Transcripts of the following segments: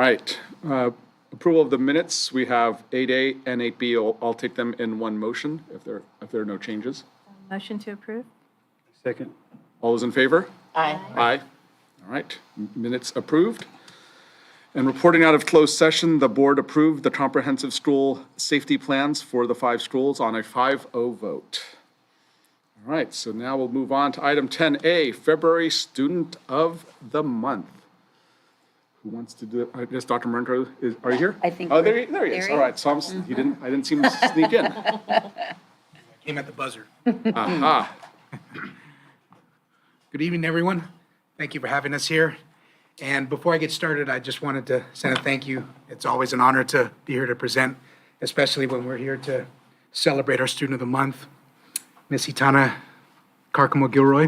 right. Approval of the minutes. We have 8A and 8B. I'll take them in one motion if there are no changes. Motion to approve? Second. All those in favor? Aye. Aye. All right. Minutes approved. And reporting out of closed session, the board approved the comprehensive school safety plans for the 5 schools on a 5-0 vote. All right, so now we'll move on to item 10A, February Student of the Month. Who wants to do it? I guess Dr. Mernko is, are you here? I think Oh, there he there is. he All right, so I didn't see him sneak in. Came at the buzzer. Aha. Good evening, everyone. Thank you for having us here. And before I get started, I just wanted to send a thank you. It's always an honor to be here to present, especially when we're here to celebrate our Student of the Month, Miss Hitana Carcamo-Gilroy.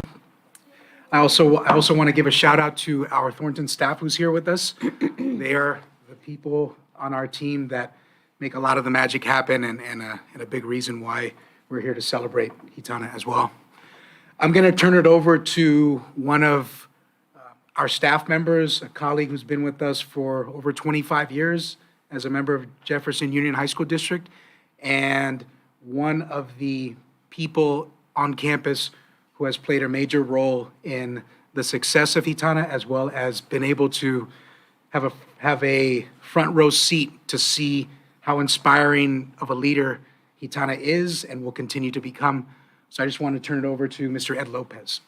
I also want to give a shout out to our Thornton staff who's here with us. They are the people on our team that make a lot of the magic happen and a big reason why we're here to celebrate Hitana as well. I'm going to turn it over to one of our staff members, a colleague who's been with us for over 25 years as a member of Jefferson Union High School District, and one of the people on campus who has played a major role in the success of Hitana, as well as been able to have a front row seat to see how inspiring of a leader Hitana is and will continue to become. So I just want to turn it over to Mr. Ed Lopez.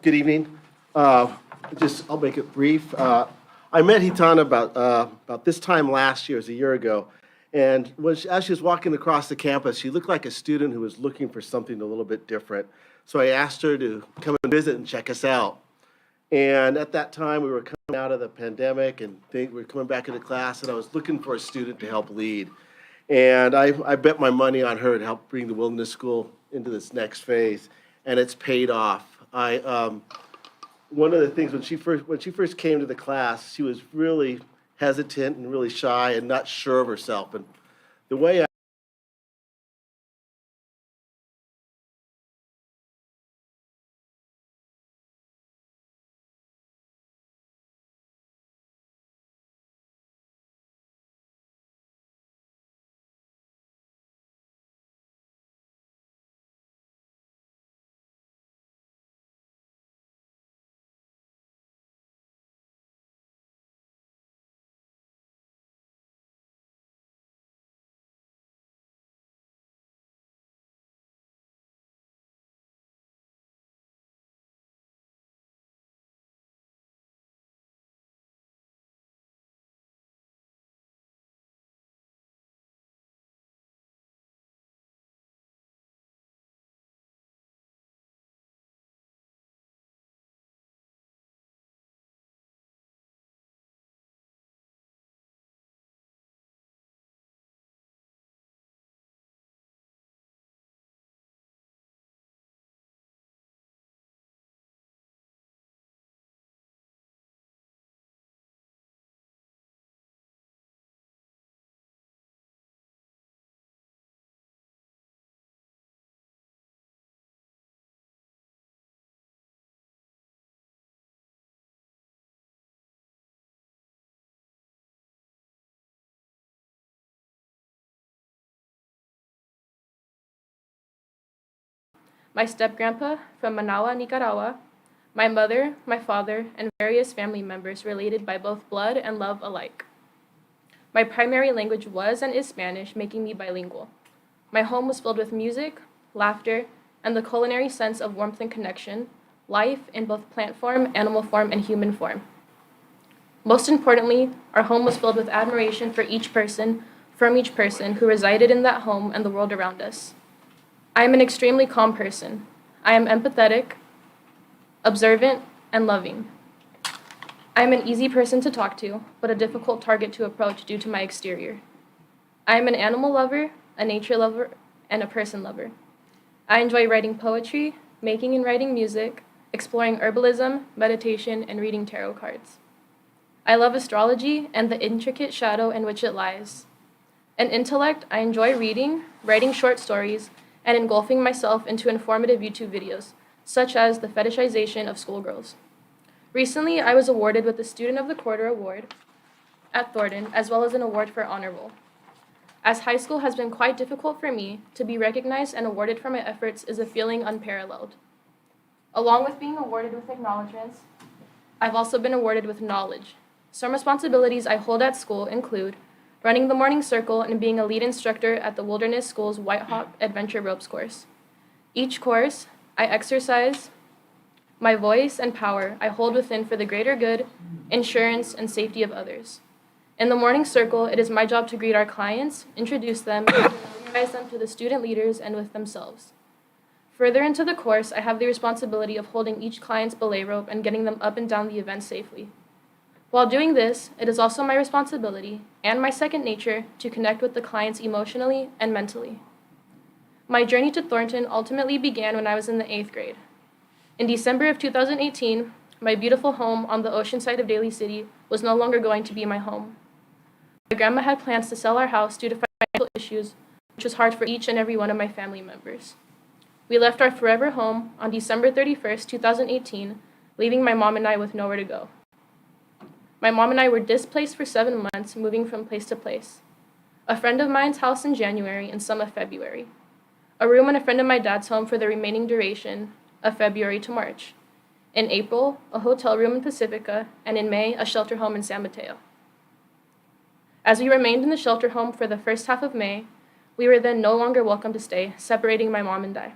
Good evening. I'll make it brief. I met Hitana about this time last year, it was a year ago, and as she was walking across the campus, she looked like a student who was looking for something a little bit different. So I asked her to come and visit and check us out. And at that time, we were coming out of the pandemic, and we were coming back into class, and I was looking for a student to help lead. And I bet my money on her to help bring the Wilderness School into this next phase, and it's paid off. One of the things when she first came to the class, she was really hesitant and really shy and not sure of herself. And the way I my step-grandpa from Managua, Nicaragua, my mother, my father, and various family members related by both blood and love alike. My primary language was and is Spanish, making me bilingual. My home was filled with music, laughter, and the culinary sense of warmth and connection, life in both plant form, animal form, and human form. Most importantly, our home was filled with admiration for each person, from each person who resided in that home and the world around us. I am an extremely calm person. I am empathetic, observant, and loving. I am an easy person to talk to, but a difficult target to approach due to my exterior. I am an animal lover, a nature lover, and a person lover. I enjoy writing poetry, making and writing music, exploring herbalism, meditation, and reading tarot cards. I love astrology and the intricate shadow in which it lies. In intellect, I enjoy reading, writing short stories, and engulfing myself into informative YouTube videos, such as the fetishization of schoolgirls. Recently, I was awarded with the Student of the Quarter Award at Thornton, as well as an award for honor roll. As high school has been quite difficult for me, to be recognized and awarded for my efforts is a feeling unparalleled. Along with being awarded with acknowledgments, I've also been awarded with knowledge. Some responsibilities I hold at school include running the morning circle and being a lead instructor at the Wilderness School's White Hawk Adventure Ropes course. Each course, I exercise my voice and power I hold within for the greater good, insurance, and safety of others. In the morning circle, it is my job to greet our clients, introduce them, and familiarize them to the student leaders and with themselves. Further into the course, I have the responsibility of holding each client's belay rope and getting them up and down the event safely. While doing this, it is also my responsibility, and my second nature, to connect with the clients emotionally and mentally. My journey to Thornton ultimately began when I was in the 8th grade. In December of 2018, my beautiful home on the ocean side of Daly City was no longer going to be my home. My grandma had plans to sell our house due to financial issues, which was hard for each and every one of my family members. We left our forever home on December 31st, 2018, leaving my mom and I with nowhere to go. My mom and I were displaced for 7 months, moving from place to place. A friend of mine's house in January and some of February. A room in a friend of my dad's home for the remaining duration of February to March. In April, a hotel room in Pacifica, and in May, a shelter home in San Mateo. As we remained in the shelter home for the first half of May, we were then no longer welcome to stay, separating my mom and I.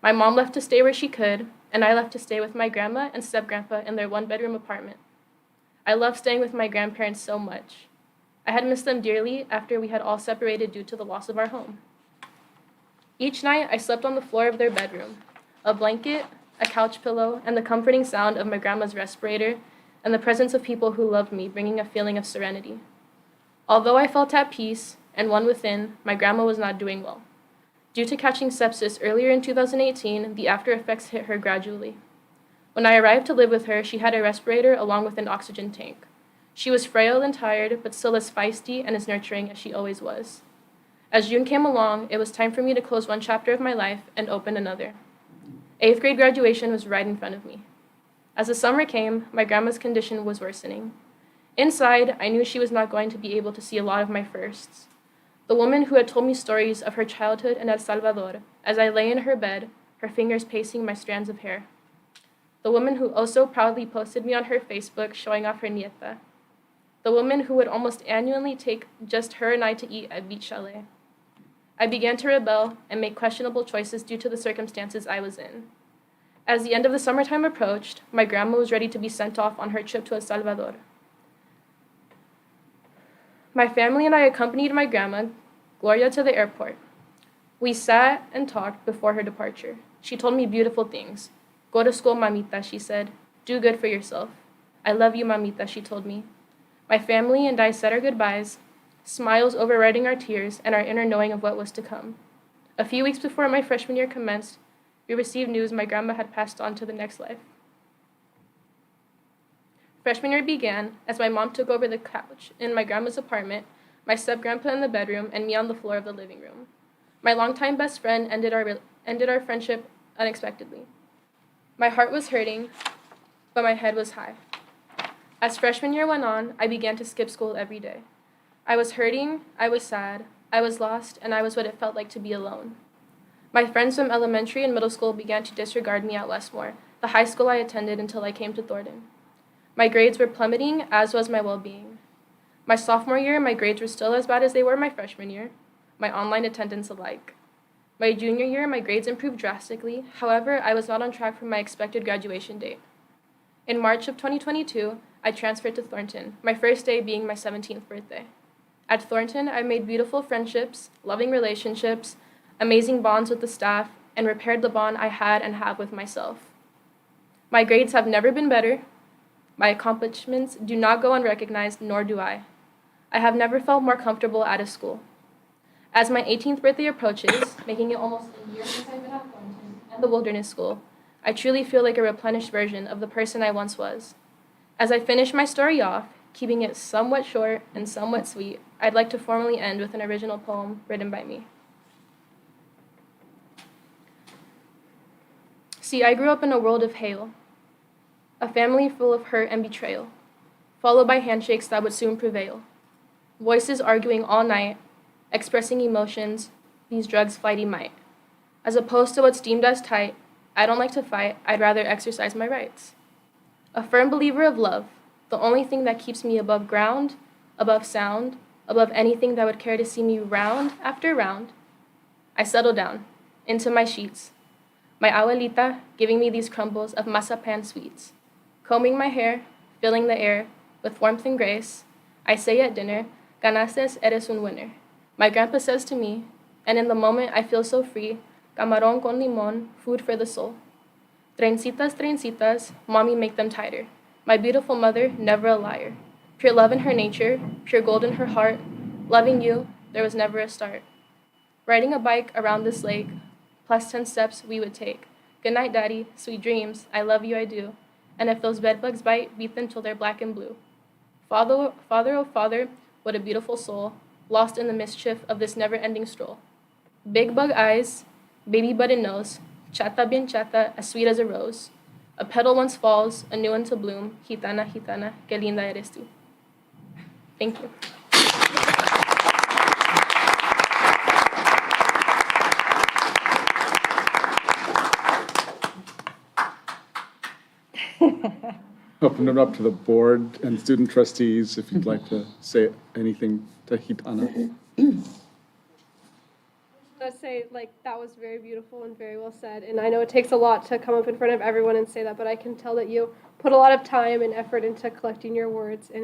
My mom left to stay where she could, and I left to stay with my grandma and step-grandpa in their one-bedroom apartment. I loved staying with my grandparents so much. I had missed them dearly after we had all separated due to the loss of our home. Each night, I slept on the floor of their bedroom. A blanket, a couch pillow, and the comforting sound of my grandma's respirator, and the presence of people who loved me, bringing a feeling of serenity. Although I felt at peace, and one within, my grandma was not doing well. Due to catching sepsis earlier in 2018, the after effects hit her gradually. When I arrived to live with her, she had a respirator along with an oxygen tank. She was frail and tired, but still as feisty and as nurturing as she always was. As June came along, it was time for me to close one chapter of my life and open another. 8th grade graduation was right in front of me. As the summer came, my grandma's condition was worsening. Inside, I knew she was not going to be able to see a lot of my firsts. The woman who had told me stories of her childhood in El Salvador, as I lay in her bed, her fingers pacing my strands of hair. The woman who also proudly posted me on her Facebook showing off her nieta. The woman who would almost annually take just her and I to eat at Beach Chalet. I began to rebel and make questionable choices due to the circumstances I was in. As the end of the summertime approached, my grandma was ready to be sent off on her trip to El Salvador. My family and I accompanied my grandma, Gloria, to the airport. We sat and talked before her departure. She told me beautiful things. Go to school, mamita, she said. Do good for yourself. I love you, mamita, she told me. My family and I said our goodbyes, smiles overriding our tears and our inner knowing of what was to come. A few weeks before my freshman year commenced, we received news my grandma had passed on to the next life. Freshman year began as my mom took over the couch in my grandma's apartment, my step-grandpa in the bedroom, and me on the floor of the living room. My longtime best friend ended our friendship unexpectedly. My heart was hurting, but my head was high. As freshman year went on, I began to skip school every day. I was hurting, I was sad, I was lost, and I was what it felt like to be alone. My friends from elementary and middle school began to disregard me at Westmore, the high school I attended until I came to Thornton. My grades were plummeting, as was my well-being. My sophomore year, my grades were still as bad as they were my freshman year, my online attendance alike. My junior year, my grades improved drastically. However, I was not on track for my expected graduation date. In March of 2022, I transferred to Thornton, my first day being my 17th birthday. At Thornton, I made beautiful friendships, loving relationships, amazing bonds with the staff, and repaired the bond I had and have with myself. My grades have never been better. My accomplishments do not go unrecognized, nor do I. I have never felt more comfortable at a school. As my 18th birthday approaches, making it almost a year since I've been at Thornton and the Wilderness School, I truly feel like a replenished version of the person I once was. As I finish my story off, keeping it somewhat short and somewhat sweet, I'd like to formally end with an original poem written by me. See, I grew up in a world of hail, a family full of hurt and betrayal, followed by handshakes that would soon prevail. Voices arguing all night, expressing emotions these drugs flighty might. As opposed to what's deemed as tight, I don't like to fight, I'd rather exercise my rights. A firm believer of love, the only thing that keeps me above ground, above sound, above anything that would care to see me round after round. I settle down, into my sheets, my abuelita giving me these crumbles of mazapan sweets. Combing my hair, filling the air with warmth and grace, I say at dinner, ganaste eres un winner. My grandpa says to me, and in the moment I feel so free, camarón con limón, food for the soul. Trencitas, trencitas, mommy make them tighter. My beautiful mother, never a liar. Pure love in her nature, pure gold in her heart. Loving you, there was never a start. Riding a bike around this lake, plus 10 steps we would take. Good night, Daddy, sweet dreams, I love you, I do. And if those bedbugs bite, beat them till they're black and blue. Father, oh father, what a beautiful soul, lost in the mischief of this never-ending stroll. Big bug eyes, baby button nose, chata bien chata, as sweet as a rose. A petal once falls, a new one to bloom. Gitana, gitana, que linda eres tú. Thank you. Open it up to the board and student trustees if you'd like to say anything to Gitana. Let's say, like, that was very beautiful and very well said. And I know it takes a lot to come up in front of everyone and say that, but I can tell that you put a lot of time and effort into collecting your words, and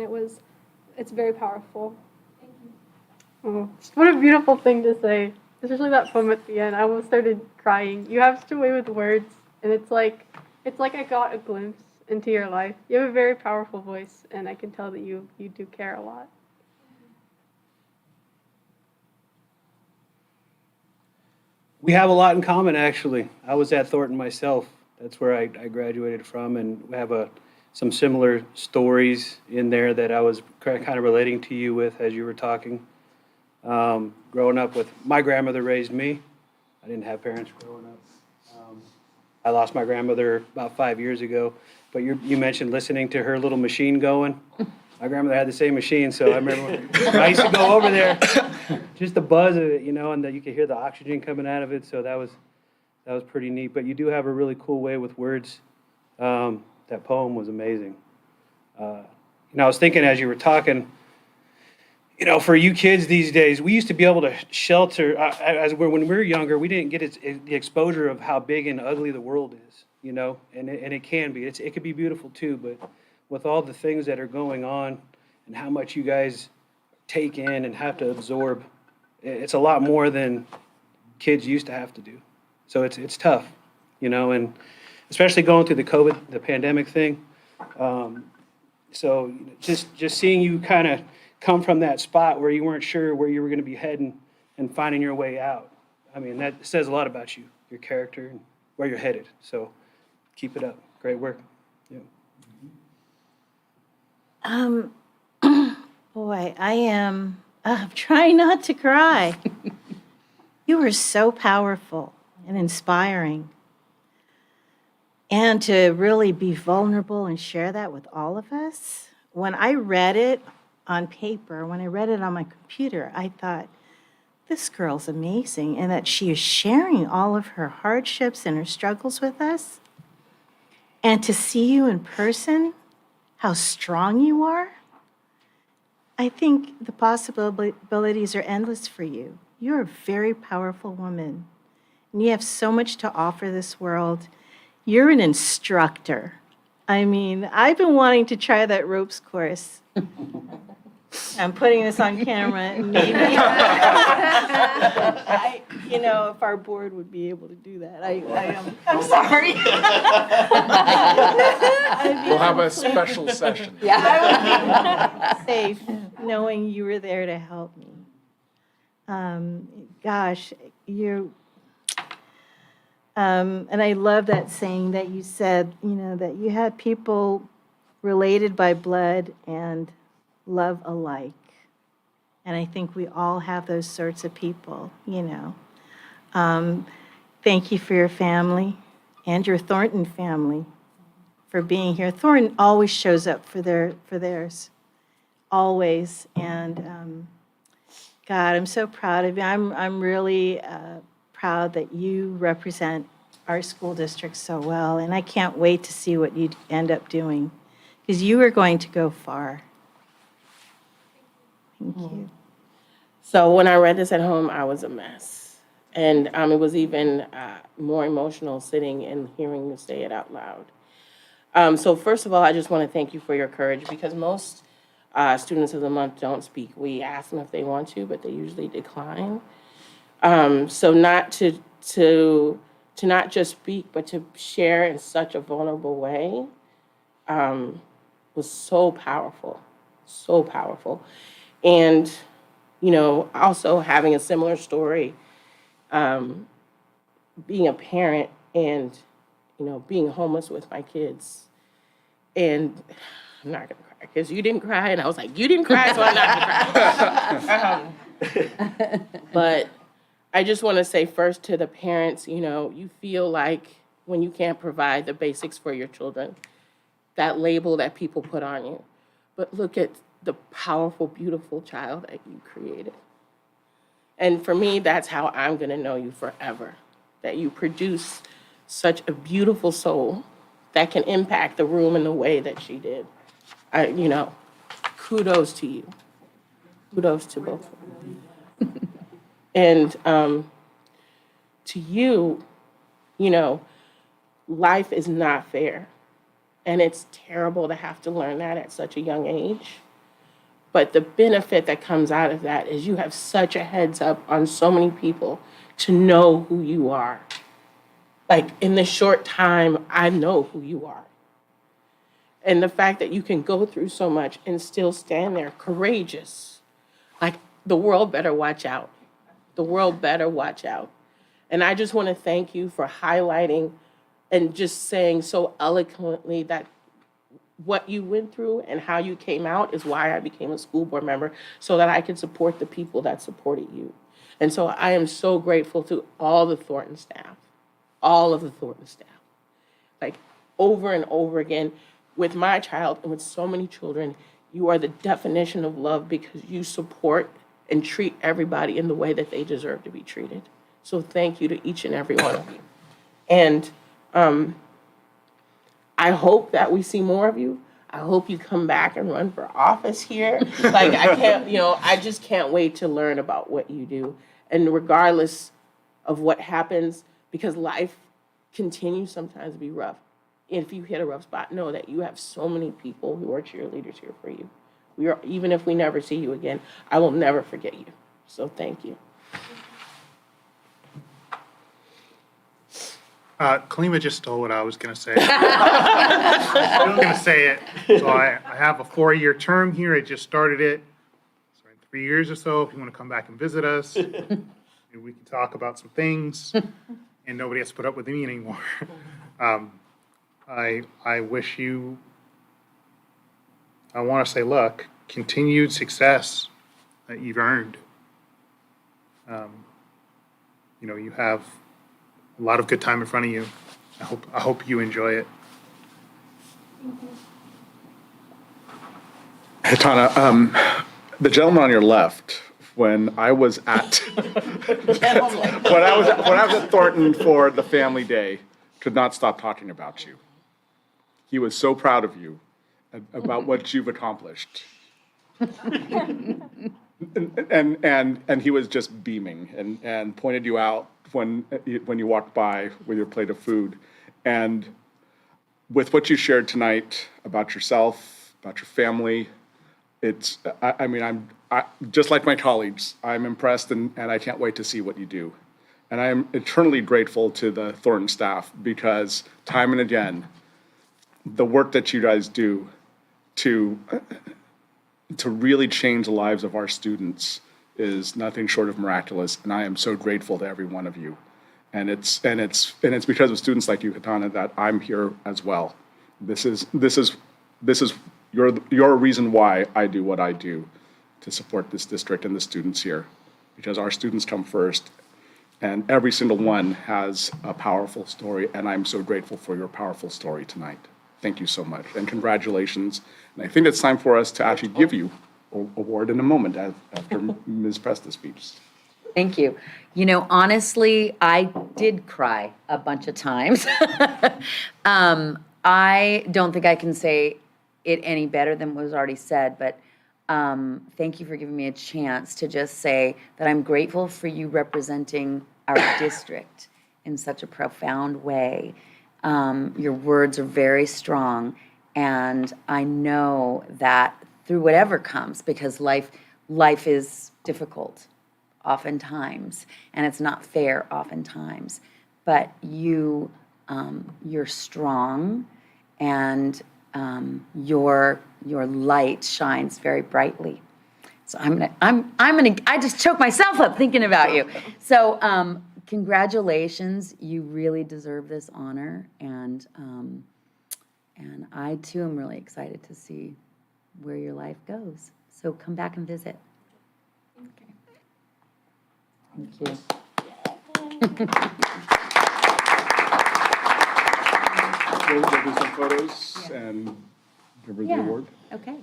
it's very powerful. Thank you. Oh, what a beautiful thing to say, especially that poem at the end. I almost started crying. You have such a way with words, and it's like I got a glimpse into your life. You have a very powerful voice, and I can tell that you do care a lot. We have a lot in common, actually. I was at Thornton myself. That's where I graduated from, and we have some similar stories in there that I was kind of relating to you with as you were talking. Growing up with, my grandmother raised me. I didn't have parents growing up. I lost my grandmother about 5 years ago, but you mentioned listening to her little machine going. My grandmother had the same machine, so I remember when I used to go over there, just the buzz of it, and that you could hear the oxygen coming out of it. So that was pretty neat. But you do have a really cool way with words. That poem was amazing. I was thinking as you were talking, for you kids these days, we used to be able to shelter. When we were younger, we didn't get the exposure of how big and ugly the world is. And it can be. It could be beautiful too, but with all the things that are going on and how much you guys take in and have to absorb, it's a lot more than kids used to have to do. So it's tough, and especially going through the pandemic thing. So just seeing you kind of come from that spot where you weren't sure where you were going to be heading and finding your way out. I mean, that says a lot about you, your character, and where you're headed. So keep it up. Great work. Yeah. Boy, I'm trying not to cry. You were so powerful and inspiring. And to really be vulnerable and share that with all of us. When I read it on paper, when I read it on my computer, I thought, this girl's amazing, and that she is sharing all of her hardships and her struggles with us. And to see you in person, how strong you are, I think the possibilities are endless for you. You're a very powerful woman, and you have so much to offer this world. You're an instructor. I mean, I've been wanting to try that ropes course. I'm putting this on camera. Maybe, if our board would be able to do that. I'm sorry. We'll have a special session. I would be safe knowing you were there to help me. Gosh, and I love that saying that you said, that you had people related by blood and love alike. And I think we all have those sorts of people, you know. Thank you for your family and your Thornton family for being here. Thornton always shows up for theirs, always. And God, I'm so proud of you. I'm really proud that you represent our school district so well, and I can't wait to see what you end up doing, because you are going to go far. Thank you. So when I read this at home, I was a mess. And it was even more emotional sitting and hearing you say it out loud. So first of all, I just want to thank you for your courage, because most students of the month don't speak. We ask them if they want to, but they usually decline. So not to not just speak, but to share in such a vulnerable way was so powerful, so powerful. And, you know, also having a similar story, being a parent and, you know, being homeless with my kids. And I'm not going to cry because you didn't cry. And I was like, you didn't cry, so I'm not going to cry. But I just want to say first to the parents, you know, you feel like when you can't provide the basics for your children, that label that people put on you. But look at the powerful, beautiful child that you created. And for me, that's how I'm going to know you forever, that you produce such a beautiful soul that can impact the room in the way that she did. You know, kudos to you. Kudos to both of you. And to you, you know, life is not fair. And it's terrible to have to learn that at such a young age. But the benefit that comes out of that is you have such a heads up on so many people to know who you are. Like in this short time, I know who you are. And the fact that you can go through so much and still stand there courageous, like the world better watch out. The world better watch out. And I just want to thank you for highlighting and just saying so eloquently that what you went through and how you came out is why I became a school board member, so that I could support the people that supported you. And so I am so grateful to all the Thornton staff, all of the Thornton staff. Like over and over again, with my child and with so many children, you are the definition of love because you support and treat everybody in the way that they deserve to be treated. So thank you to each and every one of you. And I hope that we see more of you. I hope you come back and run for office here. Like I can't, you know, I just can't wait to learn about what you do. And regardless of what happens, because life continues sometimes to be rough. If you hit a rough spot, know that you have so many people who are cheerleaders here for you. Even if we never see you again, I will never forget you. So thank you. Kalima just stole what I was going to say. I was going to say it. So I have a 4-year term here. I just started it. So in 3 years or so, if you want to come back and visit us, maybe we can talk about some things, and nobody has to put up with me anymore. I wish you, I want to say luck, continued success that you've earned. You know, you have a lot of good time in front of you. I hope you enjoy it. Hitana, the gentleman on your left, when I was at when I was at Thornton for the family day, could not stop talking about you. He was so proud of you, about what you've accomplished. And he was just beaming and pointed you out when you walked by with your plate of food. And with what you shared tonight about yourself, about your family, I'm just like my colleagues, I'm impressed and I can't wait to see what you do. And I am eternally grateful to the Thornton staff because time and again, the work that you guys do to really change the lives of our students is nothing short of miraculous, and I am so grateful to every one of you. And it's because of students like you, Hitana, that I'm here as well. This is your reason why I do what I do, to support this district and the students here, because our students come first, and every single one has a powerful story, and I'm so grateful for your powerful story tonight. Thank you so much, and congratulations. And I think it's time for us to actually give you an award in a moment after Ms. Presta's speech. Thank you. You know, honestly, I did cry a bunch of times. I don't think I can say it any better than was already said, but thank you for giving me a chance to just say that I'm grateful for you representing our district in such a profound way. Your words are very strong, and I know that through whatever comes, because life is difficult oftentimes, and it's not fair oftentimes, but you're strong, and your light shines very brightly. So I just choke myself up thinking about you. So congratulations, you really deserve this honor, and I too am really excited to see where your life goes. So come back and visit. Thank you. We'll do some photos and give her the Yeah. award. Okay.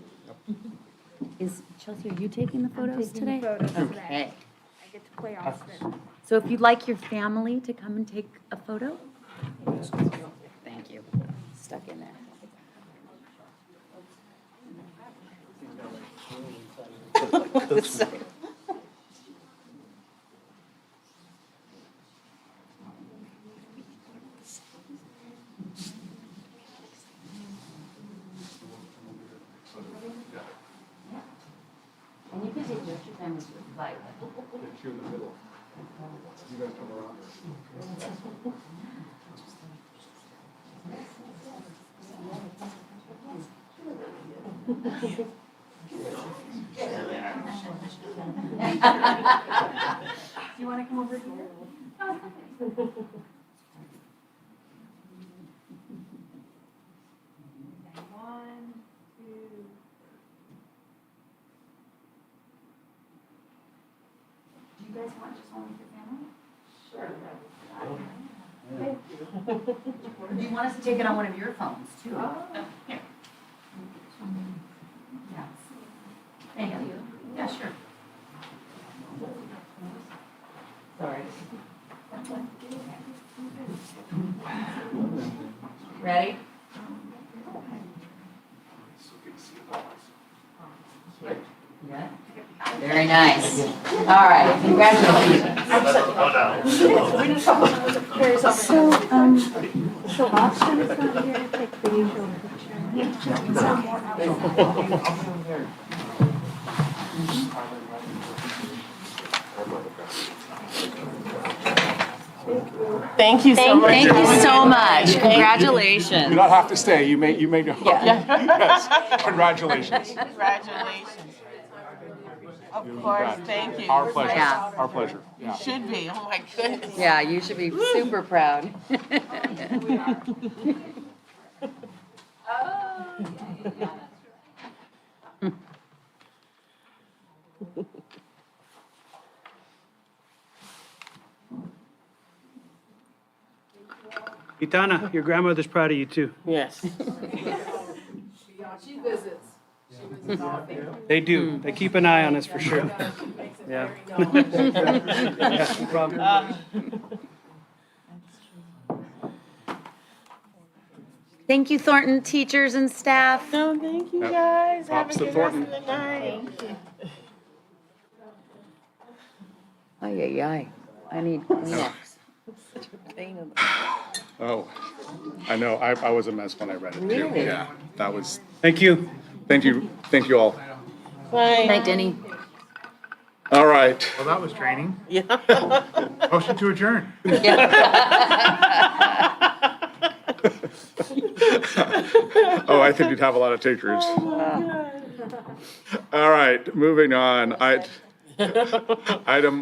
Is Chelsea, are you taking the photos today? Okay. I get to play Austin. So if you'd like your family to come and take a photo? Thank you. Stuck in there. And you can take just your time as you like. You in the middle. You guys come around. You want to come over here? One, two. Do you guys want just one with your family? Sure. Do you want us to take it on one of your phones too? Here. Yeah. Thank you. Yeah, sure. Sorry. Ready? Yeah. Very nice. All right, congratulations. So Austin is not here to take the usual Thank you so much. Thank you so much. You Congratulations. do not have to stay. You may go. Yes. Congratulations. Congratulations. Of course, thank you. Our pleasure. Yeah. Our pleasure. Yeah. Should be, oh my goodness. Yeah, you should be super proud. Itana, your grandmother's proud of you too. Yes. She visits. They do. They keep an eye on us for sure. Yeah. Yeah, no problem. Thank you, Thornton teachers and staff. No, thank you guys. Have a Props to good rest Thornton. of the night. Ay, ay, ay. I need Kleenex. Oh, I know. I was a mess when I read it too. Yeah, that was. Thank you. Thank you all. Bye. Night, Denny. All right. Well, that was training. Yeah. Motion to adjourn. Oh, I think you'd have a lot of takers. All right, moving on. Item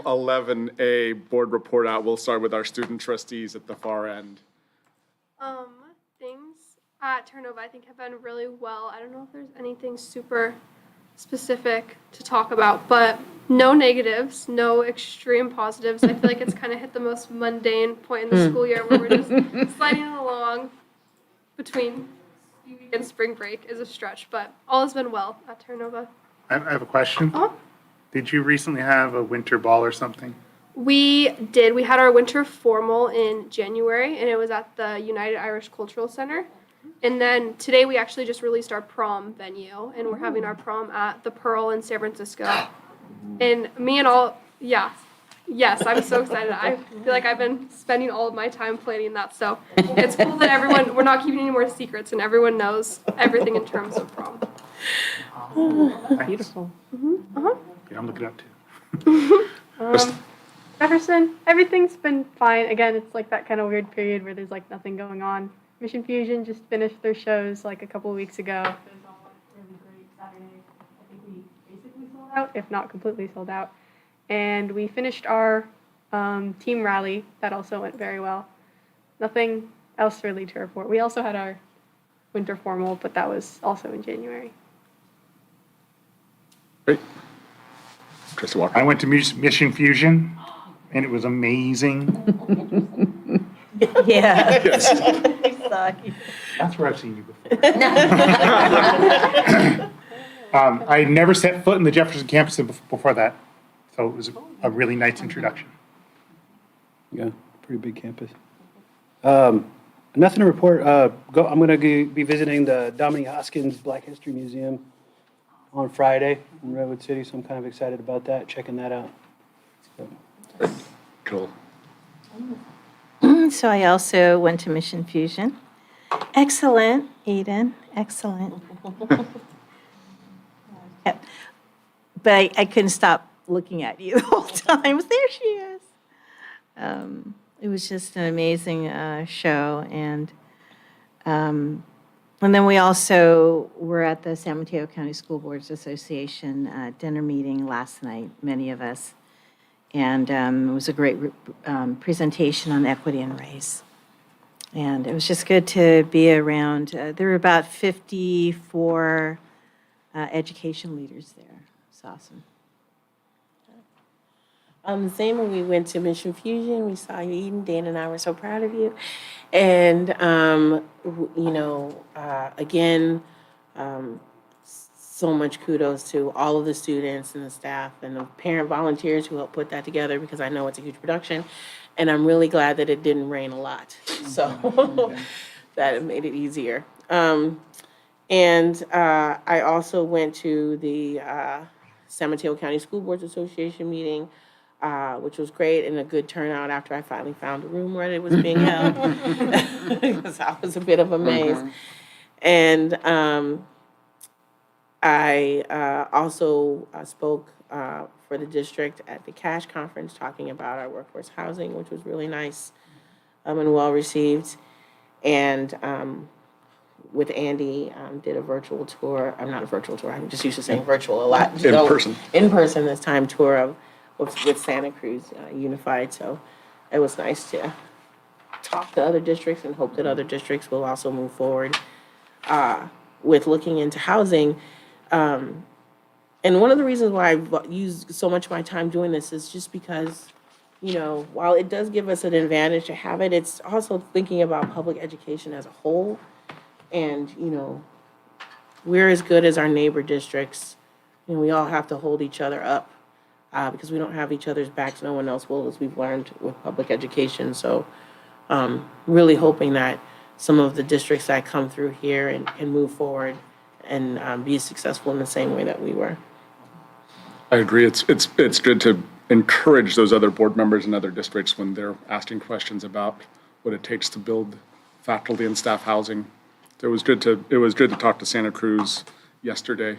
11A, board report out. We'll start with our student trustees at the far end. Things at Terranova I think have been really well. I don't know if there's anything super specific to talk about, but no negatives, no extreme positives. I feel like it's kind of hit the most mundane point in the school year where we're just sliding along between ski week and spring break is a stretch, but all has been well at Terranova. I have a question. Uh-huh. Did you recently have a winter ball or something? We did. We had our winter formal in January, and it was at the United Irish Cultural Center. And then today we actually just released our prom venue, and we're having our prom at the Pearl in San Francisco. And me and all, yeah. Yes, I'm so excited. I feel like I've been spending all of my time planning that. So it's cool that everyone, we're not keeping any more secrets, and everyone knows everything in terms of prom. Beautiful. Yeah, I'm looking up too. Jefferson, everything's been fine. Again, it's like that kind of weird period where there's like nothing going on. Mission Fusion just finished their shows like a couple of weeks ago. It was all really great Saturday. I think we basically sold out, if not completely sold out. And we finished our team rally. That also went very well. Nothing else really to report. We also had our winter formal, but that was also in January. Great. Trustee Walker. I went to Mission Fusion, and it was amazing. Yeah. Yes. That's where I've seen you before. I had never set foot in the Jefferson campus before that, so it was a really nice introduction. Yeah, pretty big campus. Nothing to report. I'm going to be visiting the Dominique Hoskins Black History Museum on Friday in Redwood City, so I'm kind of excited about that, checking that out. So. Cool. So I also went to Mission Fusion. Excellent, Aiden, excellent. Yep. But I couldn't stop looking at you the whole time. There she is. It was just an amazing show, and then we also were at the San Mateo County School Boards Association dinner meeting last night, many of us, and it was a great presentation on equity and race. And it was just good to be around. There were about 54 education leaders there. It's awesome. Same when we went to Mission Fusion, we saw you, Eden. Dan and I were so proud of you. And, again, so much kudos to all of the students and the staff and the parent volunteers who helped put that together, because I know it's a huge production. And I'm really glad that it didn't rain a lot, so that it made it easier. I also went to the San Mateo County School Boards Association meeting, which was great and a good turnout after I finally found a room where it was being held, because I was a bit of a maze. And I also spoke for the district at the CASH conference, talking about our workforce housing, which was really nice and well received. And with Andy, did a virtual tour. I'm not a virtual tour. I'm just used to saying virtual a lot. In person this time, tour with Santa Cruz Unified. So it was nice to talk to other districts and hope that other districts will also move forward with looking into housing. And one of the reasons why I've used so much of my time doing this is just because, while it does give us an advantage to have it, it's also thinking about public education as a whole. And, we're as good as our neighbor districts. We all have to hold each other up because we don't have each other's backs. No one else will, as we've learned with public education. So really hoping that some of the districts that come through here and move forward and be successful in the same way that we were. I agree. It's good to encourage those other board members in other districts when they're asking questions about what it takes to build faculty and staff housing. It was good to talk to Santa Cruz yesterday.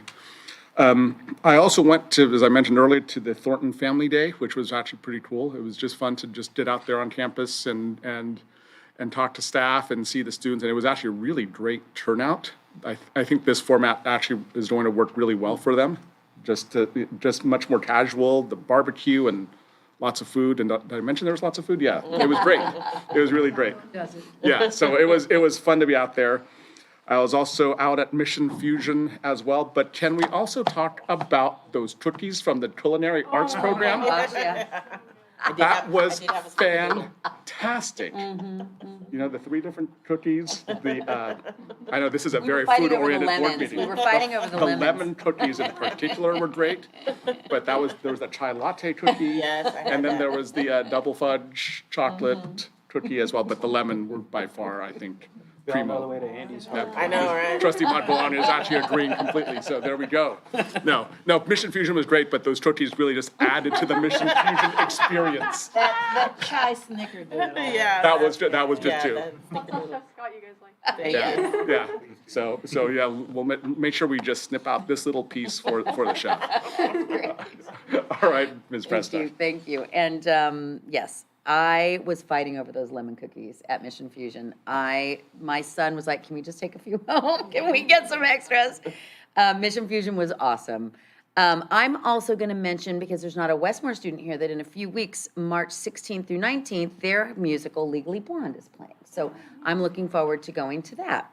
I also went to, as I mentioned earlier, to the Thornton Family Day, which was actually pretty cool. It was just fun to just get out there on campus and talk to staff and see the students, and it was actually a really great turnout. I think this format actually is going to work really well for them. Just much more casual, the barbecue and lots of food. And did I mention there was lots of food? Yeah, it was great. It was really great. Yeah, so it was fun to be out there. I was also out at Mission Fusion as well, but can we also talk about those cookies from the culinary arts program? Gosh, yeah. That was fantastic. You know, the 3 different cookies, I know this is a We were very fighting over the food-oriented board lemons. meeting. We were fighting over the The lemons. lemon cookies in particular were great, but there was a chai latte cookie. Yes, I had And then that. there was the double fudge chocolate cookie as well, but the lemon were by far, I think, We all know the primo. way to Andy's Yeah. heart. I know, right? Trustee Montalban is actually agreeing completely, so there we go. No, Mission Fusion was great, but those cookies really just added to the Mission Fusion experience. That chai snickerdoodle. Yeah. That was good too. Chef Scott, you guys like that. Yes. Yeah, so yeah, we'll make sure we just snip out this little piece for the chef. All right, Ms. Presta. Thank you. And yes, I was fighting over those lemon cookies at Mission Fusion. My son was like, can we just take a few home? Can we get some extras? Mission Fusion was awesome. I'm also going to mention, because there's not a Westmore student here, that in a few weeks, March 16th through 19th, their musical Legally Blonde is playing. So I'm looking forward to going to that.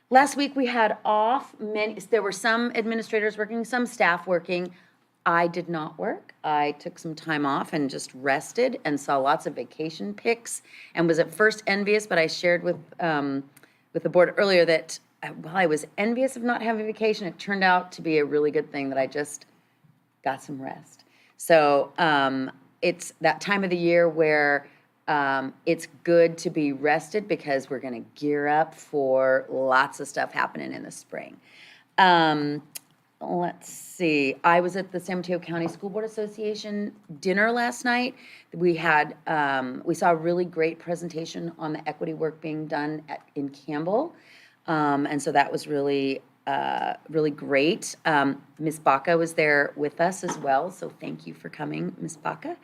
Last week we had off. There were some administrators working, some staff working. I did not work. I took some time off and just rested and saw lots of vacation pics and was at first envious, but I shared with the board earlier that while I was envious of not having vacation, it turned out to be a really good thing that I just got some rest. So it's that time of the year where it's good to be rested because we're going to gear up for lots of stuff happening in the spring. Let's see. I was at the San Mateo County School Board Association dinner last night. We saw a really great presentation on the equity work being done in Campbell. And so that was really great. Ms. Baca was there with us as well, so thank you for coming, Ms. Baca.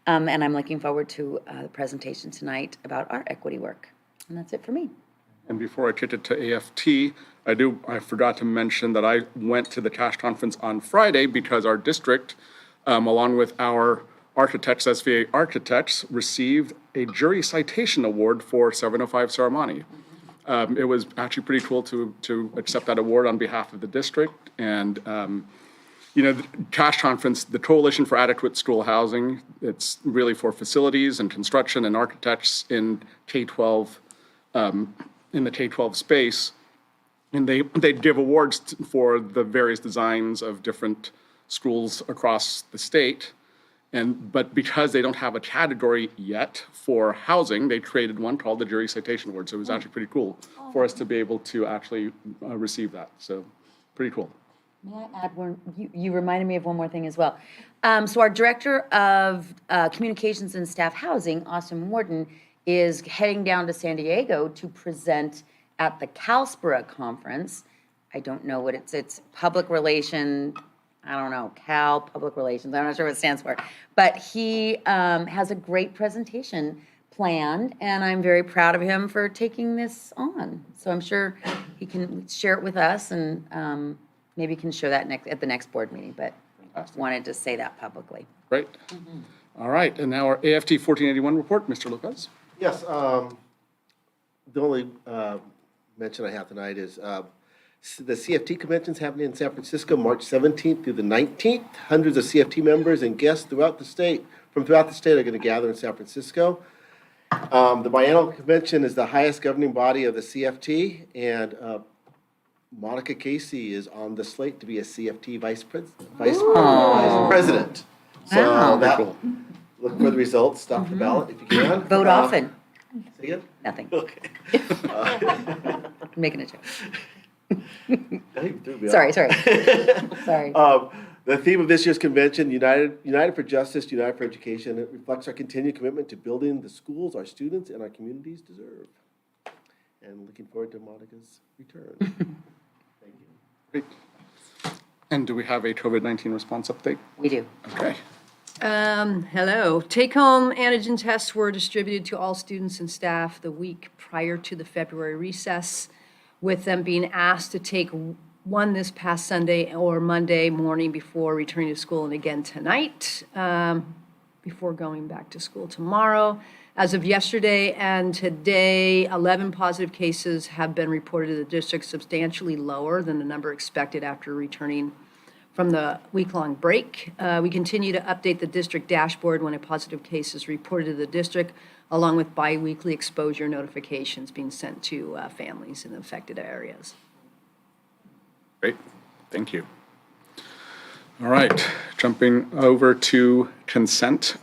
And I'm looking forward to the presentation tonight about our equity work. And that's it for me. And before I kick it to AFT, I forgot to mention that I went to the cash conference on Friday because our district, along with our architects, SVA architects, received a jury citation award for 705 Serramonte. It was actually pretty cool to accept that award on behalf of the district. And, the cash conference, the Coalition for Adequate School Housing, it's really for facilities and construction and architects in K-12, in the K-12 space. And they give awards for the various designs of different schools across the state. But because they don't have a category yet for housing, they created one called the Jury Citation Award. So it was actually pretty cool for us to be able to actually receive that. So pretty cool. May I add one? You reminded me of one more thing as well. So our Director of Communications and Staff Housing, Austin Warden, is heading down to San Diego to present at the CalSPRA conference. I don't know what it's public relation, I don't know, public relations, I'm not sure what it stands for. But he has a great presentation planned, and I'm very proud of him for taking this on. So I'm sure he can share it with us, and maybe can show that at the next board meeting, but wanted to say that publicly. Great. All right, and now our AFT 1481 report, Mr. Lopez. Yes, the only mention I have tonight is the CFT convention's happening in San Francisco, March 17th through the 19th. Hundreds of CFT members and guests from throughout the state are going to gather in San Francisco. The biennial convention is the highest governing body of the CFT, and Monica Casey is on the slate to be a CFT vice president. So Wow. look for the results, stop the ballot if you can. Vote often. Say again? Nothing. Okay. I'm making a joke. I think you threw me off. Sorry. Sorry. The theme of this year's convention, United for Justice, United for Education, it reflects our continued commitment to building the schools our students and our communities deserve. And looking forward to Monica's return. Thank you. Great. And do we have a COVID-19 response update? We do. Okay. Hello. Take-home antigen tests were distributed to all students and staff the week prior to the February recess, with them being asked to take one this past Sunday or Monday morning before returning to school, and again tonight before going back to school tomorrow. As of yesterday and today, 11 positive cases have been reported to the district, substantially lower than the number expected after returning from the week-long break. We continue to update the district dashboard when a positive case is reported to the district, along with biweekly exposure notifications being sent to families in the affected areas. Great, thank you. All right, jumping over to consent.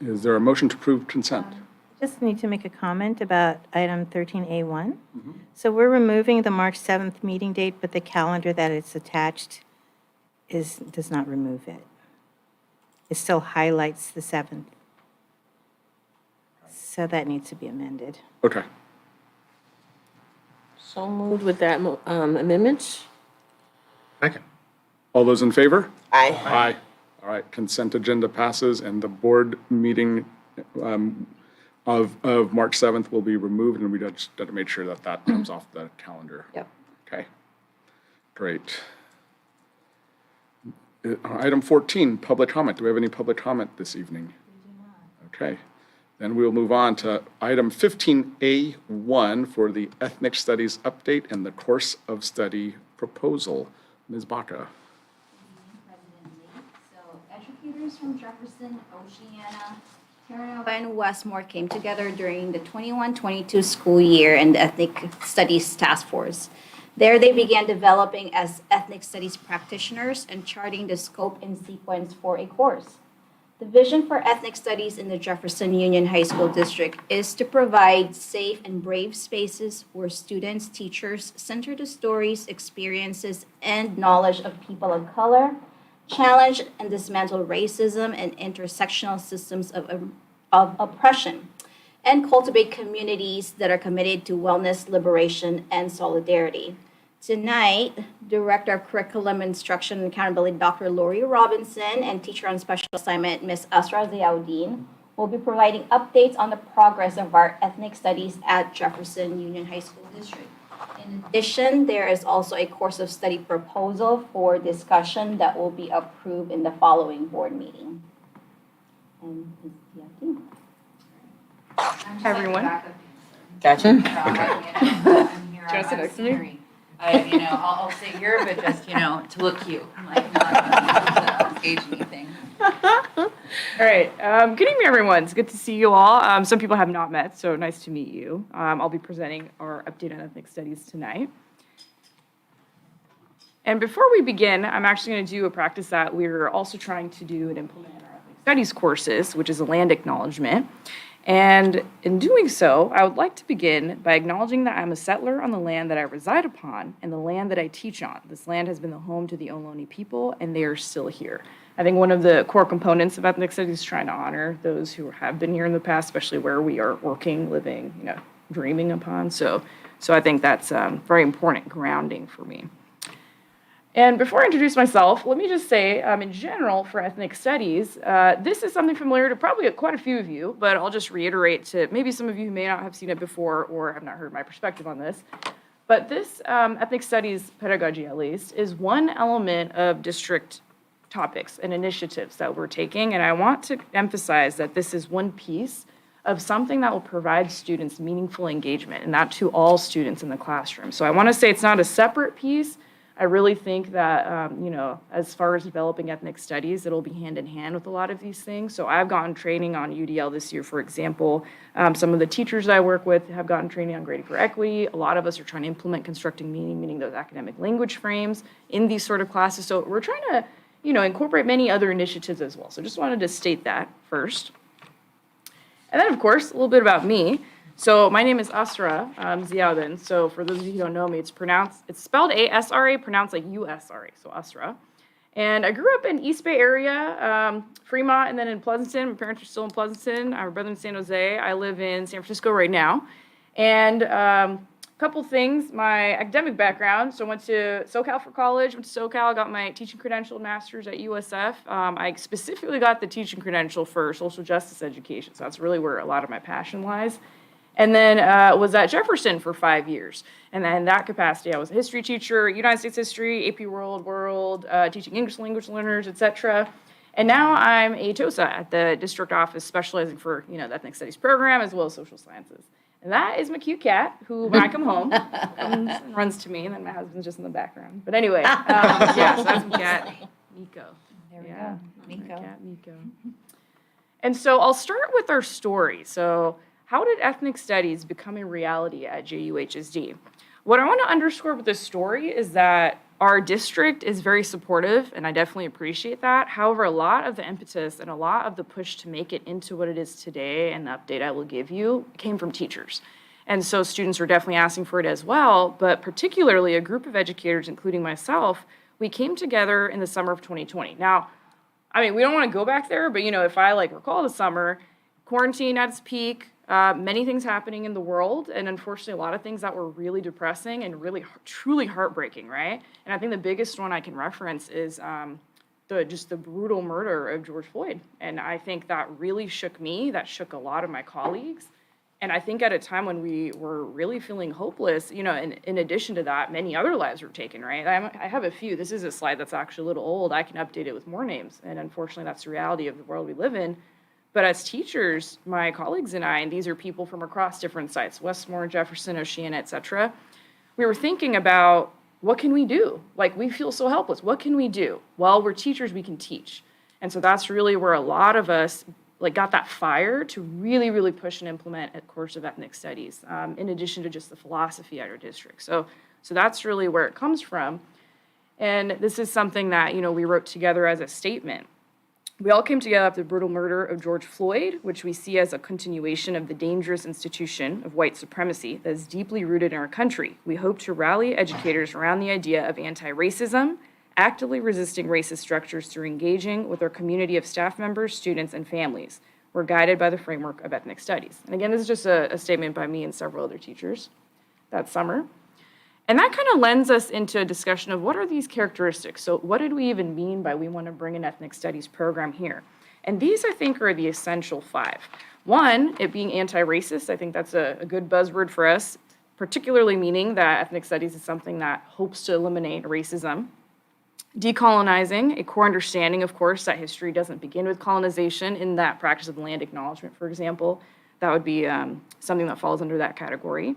Is there a motion to approve consent? Just need to make a comment about item 13A1. So we're removing the March 7th meeting date, but the calendar that it's attached does not remove it. It still highlights the 7th. So that needs to be amended. Okay, So moved with that amendment? Second. all those in favor? Aye. Aye. All right, consent agenda passes, and the board meeting of March 7th will be removed, and we just got to make sure that that comes off the calendar. Yep. Okay, great. Item 14, public comment. Do we have any public comment this evening? We do not. Okay, then we'll move on to item 15A1 for the ethnic studies update and the course of study proposal. Ms. Baca. So educators from Jefferson, Oceana, Terranova, and Westmore came together during the 21-22 school year in the Ethnic Studies Task Force. There they began developing as ethnic studies practitioners and charting the scope and sequence for a course. The vision for ethnic studies in the Jefferson Union High School District is to provide safe and brave spaces where students, teachers center the stories, experiences, and knowledge of people of color, challenge and dismantle racism and intersectional systems of oppression, and cultivate communities that are committed to wellness, liberation, and solidarity. Tonight, Director of Curriculum Instruction and Accountability, Dr. Lori Robinson, and Teacher on Special Assignment, Ms. Asra Ziauddin, will be providing updates on the progress of our ethnic studies at Jefferson Union High School District. In addition, there is also a course of study proposal for discussion that will be approved in the following board meeting. And Ms. Ziauddin. Hi, everyone. Gotcha. I'm here. Just I'm next to me? scenery. I'll sit here, but just, to look cute. Like, not stage anything. All right. Good evening, everyone. It's good to see you all. Some people have not met, so nice to meet you. I'll be presenting our update on ethnic studies tonight. And before we begin, I'm actually going to do a practice that we're also trying to do and implement in our ethnic studies courses, which is a land acknowledgement. And in doing so, I would like to begin by acknowledging that I'm a settler on the land that I reside upon and the land that I teach on. This land has been the home to the Ohlone people, and they are still here. I think one of the core components of ethnic studies is trying to honor those who have been here in the past, especially where we are working, living, dreaming upon. So I think that's very important grounding for me. And before I introduce myself, let me just say, in general, for ethnic studies, this is something familiar to probably quite a few of you, but I'll just reiterate to maybe some of you who may not have seen it before or have not heard my perspective on this. But this ethnic studies pedagogy, at least, is one element of district topics and initiatives that we're taking. And I want to emphasize that this is one piece of something that will provide students meaningful engagement, and that to all students in the classroom. So I want to say it's not a separate piece. I really think that, as far as developing ethnic studies, it'll be hand in hand with a lot of these things. So I've gotten training on UDL this year, for example. Some of the teachers I work with have gotten training on grading for equity. A lot of us are trying to implement constructing meaning, meaning those academic language frames in these sort of classes. So we're trying to, incorporate many other initiatives as well. So just wanted to state that first. And then, of course, a little bit about me. So my name is Asra Ziauddin. So for those of you who don't know me, it's spelled A-S-R-A, pronounced like U-S-R-A, so Asra. And I grew up in East Bay area, Fremont, and then in Pleasanton. My parents are still in Pleasanton. I have a brother in San Jose. I live in San Francisco right now. And a couple things, my academic background. So I went to SoCal for college, went to SoCal, got my teaching credential master's at USF. I specifically got the teaching credential for social justice education. So that's really where a lot of my passion lies. And then was at Jefferson for 5 years. And then in that capacity, I was a history teacher, United States history, AP World, teaching English language learners, etc. And now I'm a TOSA at the district office specializing for, the ethnic studies program as well as social sciences. And that is my cute cat who, when I come home, comes and runs to me, and then my husband's just in the background. But anyway, yeah, so that's my cat, Nico. There we Yeah, go. my Nico. cat, Nico. And so I'll start with our story. So how did ethnic studies become a reality at JUHSD? What I want to underscore with this story is that our district is very supportive, and I definitely appreciate that. However, a lot of the impetus and a lot of the push to make it into what it is today and the update I will give you came from teachers. And so students are definitely asking for it as well, but particularly a group of educators, including myself, we came together in the summer of 2020. Now, I mean, we don't want to go back there, but if I recall the summer, quarantine at its peak, many things happening in the world, and unfortunately a lot of things that were really depressing and really truly heartbreaking, right? And I think the biggest one I can reference is the brutal murder of George Floyd. And I think that really shook me, that shook a lot of my colleagues. And I think at a time when we were really feeling hopeless, in addition to that, many other lives were taken, right? I have a few. This is a slide that's actually a little old. I can update it with more names. And unfortunately, that's the reality of the world we live in. But as teachers, my colleagues and I, and these are people from across different sites, Westmore, Jefferson, Oceana, et cetera, we were thinking about, what can we do? We feel so helpless. What can we do? Well, we're teachers, we can teach. And so that's really where a lot of us got that fire to really, really push and implement a course of ethnic studies, in addition to just the philosophy at our district. So that's really where it comes from. And this is something that, we wrote together as a statement. We all came together after the brutal murder of George Floyd, which we see as a continuation of the dangerous institution of white supremacy that is deeply rooted in our country. We hope to rally educators around the idea of anti-racism, actively resisting racist structures through engaging with our community of staff members, students, and families. We're guided by the framework of ethnic studies. And again, this is just a statement by me and several other teachers that summer. And that kind of lends us into a discussion of what are these characteristics? So what did we even mean by we want to bring an ethnic studies program here? And these, I think, are the essential 5. One, it being anti-racist. I think that's a good buzzword for us, particularly meaning that ethnic studies is something that hopes to eliminate racism. Decolonizing, a core understanding, of course, that history doesn't begin with colonization in that practice of land acknowledgement, for example. That would be something that falls under that category.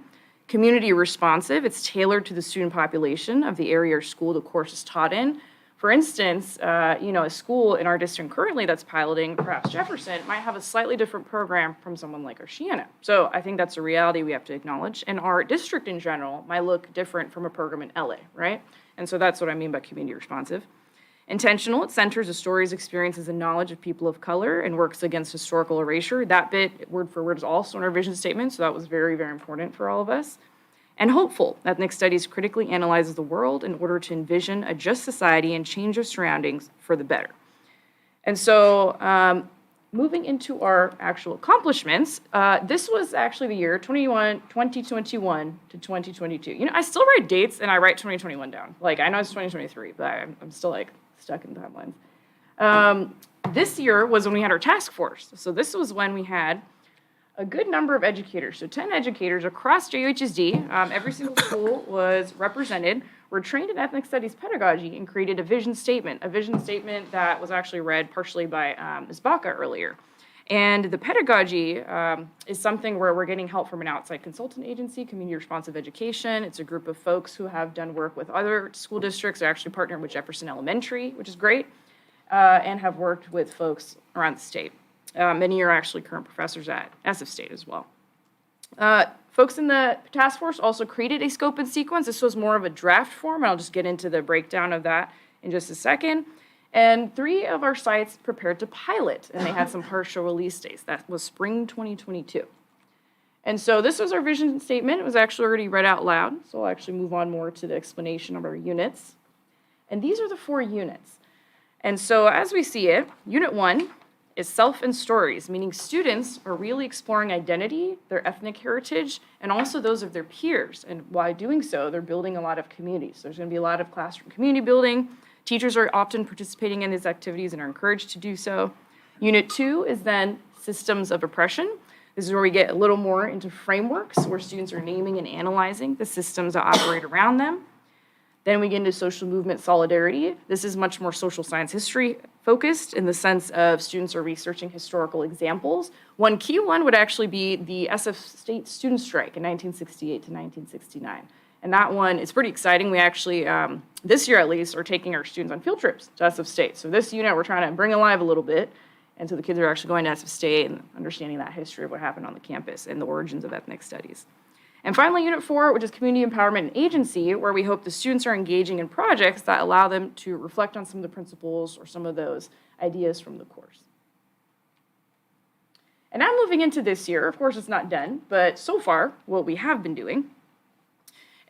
Community responsive, it's tailored to the student population of the area or school the course is taught in. For instance, a school in our district currently that's piloting, perhaps Jefferson, might have a slightly different program from someone like Oceana. So I think that's a reality we have to acknowledge. And our district in general might look different from a program in LA, right? And so that's what I mean by community responsive. Intentional, it centers the stories, experiences, and knowledge of people of color and works against historical erasure. That bit, word for word, is also in our vision statement, so that was very, very important for all of us. And hopeful, ethnic studies critically analyzes the world in order to envision a just society and change of surroundings for the better. And so moving into our actual accomplishments, this was actually the year 2021 to 2022. I still write dates and I write 2021 down. I know it's 2023, but I'm still stuck in timelines. This year was when we had our task force. So this was when we had a good number of educators. So 10 educators across JUHSD, every single school was represented, were trained in ethnic studies pedagogy and created a vision statement that was actually read partially by Ms. Baca earlier. And the pedagogy is something where we're getting help from an outside consultant agency, Community Responsive Education. It's a group of folks who have done work with other school districts. They're actually partnered with Jefferson Elementary, which is great, and have worked with folks around the state. Many are actually current professors at SF State as well. Folks in the task force also created a scope and sequence. This was more of a draft form, and I'll just get into the breakdown of that in just a second. And 3 of our sites prepared to pilot, and they had some partial release dates. That was spring 2022. And so this was our vision statement. It was actually already read out loud, so I'll actually move on more to the explanation of our units. And these are the 4 units. And so as we see it, Unit 1 is self and stories, meaning students are really exploring identity, their ethnic heritage, and also those of their peers. And while doing so, they're building a lot of communities. So there's going to be a lot of classroom community building. Teachers are often participating in these activities and are encouraged to do so. Unit 2 is then systems of oppression. This is where we get a little more into frameworks, where students are naming and analyzing the systems that operate around them. Then we get into social movement solidarity. This is much more social science history focused in the sense of students are researching historical examples. One key one would actually be the SF state student strike in 1968 to 1969. And that one is pretty exciting. We actually, this year at least, are taking our students on field trips to SF State. So this unit we're trying to bring alive a little bit. And so the kids are actually going to SF State and understanding that history of what happened on the campus and the origins of ethnic studies. And finally, Unit 4, which is Community Empowerment and Agency, where we hope the students are engaging in projects that allow them to reflect on some of the principles or some of those ideas from the course. And now moving into this year, of course it's not done, but so far what we have been doing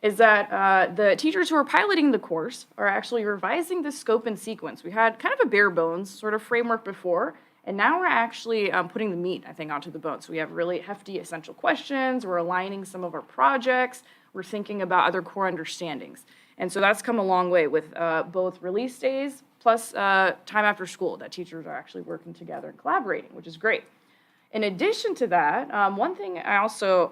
is that the teachers who are piloting the course are actually revising the scope and sequence. We had kind of a bare bones sort of framework before, and now we're actually putting the meat, I think, onto the bone. So we have really hefty essential questions, we're aligning some of our projects, we're thinking about other core understandings. And so that's come a long way with both release days plus time after school that teachers are actually working together and collaborating, which is great. In addition to that, one thing I also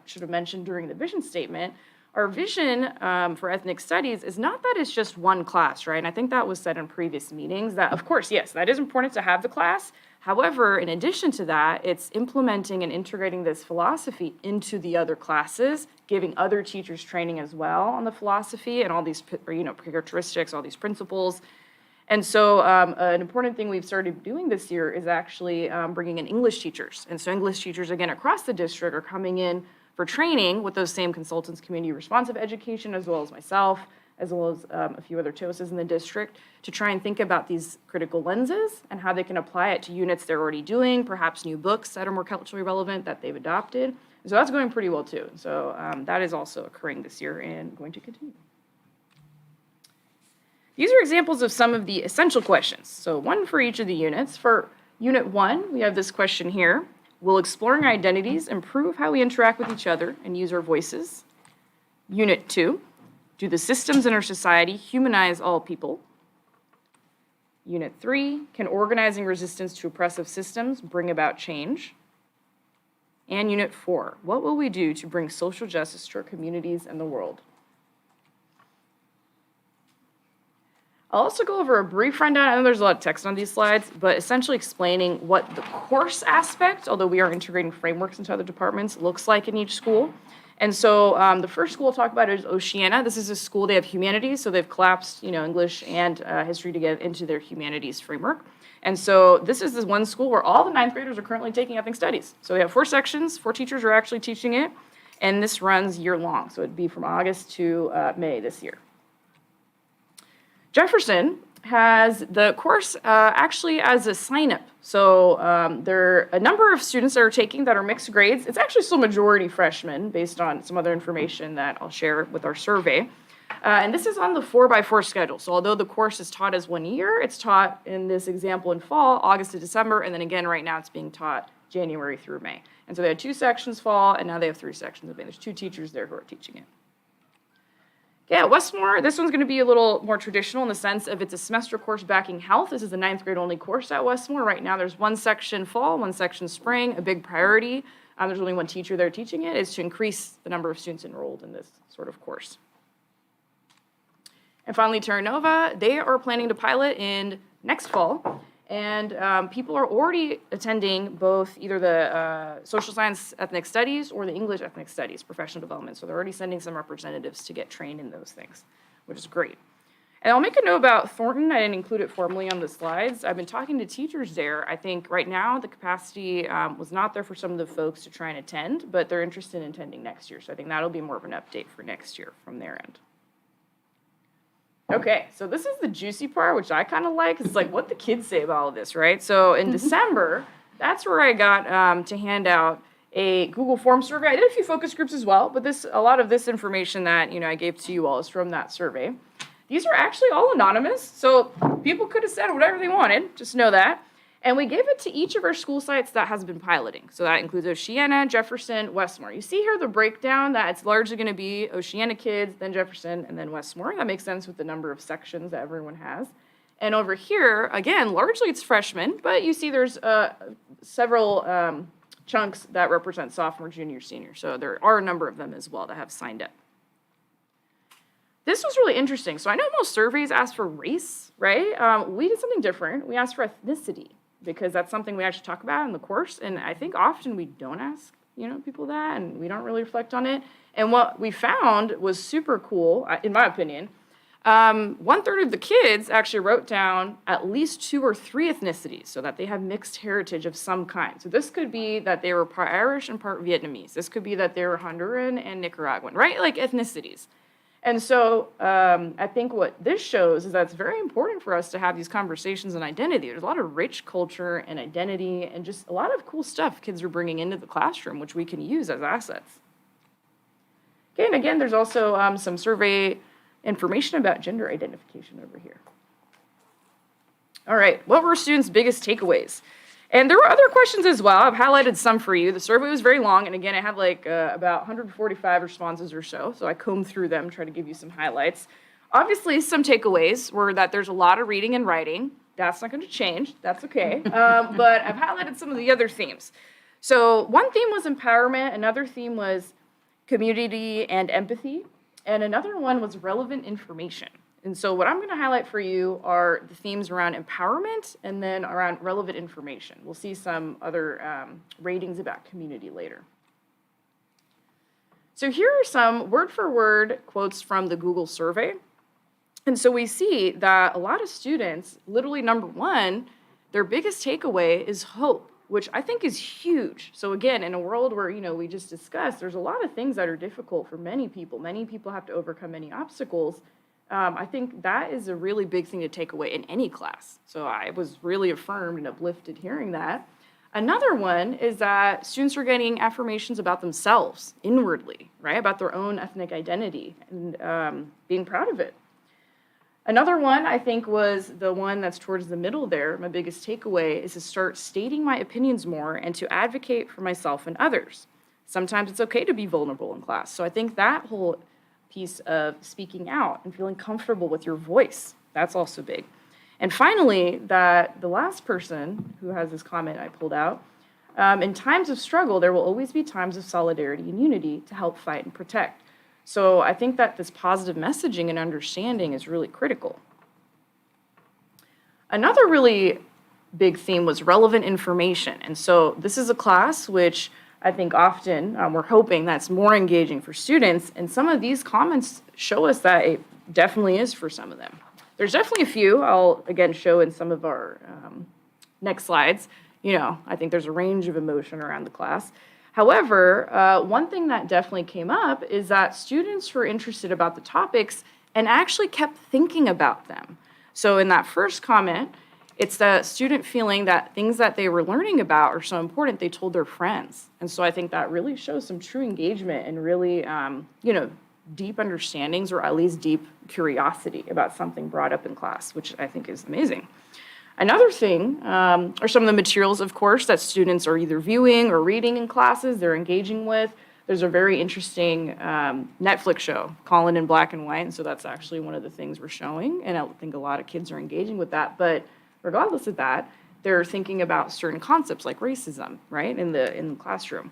should have mentioned during the vision statement, our vision for ethnic studies is not that it's just one class, right? And I think that was said in previous meetings that, of course, yes, that is important to have the class. However, in addition to that, it's implementing and integrating this philosophy into the other classes, giving other teachers training as well on the philosophy and all these, characteristics, all these principles. And so an important thing we've started doing this year is actually bringing in English teachers. And so English teachers, again, across the district are coming in for training with those same consultants, community responsive education, as well as myself, as well as a few other TOSs in the district, to try and think about these critical lenses and how they can apply it to units they're already doing, perhaps new books that are more culturally relevant that they've adopted. So that's going pretty well too. So that is also occurring this year and going to continue. These are examples of some of the essential questions. So one for each of the units. For Unit 1, we have this question here. Will exploring our identities improve how we interact with each other and use our voices? Unit 2, do the systems in our society humanize all people? Unit 3, can organizing resistance to oppressive systems bring about change? And Unit 4, what will we do to bring social justice to our communities and the world? I'll also go over a brief rundown. I know there's a lot of text on these slides, but essentially explaining what the course aspect, although we are integrating frameworks into other departments, looks like in each school. And so the first school we'll talk about is Oceana. This is a school, they have humanities, so they've collapsed English and history together into their humanities framework. And so this is this one school where all the 9th graders are currently taking ethnic studies. So we have 4 sections, 4 teachers are actually teaching it, and this runs year long. So it'd be from August to May this year. Jefferson has the course actually as a sign-up. So there are a number of students that are taking that are mixed grades. It's actually still majority freshmen based on some other information that I'll share with our survey. And this is on the 4x4 schedule. So although the course is taught as 1 year, it's taught in this example in fall, August to December, and then again right now it's being taught January through May. And so they had 2 sections fall, and now they have 3 sections of May. There's 2 teachers there who are teaching it. Yeah, Westmore, this one's going to be a little more traditional in the sense of it's a semester course backing health. This is a 9th grade only course at Westmore. Right now there's 1 section fall, 1 section spring. A big priority, there's only 1 teacher there teaching it, is to increase the number of students enrolled in this sort of course. And finally, Terra Nova, they are planning to pilot in next fall. And people are already attending both either the social science ethnic studies or the English ethnic studies professional development. So they're already sending some representatives to get trained in those things, which is great. And I'll make a note about Thornton. I didn't include it formally on the slides. I've been talking to teachers there. I think right now the capacity was not there for some of the folks to try and attend, but they're interested in attending next year. So I think that'll be more of an update for next year from their end. Okay, so this is the juicy part, which I kind of like. It's like what the kids say about all of this, right? So in December, that's where I got to hand out a Google Form survey. I did a few focus groups as well, but a lot of this information that I gave to you all is from that survey. These are actually all anonymous, so people could have said whatever they wanted, just know that. And we gave it to each of our school sites that has been piloting. So that includes Oceana, Jefferson, Westmore. You see here the breakdown that it's largely going to be Oceana kids, then Jefferson, and then Westmore. That makes sense with the number of sections that everyone has. And over here, again, largely it's freshmen, but you see there's several chunks that represent sophomore, junior, senior. So there are a number of them as well that have signed up. this was really interesting. So I know most surveys ask for race, right? We did something different. We asked for ethnicity because that's something we actually talk about in the course. And I think often we don't ask, people that, and we don't really reflect on it. And what we found was super cool, in my opinion. 1/3 of the kids actually wrote down at least 2 or 3 ethnicities, so that they have mixed heritage of some kind. So this could be that they were part Irish and part Vietnamese. This could be that they were Honduran and Nicaraguan, right? Like ethnicities. And so I think what this shows is that it's very important for us to have these conversations on identity. There's a lot of rich culture and identity and just a lot of cool stuff kids are bringing into the classroom, which we can use as assets. Okay, and again, there's also some survey information about gender identification over here. All right, what were students' biggest takeaways? And there were other questions as well. I've highlighted some for you. The survey was very long, and again, I had like about 145 responses or so I combed through them, try to give you some highlights. Obviously, some takeaways were that there's a lot of reading and writing. That's not going to change. That's okay. But I've highlighted some of the other themes. So one theme was empowerment. Another theme was community and empathy. And another one was relevant information. And so what I'm going to highlight for you are the themes around empowerment and then around relevant information. We'll see some other ratings about community later. So here are some word-for-word quotes from the Google survey. And so we see that a lot of students, literally number one, their biggest takeaway is hope, which I think is huge. So again, in a world where, we just discussed, there's a lot of things that are difficult for many people. Many people have to overcome many obstacles. I think that is a really big thing to take away in any class. So I was really affirmed and uplifted hearing that. Another one is that students are getting affirmations about themselves inwardly, right? About their own ethnic identity and being proud of it. Another one I think was the one that's towards the middle there. My biggest takeaway is to start stating my opinions more and to advocate for myself and others. Sometimes it's okay to be vulnerable in class. So I think that whole piece of speaking out and feeling comfortable with your voice, that's also big. And finally, that the last person who has this comment I pulled out, in times of struggle, there will always be times of solidarity and unity to help fight and protect. So I think that this positive messaging and understanding is really critical. Another really big theme was relevant information. And so this is a class which I think often we're hoping that's more engaging for students. And some of these comments show us that it definitely is for some of them. There's definitely a few I'll, again, show in some of our next slides. I think there's a range of emotion around the class. However, one thing that definitely came up is that students were interested about the topics and actually kept thinking about them. So in that first comment, it's the student feeling that things that they were learning about are so important, they told their friends. And so I think that really shows some true engagement and really, deep understandings or at least deep curiosity about something brought up in class, which I think is amazing. Another thing are some of the materials, of course, that students are either viewing or reading in classes, they're engaging with. There's a very interesting Netflix show, Colin in Black and White, and so that's actually one of the things we're showing, and I think a lot of kids are engaging with that. But regardless of that, they're thinking about certain concepts like racism, right, in the classroom.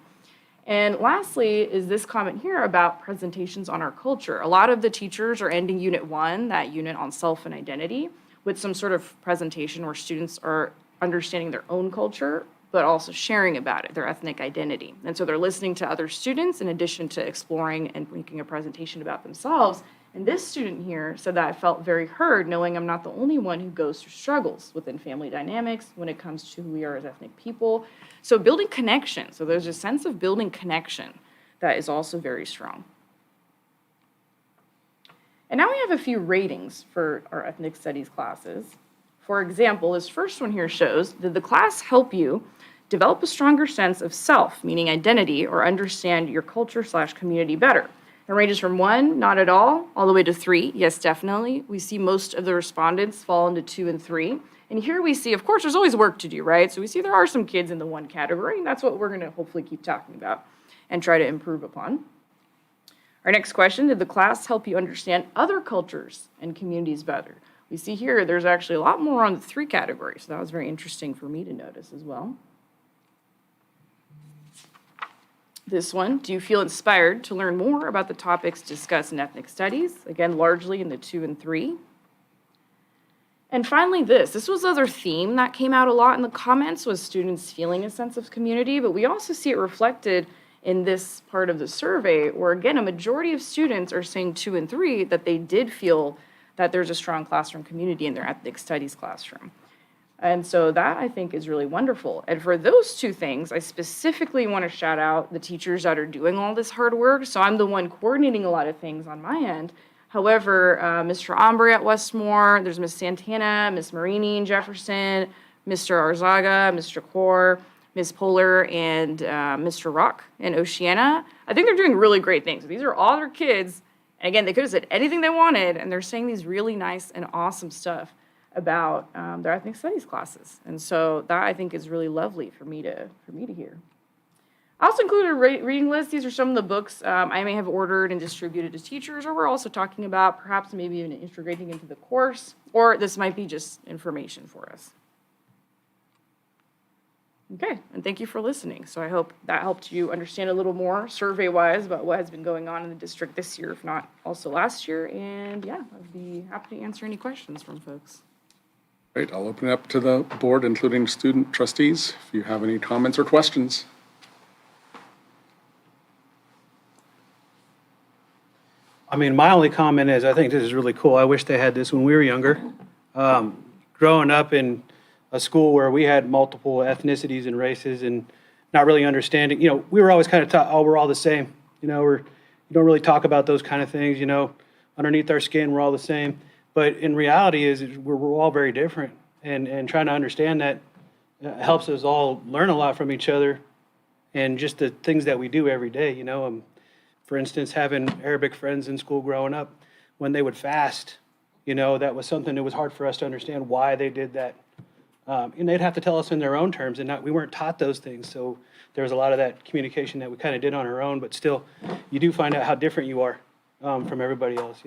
And lastly is this comment here about presentations on our culture. A lot of the teachers are ending Unit 1, that unit on self and identity, with some sort of presentation where students are understanding their own culture, but also sharing about it, their ethnic identity. And so they're listening to other students in addition to exploring and making a presentation about themselves. And this student here said that I felt very heard, knowing I'm not the only one who goes through struggles within family dynamics when it comes to who we are as ethnic people. So building connection. So there's a sense of building connection that is also very strong. And now we have a few ratings for our ethnic studies classes. For example, this first one here shows, did the class help you develop a stronger sense of self, meaning identity, or understand your culture/community better? It ranges from 1, not at all the way to 3, yes, definitely. We see most of the respondents fall into 2 and 3. And here we see, of course, there's always work to do, right? So we see there are some kids in the 1 category, and that's what we're going to hopefully keep talking about and try to improve upon. Our next question, did the class help you understand other cultures and communities better? We see here there's actually a lot more on the 3 categories, so that was very interesting for me to notice as well. This one, do you feel inspired to learn more about the topics discussed in ethnic studies? Again, largely in the 2 and 3. And finally, this was other theme that came out a lot in the comments, was students feeling a sense of community, but we also see it reflected in this part of the survey, where again, a majority of students are saying 2 and 3 that they did feel that there's a strong classroom community in their ethnic studies classroom. And so that, I think, is really wonderful. And for those 2 things, I specifically want to shout out the teachers that are doing all this hard work. So I'm the one coordinating a lot of things on my end. However, Mr. Ombre at Westmore, there's Ms. Santana, Ms. Marini in Jefferson, Mr. Arzaga, Mr. Kaur, Ms. Polar, and Mr. Rock in Oceana. I think they're doing really great things. These are all their kids. And again, they could have said anything they wanted, and they're saying these really nice and awesome stuff about their ethnic studies classes. And so that, I think, is really lovely for me to hear. I also included a reading list. These are some of the books I may have ordered and distributed to teachers, or we're also talking about perhaps maybe even integrating into the course, or this might be just information for us. Okay, and thank you for listening. So I hope that helped you understand a little more survey-wise about what has been going on in the district this year, if not also last year. And yeah, I'd be happy to answer any questions from folks. Great, I'll open it up to the board, including student trustees, if you have any comments or questions. I mean, my only comment is I think this is really cool. I wish they had this when we were younger. Growing up in a school where we had multiple ethnicities and races and not really understanding, we were always kind of taught, oh, we're all the same. You don't really talk about those kind of things, underneath our skin, we're all the same. But in reality is we're all very different, and trying to understand that helps us all learn a lot from each other and just the things that we do every day, For instance, having Arabic friends in school growing up, when they would fast, that was something that was hard for us to understand why they did that. And they'd have to tell us in their own terms, and we weren't taught those things. So there was a lot of that communication that we kind of did on our own, but still, you do find out how different you are from everybody else,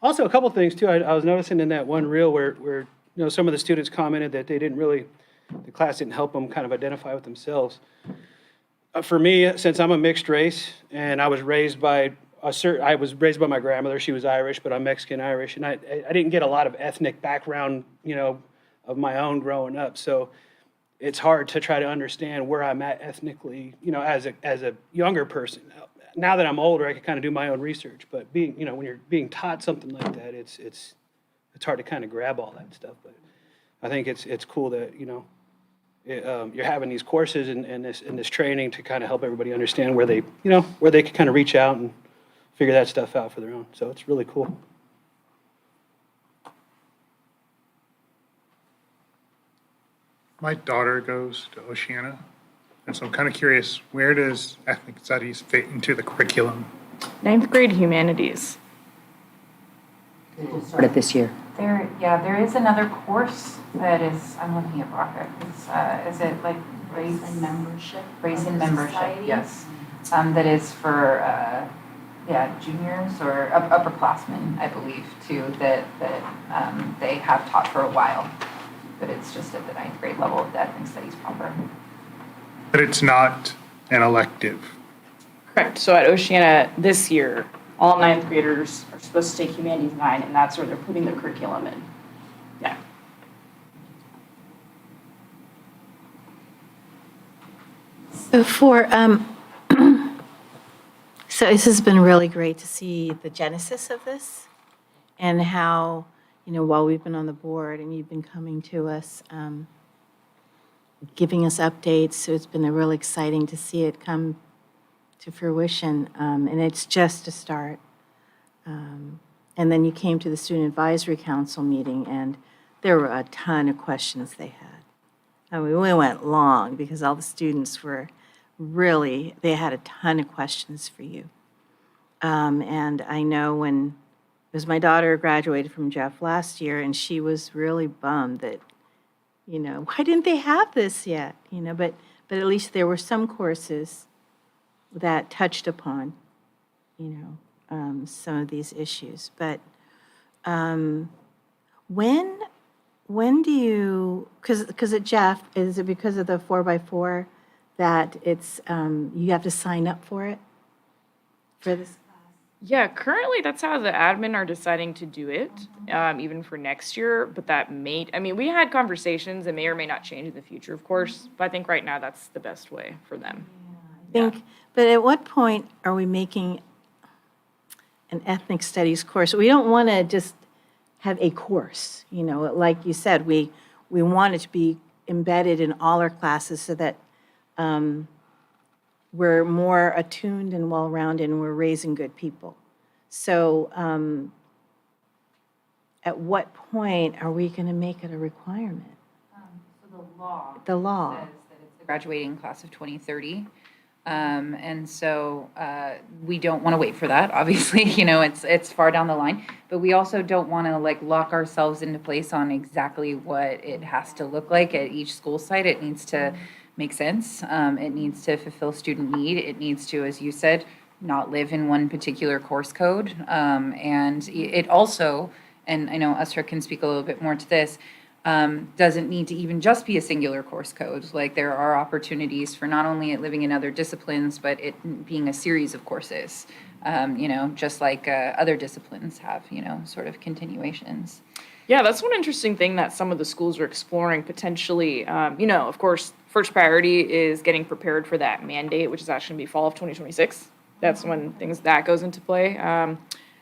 Also, a couple things, too. I was noticing in that one reel where some of the students commented that the class didn't help them kind of identify with themselves. For me, since I'm a mixed race, and I was raised by my grandmother. She was Irish, but I'm Mexican-Irish, and I didn't get a lot of ethnic background, of my own growing up. So it's hard to try to understand where I'm at ethnically, as a younger person. Now that I'm older, I can kind of do my own research. But when you're being taught something like that, it's hard to kind of grab all that stuff. But I think it's cool that you're having these courses and this training to kind of help everybody understand where they can kind of reach out and figure that stuff out for their own. So it's really cool. My daughter goes to Oceana, and so I'm kind of curious, where does ethnic studies fit into the curriculum? 9th grade humanities. Started this year. There is another course that is, I'm looking at Rocket, is it like race and membership? Race and membership, society? Yes. That is for, juniors or upperclassmen, I believe, too, that they have taught for a while. But it's just at the 9th grade level of the ethnic studies proper. But it's not an elective. Correct. So at Oceana this year, all 9th graders are supposed to take Humanities 9, and that's where they're putting the curriculum in. Yeah. So so this has been really great to see the genesis of this and how, while we've been on the board and you've been coming to us, giving us updates. So it's been really exciting to see it come to fruition. And it's just a start. And then you came to the Student Advisory Council meeting, and there were a ton of questions they had. I mean, we went long because all the students were they had a ton of questions for you. And I know when it was my daughter graduated from Jeff last year, and she was really bummed that, why didn't they have this yet? But at least there were some courses that touched upon, some of these issues. But when do you, because at Jeff, is it because of the 4x4 that it's, you have to sign up for it, for this? Yeah, currently that's how the admin are deciding to do it, even for next year. But that may, I mean, we had conversations. It may or may not change in the future, of course. But I think right now that's the best way for them. I think, but at what point are we making an ethnic studies course? We don't want to just have a course, you know, like you said, we want it to be embedded in all our classes so that we're more attuned and well-rounded and we're raising good people. So at what point are we going to make it a requirement? So the law. The law. Says that it's the graduating class of 2030. And so we don't want to wait for that. Obviously, you know, it's far down the line, but we also don't want to like lock ourselves into place on exactly what it has to look like at each school site. It needs to make sense. It needs to fulfill student need. It needs to, as you said, not live in one particular course code. And it also, and I know Usher can speak a little bit more to this, doesn't need to even just be a singular course code. Like there are opportunities for not only it living in other disciplines, but it being a series of courses, you know, just like other disciplines have, you know, sort of continuations. Yeah, that's one interesting thing that some of the schools are exploring potentially. You know, of course, first priority is getting prepared for that mandate, which is actually going to be fall of 2026. That's when that goes into play.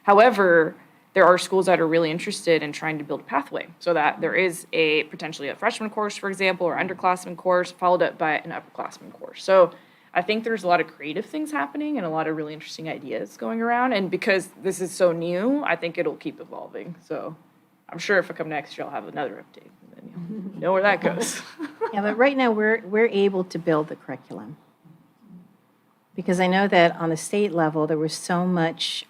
However, there are schools that are really interested in trying to build a pathway so that there is potentially a freshman course, for example, or underclassmen course followed up by an upperclassman course. So I think there's a lot of creative things happening and a lot of really interesting ideas going around. And because this is so new, I think it'll keep evolving. So I'm sure if I come next year, I'll have another update. And then you'll know where that goes. Yeah, but right now we're able to build the curriculum. Because I know that on the state level, there was so much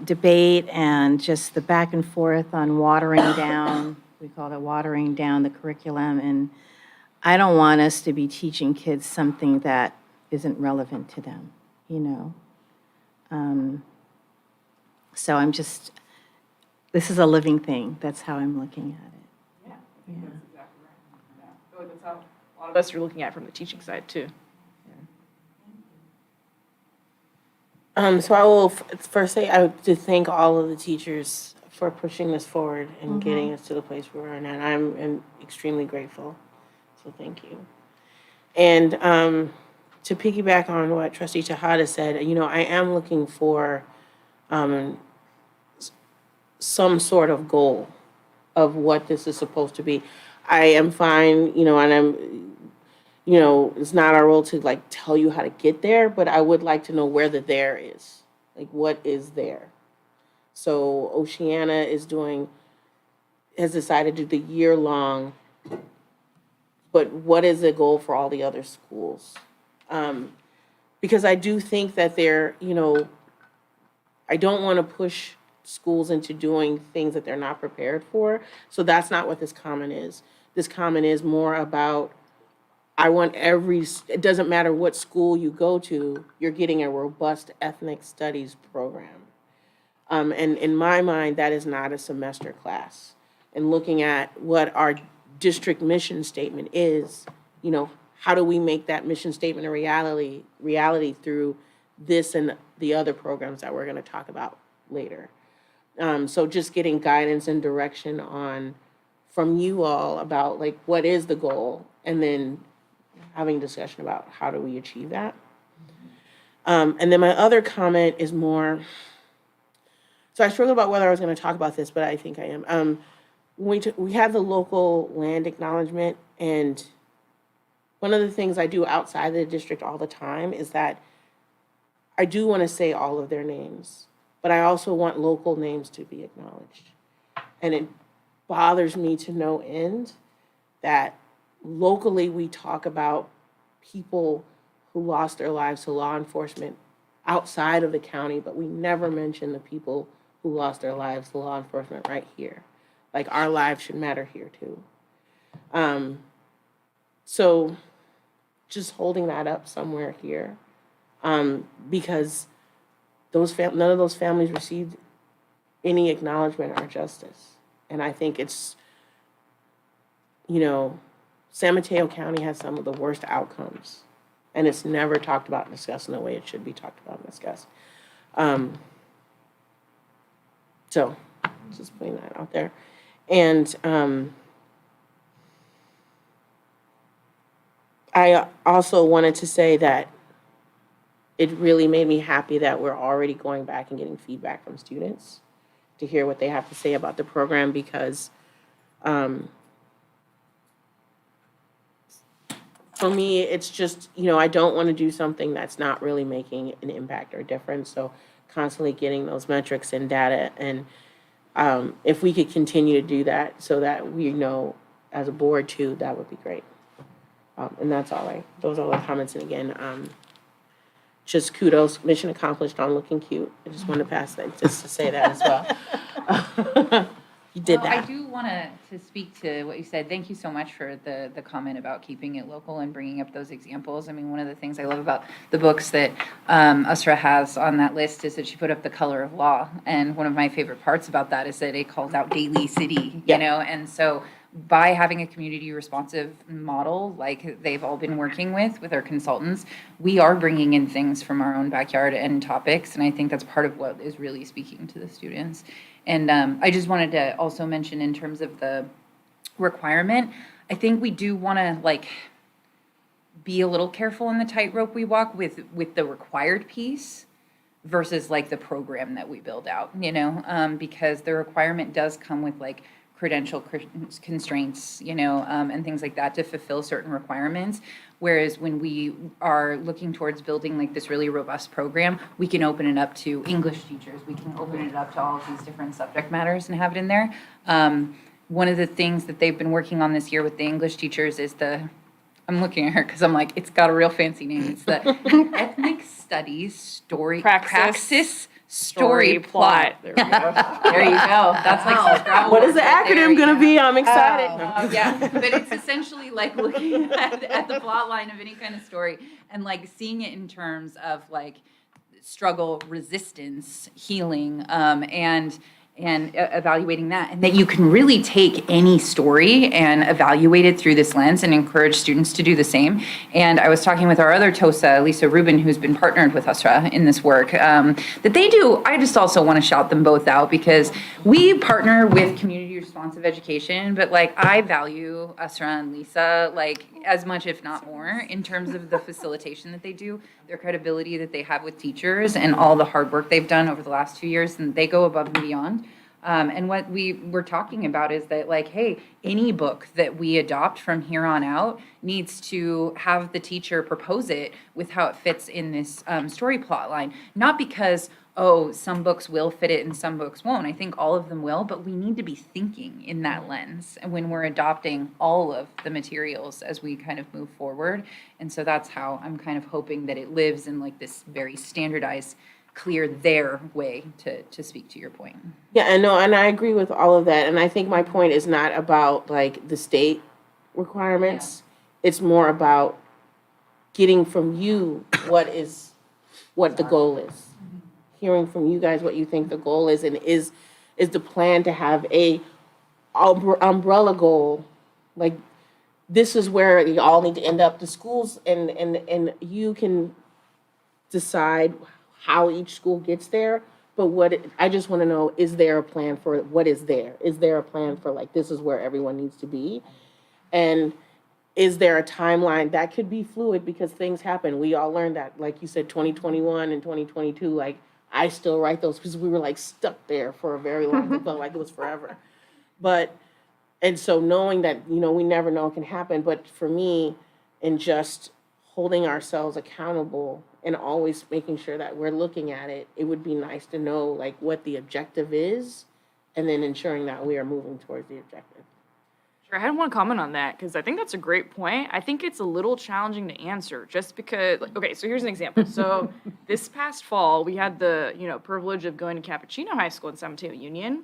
debate and just the back and forth on watering down, we call it watering down the curriculum. And I don't want us to be teaching kids something that isn't relevant to them, you know? So I'm just, this is a living thing. That's how I'm looking at it. Yeah, I think that's exactly right. Yeah. I feel like that's how a lot of us are looking at it from the teaching side too. So I will first say I would to thank all of the teachers for pushing this forward and getting us to the place where we're in, and I'm extremely grateful. So thank you. And to piggyback on what Trustee Tejada said, you know, I am looking for some sort of goal of what this is supposed to be. I am fine, you know, and I'm. You know, it's not our role to like tell you how to get there, but I would like to know where the there is. Like what is there? So Oceana has decided to do the year-long, but what is the goal for all the other schools? Because I do think that you know, I don't want to push schools into doing things that they're not prepared for. So that's not what this comment is. This comment is more about I want it doesn't matter what school you go to, you're getting a robust ethnic studies program. And in my mind, that is not a semester class. And looking at what our district mission statement is, you know, how do we make that mission statement a reality through this and the other programs that we're going to talk about later. So just getting guidance and direction from you all about like, what is the goal? And then having discussion about how do we achieve that. And then my other comment is more, so I struggled about whether I was going to talk about this, but I think I am. We have the local land acknowledgement, and one of the things I do outside the district all the time is that I do want to say all of their names, but I also want local names to be acknowledged. And it bothers me to no end that locally, we talk about people who lost their lives to law enforcement outside of the county, but we never mention the people who lost their lives to law enforcement right here. Like, our lives should matter here, too. So just holding that up somewhere here, because none of those families received any acknowledgement or justice. And I think it's, you know, San Mateo County has some of the worst outcomes, and it's never talked about and discussed in the way it should be talked about and discussed. So, just putting that out there. And I also wanted to say that it really made me happy that we're already going back and getting feedback from students to hear what they have to say about the program, because for me, it's just, I don't want to do something that's not really making an impact or difference. So constantly getting those metrics and data, and if we could continue to do that so that we know as a board too, that would be great. And that's all those are all the comments. And again, just kudos, mission accomplished on looking cute. I just want to pass that, just to say that as well. You did that. I do want to speak to what you said. Thank you so much for the comment about keeping it local and bringing up those examples. I mean, one of the things I love about the books that Usra has on that list is that she put up The Color of Law. And one of my favorite parts about that is that it calls out Daly City, you know? And so by having a community responsive model like they've all been working with our consultants, we are bringing in things from our own backyard and topics. And I think that's part of what is really speaking to the students. And I just wanted to also mention in terms of the requirement, I think we do want to be a little careful in the tightrope we walk with the required piece versus the program that we build out, because the requirement does come with credential constraints, and things like that to fulfill certain requirements. Whereas when we are looking towards building this really robust program, we can open it up to English teachers. We can open it up to all of these different subject matters and have it in there. One of the things that they've been working on this year with the English teachers is I'm looking at her because I'm like, it's got a real fancy name. It's the Ethnic Studies Story Praxis Story Plot. There we go. There you go. That's What is the acronym going to be? I'm excited. Yeah, but it's essentially looking at the plot line of any kind of story and seeing it in terms of struggle, resistance, healing, and evaluating that, and that you can really take any story and evaluate it through this lens and encourage students to do the same. And I was talking with our other TOSA, Lisa Rubin, who's been partnered with Usra in this work, that they do. I just also want to shout them both out because we partner with community responsive education, but I value Usra and Lisa as much, if not more, in terms of the facilitation that they do, their credibility that they have with teachers, and all the hard work they've done over the last 2 years, and they go above and beyond. And what we were talking about is that hey, any book that we adopt from here on out needs to have the teacher propose it with how it fits in this story plot line. Not because, some books will fit it and some books won't. I think all of them will, but we need to be thinking in that lens when we're adopting all of the materials as we kind of move forward. And so that's how I'm kind of hoping that it lives in this very standardized, clear their way to speak to your point. Yeah, and I agree with all of that. And I think my point is not about the state requirements. Yeah. It's more about getting from you what the goal is. Mm-hmm. Hearing from you guys what you think the goal is, and is the plan to have a umbrella goal, this is where you all need to end up, the schools, and you can decide how each school gets there, but I just want to know, is there a plan for what is there? Is there a plan for this is where everyone needs to be? And is there a timeline that could be fluid because things happen? We all learned that, like you said, 2021 and 2022, I still write those because we were stuck there for a very long time. It felt like it was forever. And so knowing that, we never know what can happen, but for me, in just holding ourselves accountable and always making sure that we're looking at it, it would be nice to know what the objective is, and then ensuring that we are moving towards the objective. Sure, I had one comment on that because I think that's a great point. I think it's a little challenging to answer just because, okay, so here's an example. So this past fall, we had the, privilege of going to Cappuccino High School in San Mateo Union.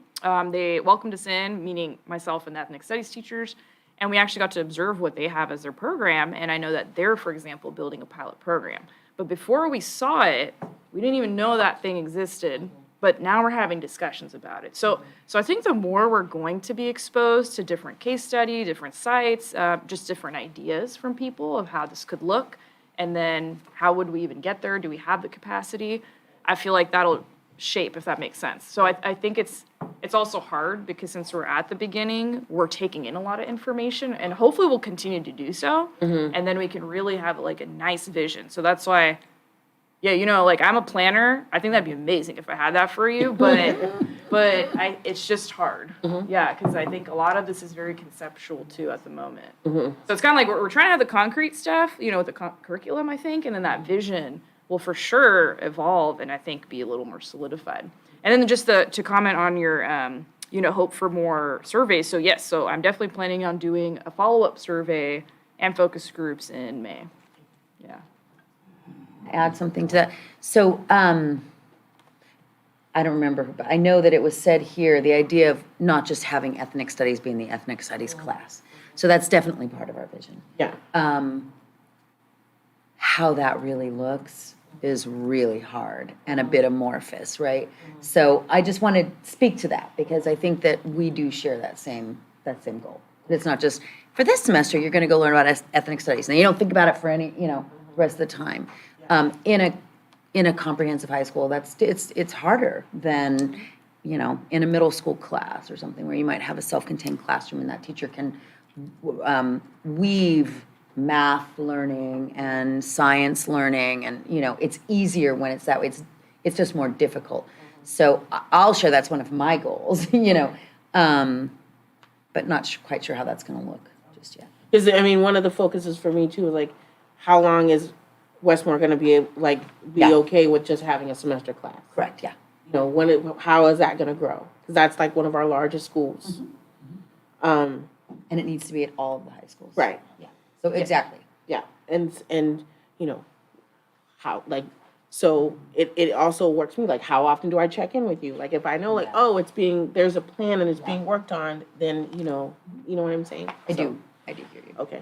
They welcomed us in, meaning myself and the ethnic studies teachers, and we actually got to observe what they have as their program. And I know that they're, for example, building a pilot program. But before we saw it, we didn't even know that thing existed. but now we're having discussions about it. So I think the more we're going to be exposed to different case study, different sites, just different ideas from people of how this could look, and then how would we even get there? Do we have the capacity? I feel like that'll shape, if that makes sense. So I think it's also hard because since we're at the beginning, we're taking in a lot of information, and hopefully we'll continue to do so, and then we can really have like a nice vision. So that's why, yeah, you know, like I'm a planner. I think that'd be amazing if I had that for you, but it's just hard. Yeah, because I think a lot of this is very conceptual too at the moment. So it's kind of like we're trying to have the concrete stuff, you know, with the curriculum, I think, and then that vision will for sure evolve and I think be a little more solidified. And then just to comment on your, you know, hope for more surveys. So yes, so I'm definitely planning on doing a follow-up survey and focus groups in May. Yeah. Add something to that. So, I don't remember, but I know that it was said here, the idea of not just having ethnic studies being the ethnic studies class. So that's definitely part of our vision. Yeah. How that really looks is really hard and a bit amorphous, right? So I just want to speak to that because I think that we do share that same goal. It's not just for this semester you're going to go learn about ethnic studies and you don't think about it for any, you know, the rest of the time. In a comprehensive high school, it's harder than, you know, in a middle school class or something where you might have a self-contained classroom and that teacher can weave math learning and science learning, and you know it's easier when it's that way. It's just more difficult. So I'll share that's one of my goals, you know, but not quite sure how that's going to look just yet. Because I mean, one of the focuses for me too is like, how long is Westmore going to be okay with just having a semester class? Correct. Yeah. You know, how is that going to grow? Because that's like one of our largest schools. And it needs to be at all of the high schools. Right. Yeah. So exactly. Yeah, and you know, how like, so it also works for me, like how often do I check in with you? Like if I know like, oh, there's a plan and it's being worked on, then you know what I'm saying? I do hear you. Okay,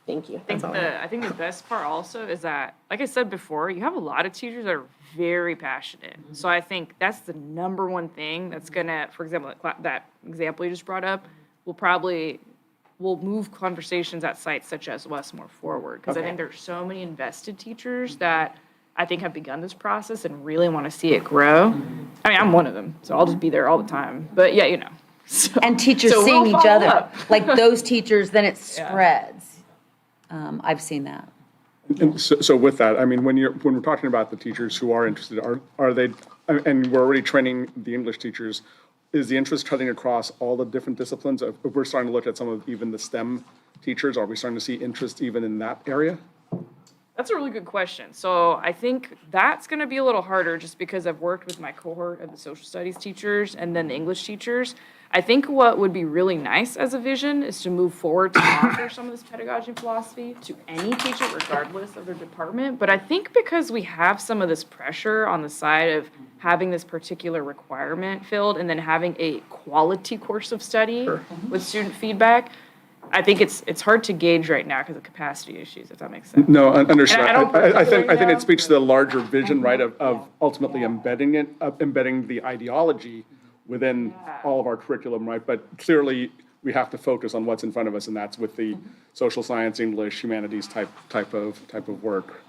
thank you. I think the best part also is that, like I said before, you have a lot of teachers that are very passionate. So I think that's the number one thing that's gonna, for example, that example you just brought up, will move conversations at sites such as Westmore forward. Because I think there's so many invested teachers that I think have begun this process and really want to see it grow. I mean, I'm one of them, so I'll just be there all the time. But yeah, you know. And teachers so seeing we'll each other. up. Like those teachers, then it spreads. I've seen that. And so with that, I mean, when we're talking about the teachers who are interested, are they, and we're already training the English teachers, is the interest cutting across all the different disciplines? If we're starting to look at some of even the STEM teachers, are we starting to see interest even in that area? That's a really good question. So I think that's going to be a little harder just because I've worked with my cohort of the social studies teachers and then the English teachers. I think what would be really nice as a vision is to move forward to offer some of this pedagogy and philosophy to any teacher regardless of their department. But I think because we have some of this pressure on the side of having this particular requirement filled and then having a quality course of study with student feedback, I think it's hard to gauge right now because of capacity issues, if that makes sense. No, understand. I think know. it speaks to the larger vision, right, of ultimately embedding the ideology within all of our curriculum, right? But clearly, we have to focus on what's in front of us, and that's with the social science, English, humanities type of work.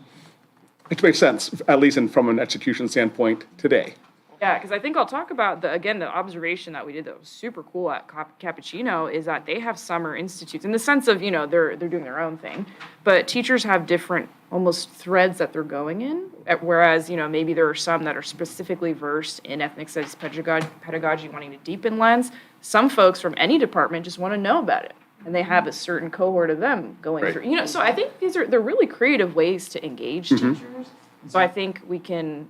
Which makes sense, at least from an execution standpoint today. Yeah, because I think I'll talk about the observation that we did that was super cool at Cappuccino is that they have summer institutes in the sense of, you know, they're doing their own thing, but teachers have different almost threads that they're going in, whereas, you know, maybe there are some that are specifically versed in ethnic studies pedagogy wanting to deepen lens. Some folks from any department just want to know about it, and they have a certain cohort of them going through, you know, so I think they're really creative ways to engage teachers. So I think we can,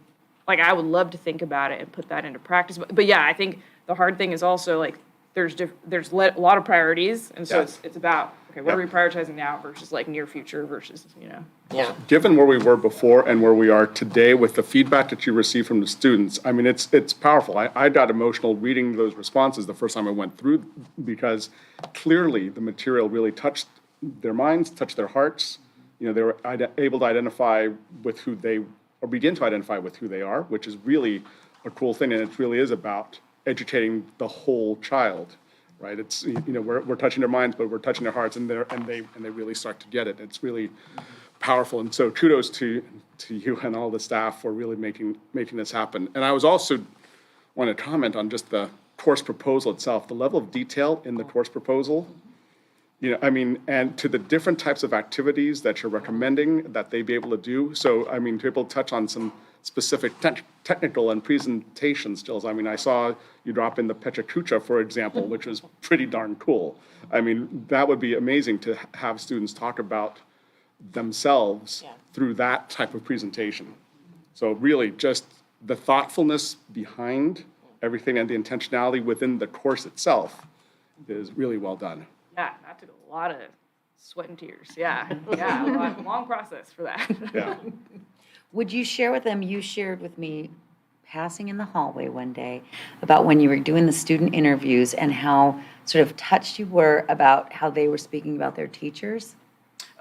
like, I would love to think about it and put that into practice. But yeah, I think the hard thing is also, like, there's a lot of priorities. And so it's about, okay, what are we prioritizing now versus, like, near future versus, you know. Yeah. Given where we were before and where we are today with the feedback that you receive from the students, I mean, it's powerful. I got emotional reading those responses the first time I went through because clearly the material really touched their minds, touched their hearts. You know, they were able to identify with who they or begin to identify with who they are, which is really a cool thing, and it really is about educating the whole child, right? It's, we're touching their minds, but we're touching their hearts, and they really start to get it. It's really powerful, and so kudos to you and all the staff for really making this happen. And I was also want to comment on just the course proposal itself, the level of detail in the course proposal. And to the different types of activities that you're recommending that they be able to do. So, to be able to touch on some specific technical and presentation skills. I saw you drop in the Pechacucha, for example, which was pretty darn cool. That would be amazing to have students talk about themselves through that type of presentation. So really just the thoughtfulness behind everything and the intentionality within the course itself is really well done. Yeah, that took a lot of sweat and tears. Yeah, a long process for that. Yeah. Would you share with them, you shared with me passing in the hallway one day about when you were doing the student interviews and how sort of touched you were about how they were speaking about their teachers?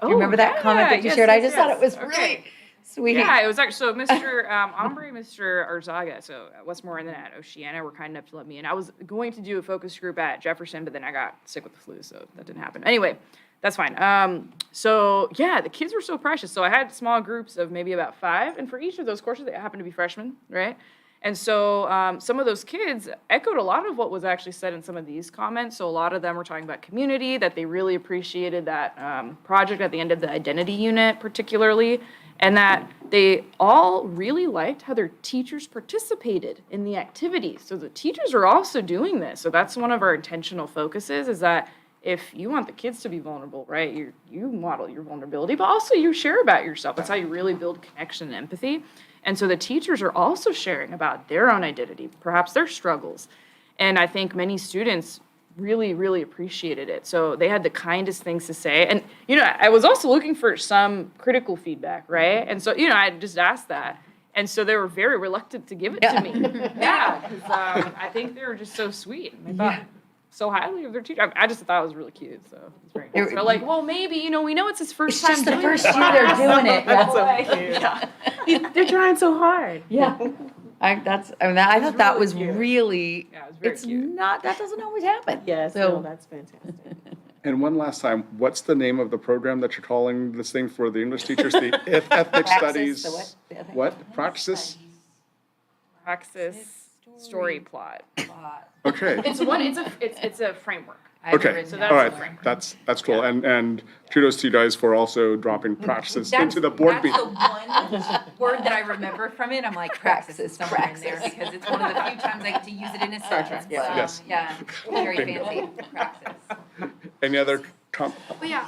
Do you remember that comment that you shared? I just thought it was really sweet. Yeah, it was actually, so Mr. Mr. Arzaga, so at Westmoreland and at Oceana were kind enough to let me in. I was going to do a focus group at Jefferson, but then I got sick with the flu, so that didn't happen. Anyway, that's fine. So yeah, the kids were so precious. So I had small groups of maybe about 5, and for each of those courses, they happened to be freshmen, right? And so some of those kids echoed a lot of what was actually said in some of these comments. So a lot of them were talking about community, that they really appreciated that project at the end of the identity unit particularly, and that they all really liked how their teachers participated in the activities. So the teachers are also doing this. So that's one of our intentional focuses, is that if you want the kids to be vulnerable, right, you model your vulnerability, but also you share about yourself. That's how you really build connection and empathy. And so the teachers are also sharing about their own identity, perhaps their struggles. And I think many students really, really appreciated it. So they had the kindest things to say. And, I was also looking for some critical feedback, right? And so, I just asked that. And so they were very reluctant to give it to me. Yeah, because I think they were just so sweet. And I thought so highly of their teacher. I just thought it was really cute. So it's very nice. They're like, well, maybe, we know it's his first time doing it. It's just the first year they're doing it. That's so cute. They're trying so hard. Yeah. I thought that was really, Yeah, it was very cute. that doesn't always happen. Yes, So- no, that's fantastic. And one last time, what's the name of the program that you're calling this thing for the English teachers? The ethnic studies. the what? The ethnic- What? Praxis? Praxis, story plot. Okay. It's a framework. Okay, So all that's right, the framework. that's cool, and kudos to you guys for also dropping praxis into the board meeting. That's the one word that I remember from it. I'm like, praxis is somewhere in there because it's one of the few times I get to use it in a sentence. Yes. Yeah, very fancy, praxis. Any other But yeah,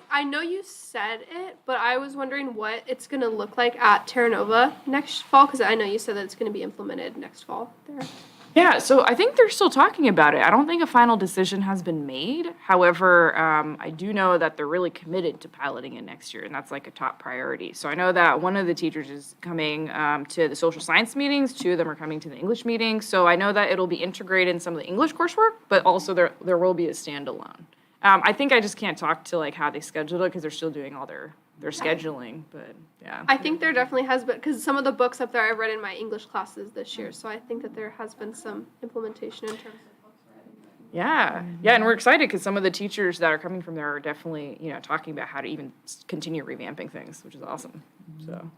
I know you said it, but I was wondering what it's going to look like at Terra Nova next fall, because I know you said that it's going to be implemented next fall there. Yeah, so I think they're still talking about it. I don't think a final decision has been made. However, I do know that they're really committed to piloting it next year, and that's like a top priority. So I know that one of the teachers is coming to the social science meetings, 2 of them are coming to the English meetings. So I know that it'll be integrated in some of the English coursework, but also there will be a standalone. I think I just can't talk to like how they scheduled it because they're still doing all their scheduling, but yeah. I think there definitely has been, because some of the books up there I've read in my English classes this year, so I think that there has been some implementation in terms of books read. Yeah, and we're excited because some of the teachers that are coming from there are definitely, talking about how to even continue revamping things, which is awesome, so.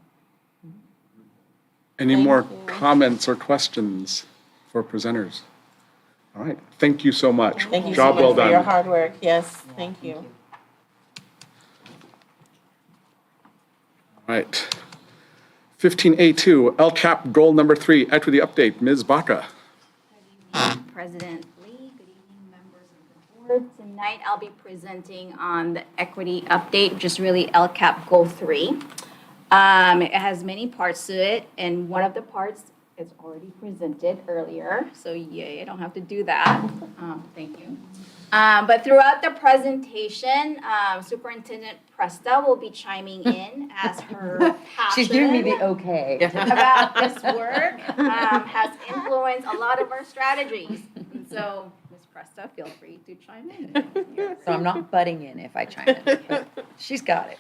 Any more comments or questions for presenters? All right, thank you so much. Thank you Job so much well for done. your hard work. Yes, thank you. All right. 15A2, LCAP goal number 3, equity update. Ms. Baca. President Lee, good evening, members of the board. Tonight, I'll be presenting on the equity update, which is really LCAP Goal 3. It has many parts to it, and one of the parts is already presented earlier, so yay, I don't have to do that. Thank you. But throughout the presentation, Superintendent Presta will be chiming in as her passion. She's giving me the okay. About this work has influenced a lot of our strategies. And so, Ms. Presta, feel free to chime in. So I'm not butting in if I chime in. But she's got it.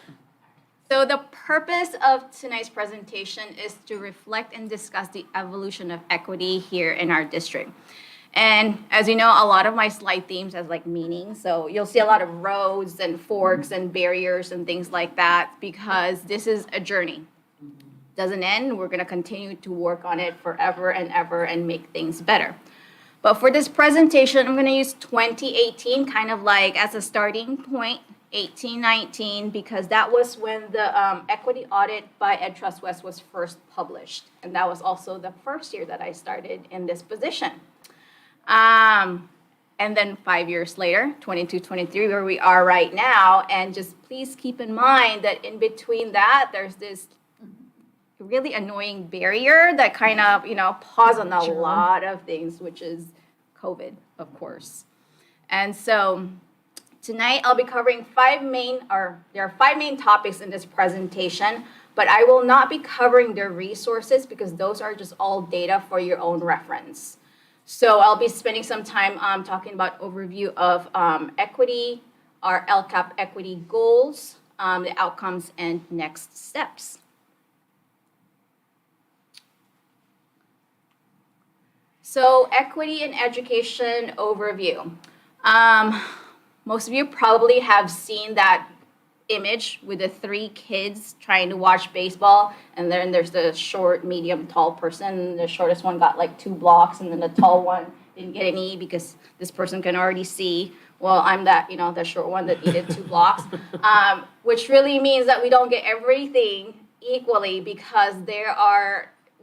So the purpose of tonight's presentation is to reflect and discuss the evolution of equity here in our district. And as you know, a lot of my slide themes has like meaning. So you'll see a lot of roads and forks and barriers and things like that because this is a journey. Doesn't end. We're going to continue to work on it forever and ever and make things better. But for this presentation, I'm going to use 2018 kind of like as a starting point, 18-19, because that was when the equity audit by Ed Trust West was first published. And that was also the first year that I started in this position. And then 5 years later, 22-23, where we are right now. And just please keep in mind that in between that, there's this really annoying barrier that kind of, pause on a lot of things, which is COVID, of course. And so tonight I'll be covering there are 5 main topics in this presentation, but I will not be covering their resources because those are just all data for your own reference. So I'll be spending some time talking about overview of equity, our LCAP equity goals, the outcomes, and next steps. So equity in education overview. Most of you probably have seen that image with the 3 kids trying to watch baseball, and then there's the short, medium, tall person. The shortest one got like 2 blocks, and then the tall one didn't get any because this person can already see. Well, I'm that, the short one that needed 2 blocks, which really means that we don't get everything equally because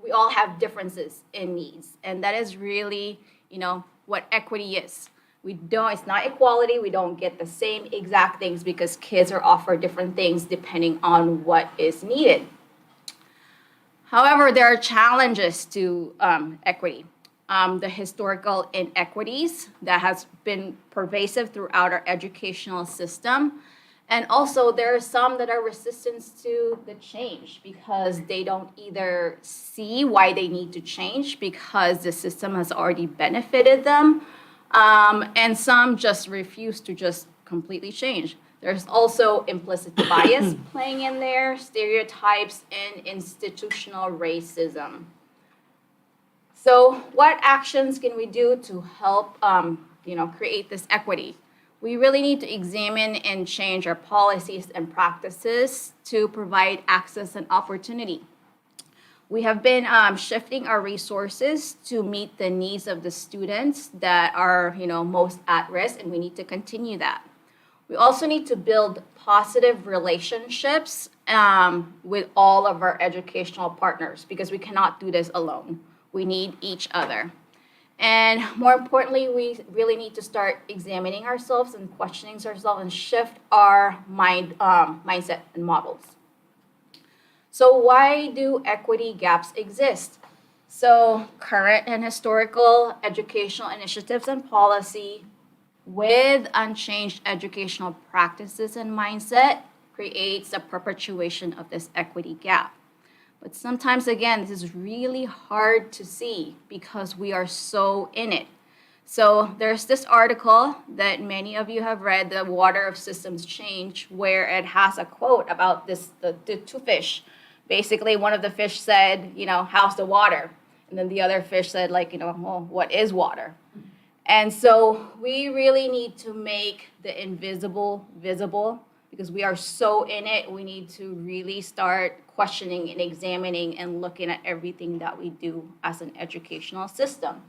we all have differences in needs. And that is really, what equity is. It's not equality. We don't get the same exact things because kids are offered different things depending on what is needed. However, there are challenges to equity. The historical inequities that has been pervasive throughout our educational system. And also there are some that are resistant to the change because they don't either see why they need to change because the system has already benefited them. And some just refuse to just completely change. There's also implicit bias playing in there, stereotypes, and institutional racism. So what actions can we do to help create this equity? We really need to examine and change our policies and practices to provide access and opportunity. We have been shifting our resources to meet the needs of the students that are, most at risk, and we need to continue that. We also need to build positive relationships with all of our educational partners because we cannot do this alone. We need each other. And more importantly, we really need to start examining ourselves and questioning ourselves and shift our mindset and models. So why do equity gaps exist? So current and historical educational initiatives and policy with unchanged educational practices and mindset creates a perpetuation of this equity gap. But sometimes, again, this is really hard to see because we are so in it. So there's this article that many of you have read, The Water of Systems Change, where it has a quote about the 2 fish. Basically, one of the fish said, how's the water? And then the other fish said, well, what is water? And so we really need to make the invisible visible because we are so in it. We need to really start questioning and examining and looking at everything that we do as an educational system.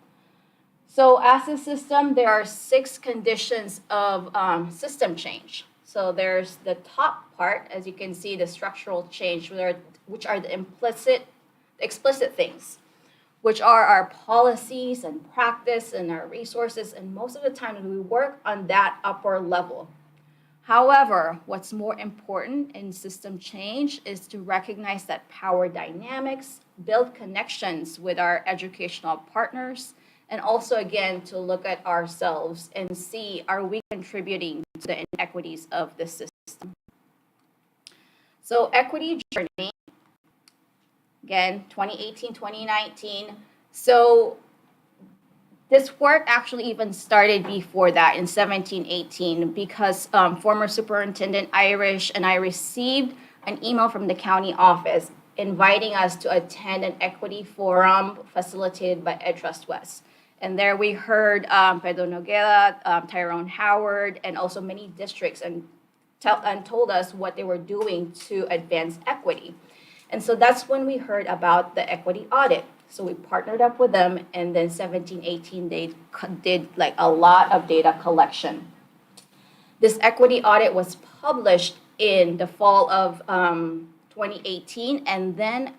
So as a system, there are 6 conditions of system change. So there's the top part, as you can see, the structural change, which are the explicit things, which are our policies and practice and our resources. And most of the time we work on that upper level. However, what's more important in system change is to recognize that power dynamics, build connections with our educational partners, and also, again, to look at ourselves and see, are we contributing to the inequities of the system? So equity journey, again, 2018, 2019. So this work actually even started before that in 17, 18 because former Superintendent Irish and I received an email from the county office inviting us to attend an equity forum facilitated by EdTrust West. And there we heard Pedro Noguera, Tyrone Howard, and also many districts and told us what they were doing to advance equity. And so that's when we heard about the equity audit. So we partnered up with them, and then 17-18, they did like a lot of data collection. This equity audit was published in the fall of 2018, and then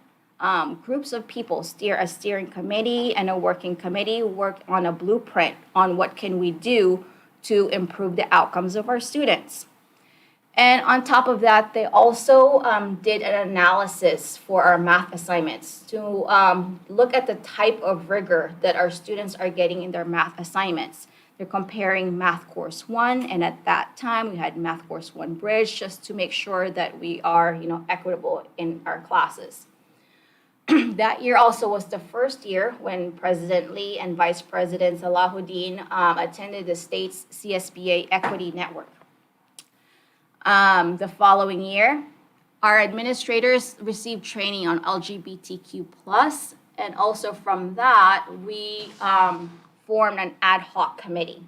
groups of people, a steering committee and a working committee, worked on a blueprint on what can we do to improve the outcomes of our students. And on top of that, they also did an analysis for our math assignments to look at the type of rigor that our students are getting in their math assignments. They're comparing Math Course 1, and at that time, we had Math Course 1 Bridge just to make sure that we are, equitable in our classes. That year also was the first year when President Lee and Vice President Salahuddin attended the state's CSBA Equity Network. The following year, our administrators received training on LGBTQ+, and also from that, we formed an ad hoc committee.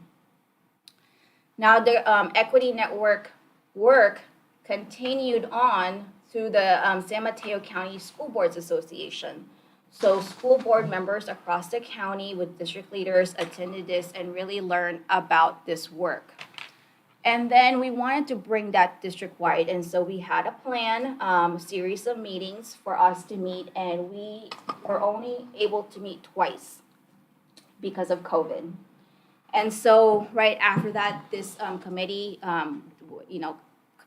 Now, the Equity Network work continued on through the San Mateo County School Boards Association. So school board members across the county with district leaders attended this and really learned about this work. And then we wanted to bring that district-wide, and so we had a plan, series of meetings for us to meet, and we were only able to meet twice because of COVID. And so right after that, this committee,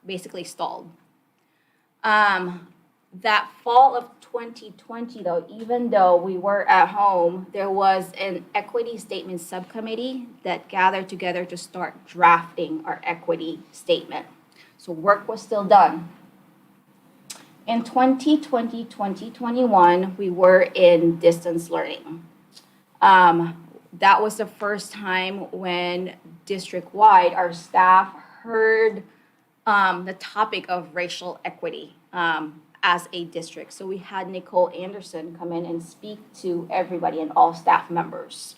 basically stalled. That fall of 2020, though, even though we were at home, there was an equity statement subcommittee that gathered together to start drafting our equity statement. So work was still done. In 2020, 2021, we were in distance learning. That was the first time when district-wide, our staff heard the topic of racial equity as a district. So we had Nicole Anderson come in and speak to everybody and all staff members.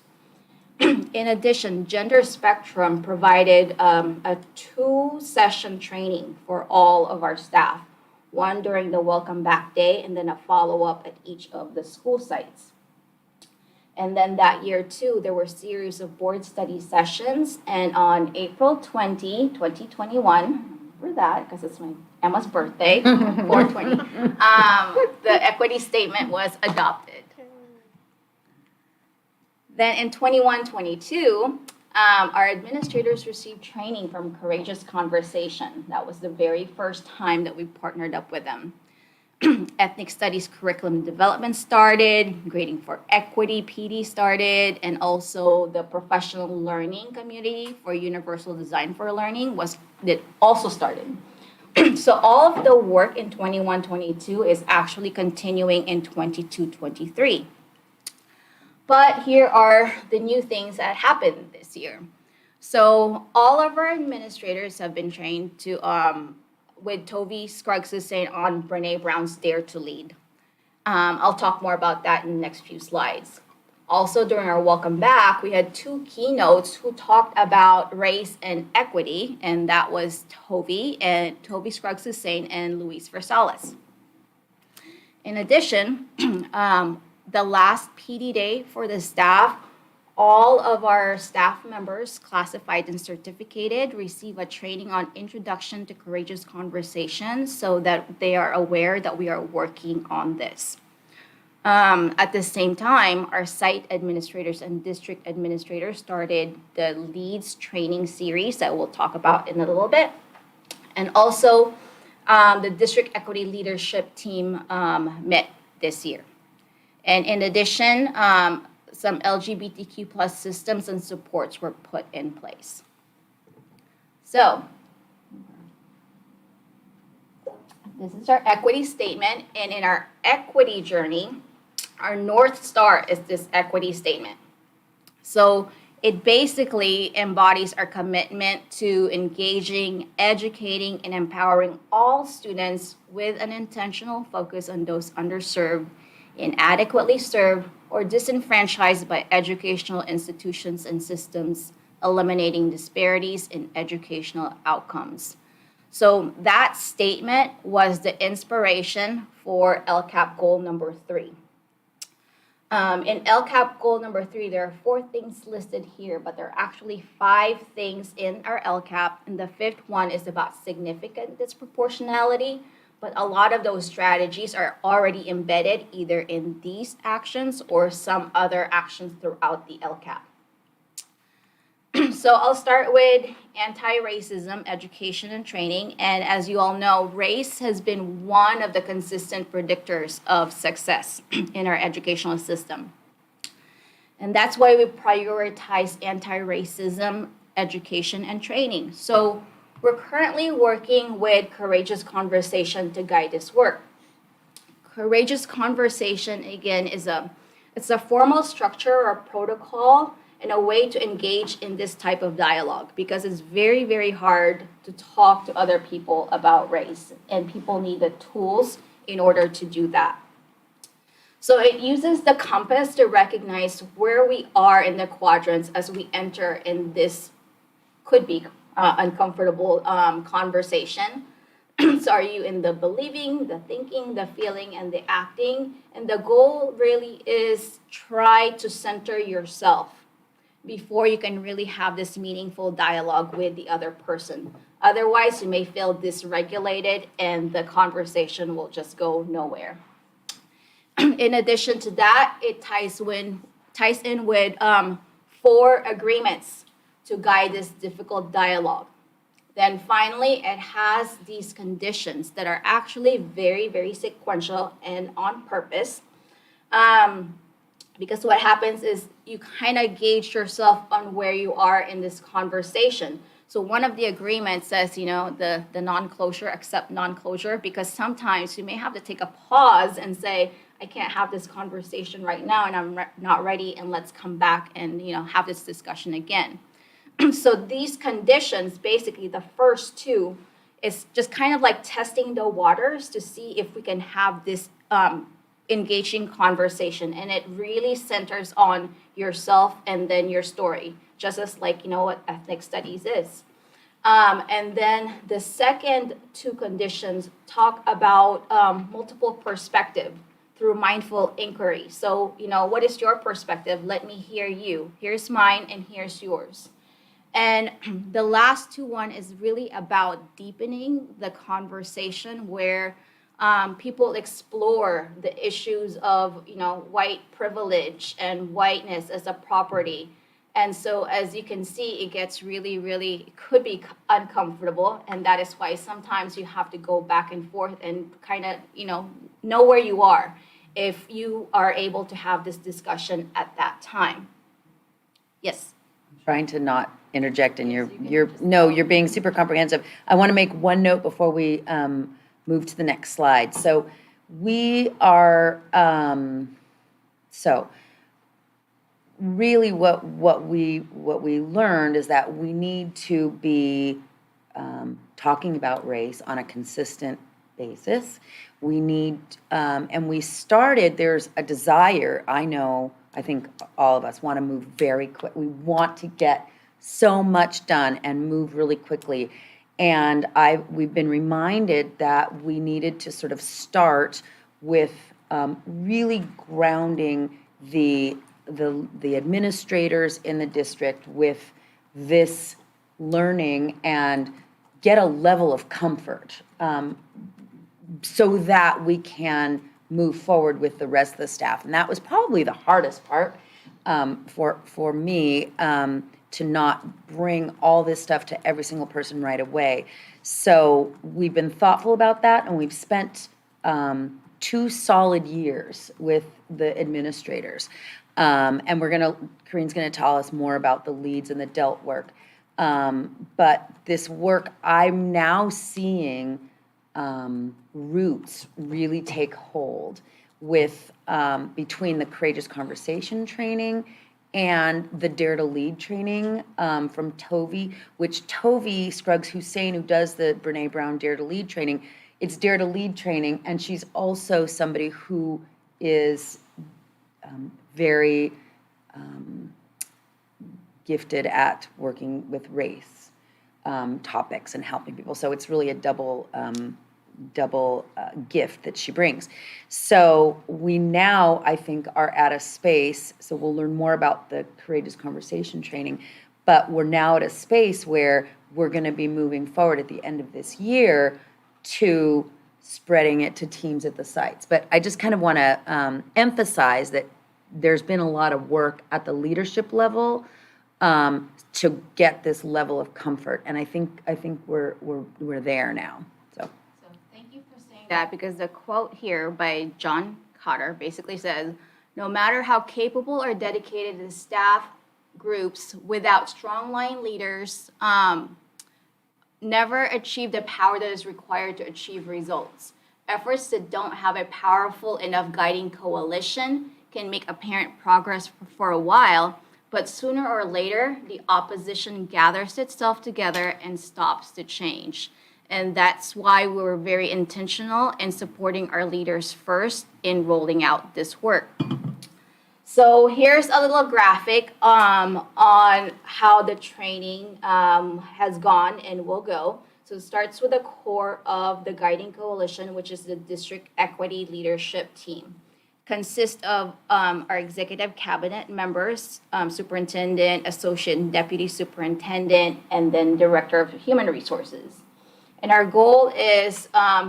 In addition, Gender Spectrum provided a 2-session training for all of our staff, one during the Welcome Back Day and then a follow-up at each of the school sites. And then that year too, there were a series of board study sessions, and on April 20, 2021, for that, because it's Emma's birthday, 420, the equity statement was adopted. Then in 21-22, our administrators received training from Courageous Conversation. That was the very first time that we partnered up with them. Ethnic Studies curriculum development started, Grading for Equity PD started, and also the professional learning community for Universal Design for Learning also started. So all of the work in 21-22 is actually continuing in 22-23. But here are the new things that happened this year. So all of our administrators have been trained to with Toby Scruggs' on Brene Brown's Dare to Lead. I'll talk more about that in the next few slides. Also, during our welcome back, we had 2 keynotes who talked about race and equity, and that was Toby Scruggs and Luis Versailles. In addition, the last PD day for the staff, all of our staff members, classified and certificated, receive a training on Introduction to Courageous Conversations so that they are aware that we are working on this. At the same time, our site administrators and district administrators started the LEADS training series that we'll talk about in a little bit. And also, the district equity leadership team met this year. And in addition, some LGBTQ+ systems and supports were put in place. So, this is our equity statement, and in our equity journey, our North Star is this equity statement. So, It basically embodies our commitment to engaging, educating, and empowering all students with an intentional focus on those underserved, inadequately served, or disenfranchised by educational institutions and systems, eliminating disparities in educational outcomes. So that statement was the inspiration for LCAP goal number 3. In LCAP goal number 3, there are 4 things listed here, but there are actually 5 things in our LCAP, and the 5th one is about significant disproportionality, but a lot of those strategies are already embedded either in these actions or some other actions throughout the LCAP. So I'll start with anti-racism, education, and training. And as you all know, race has been one of the consistent predictors of success in our educational system. And that's why we prioritize anti-racism, education, and training. So we're currently working with Courageous Conversation to guide this work. Courageous Conversation, again, it's a formal structure or protocol and a way to engage in this type of dialogue, because it's very, very hard to talk to other people about race, and people need the tools in order to do that. So it uses the compass to recognize where we are in the quadrants as we enter in this could be uncomfortable conversation. So are you in the believing, the thinking, the feeling, and the acting? And the goal really is try to center yourself before you can really have this meaningful dialogue with the other person. Otherwise, you may feel dysregulated and the conversation will just go nowhere. In addition to that, it ties in with 4 agreements to guide this difficult dialogue. Then finally, it has these conditions that are actually very, very sequential and on purpose. Because what happens is you kind of gauge yourself on where you are in this conversation. So one of the agreements says, the non-closure, accept non-closure, because sometimes you may have to take a pause and say, I can't have this conversation right now and I'm not ready, and let's come back and have this discussion again. So these conditions, basically the first 2, is just kind of like testing the waters to see if we can have this engaging conversation, and it really centers on yourself and then your story, just as like what ethnic studies is. And then the second 2 conditions talk about multiple perspective through mindful inquiry. So what is your perspective? Let me hear you. Here's mine and here's yours. And the last 2 one is really about deepening the conversation where people explore the issues of, white privilege and whiteness as a property. And so as you can see, it gets really, really, it could be uncomfortable. And that is why sometimes you have to go back and forth and kind of, know where you are if you are able to have this discussion at that time. Yes. Trying to not interject, and you're being super comprehensive. I want to make one note before we move to the next slide. So we are, really what we learned is that we need to be talking about race on a consistent basis. We need, and we started, there's a desire, I think all of us want to move very quick. We want to get so much done and move really quickly. And we've been reminded that we needed to sort of start with really grounding the administrators in the district with this learning and get a level of comfort so that we can move forward with the rest of the staff. And that was probably the hardest part for me, to not bring all this stuff to every single person right away. So we've been thoughtful about that, and we've spent 2 solid years with the administrators. And Corinne's gonna tell us more about the leads and the DELT work. But this work, I'm now seeing roots really take hold with between the Courageous Conversation training and the Dare to Lead training from Tovi, which Tovi Scruggs Hussein, who does the Brene Brown Dare to Lead training, it's Dare to Lead training, and she's also somebody who is very gifted at working with race topics and helping people. So it's really a double gift that she brings. So we now, I think, are at a space, so we'll learn more about the Courageous Conversation training, but we're now at a space where we're going to be moving forward at the end of this year to spreading it to teams at the sites. But I just kind of want to emphasize that there's been a lot of work at the leadership level to get this level of comfort, and I think we're there now. So Thank you for saying that, because the quote here by John Cotter basically says, no matter how capable or dedicated the staff groups, without strong line leaders, never achieve the power that is required to achieve results. Efforts that don't have a powerful enough guiding coalition can make apparent progress for a while, but sooner or later, the opposition gathers itself together and stops the change. And that's why we were very intentional in supporting our leaders first in rolling out this work. So here's a little graphic on how the training has gone and will go. So it starts with the core of the guiding coalition, which is the district equity leadership team. Consists of our executive cabinet members, superintendent, associate and deputy superintendent, and then director of human resources. And our goal is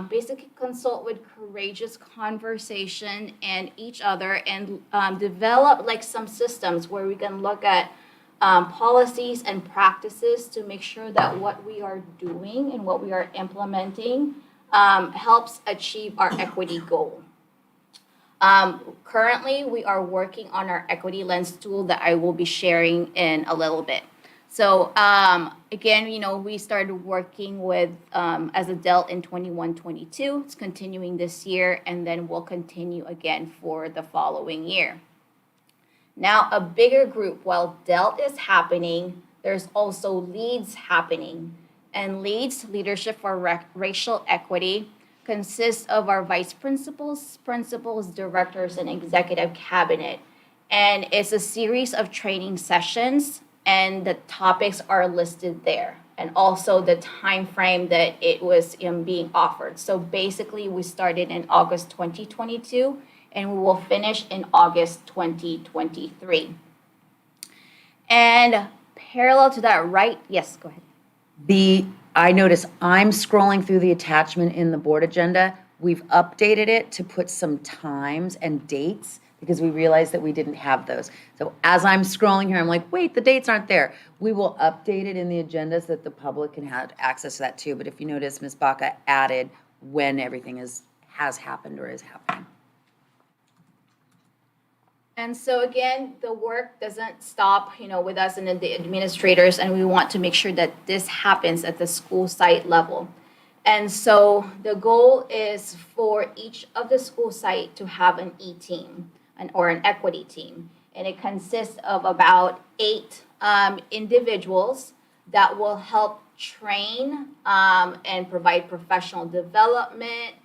basically consult with Courageous Conversation and each other and develop like some systems where we can look at policies and practices to make sure that what we are doing and what we are implementing helps achieve our equity goal. Currently, we are working on our equity lens tool that I will be sharing in a little bit. So again, we started working with as a DELT in 21-22. It's continuing this year, and then we'll continue again for the following year. Now, a bigger group, while DELT is happening, there's also LEADS happening. And LEADS, Leadership for Racial Equity, consists of our vice principals, directors, and executive cabinet. And it's a series of training sessions, and the topics are listed there, and also the time frame that it was being offered. So basically, we started in August 2022, and we will finish in August 2023. And parallel to that, right? Yes, go ahead. I notice I'm scrolling through the attachment in the board agenda. We've updated it to put some times and dates because we realized that we didn't have those. So as I'm scrolling here, I'm like, wait, the dates aren't there. We will update it in the agenda so that the public can have access to that too. But if you notice, Ms. Baca added when everything has happened or is happening. And so again, the work doesn't stop, with us and the administrators, and we want to make sure that this happens at the school site level. And so the goal is for each of the school site to have an E-team or an equity team. And it consists of about 8 individuals that will help train and provide professional development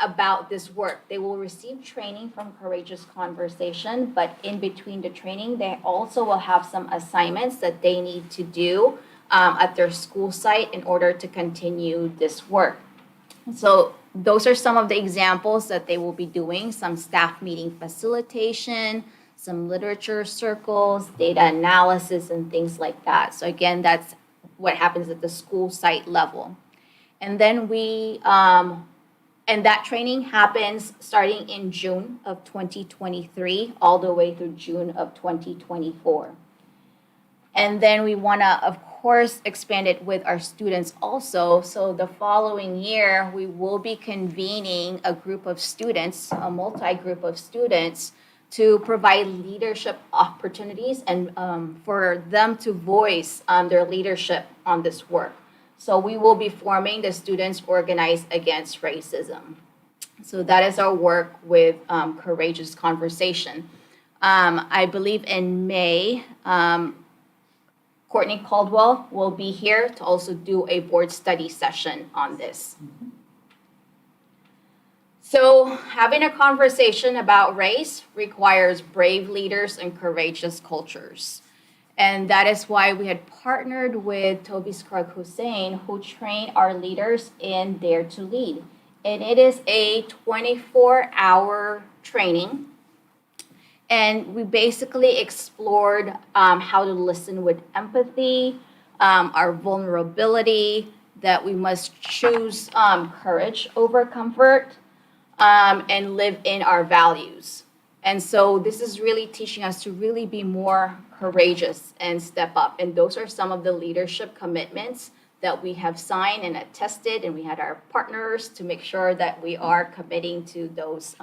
about this work. They will receive training from Courageous Conversation, but in between the training, they also will have some assignments that they need to do at their school site in order to continue this work. So those are some of the examples that they will be doing: some staff meeting facilitation, some literature circles, data analysis, and things like that. So again, that's what happens at the school site level. And then and that training happens starting in June of 2023 all the way through June of 2024. And then we want to, of course, expand it with our students also. So the following year, we will be convening a group of students, a multi-group of students, to provide leadership opportunities and for them to voice their leadership on this work. So we will be forming the Students Organized Against Racism. So that is our work with Courageous Conversation. I believe in May, Courtney Caldwell will be here to also do a board study session on this. So having a conversation about race requires brave leaders and courageous cultures. And that is why we had partnered with Toby Scruggs Hussein, who trained our leaders in Dare to Lead. And it is a 24-hour training. And we basically explored how to listen with empathy, our vulnerability, that we must choose courage over comfort, and live in our values. And so this is really teaching us to really be more courageous and step up. And those are some of the leadership commitments that we have signed and attested, and we had our partners to make sure that we are committing to those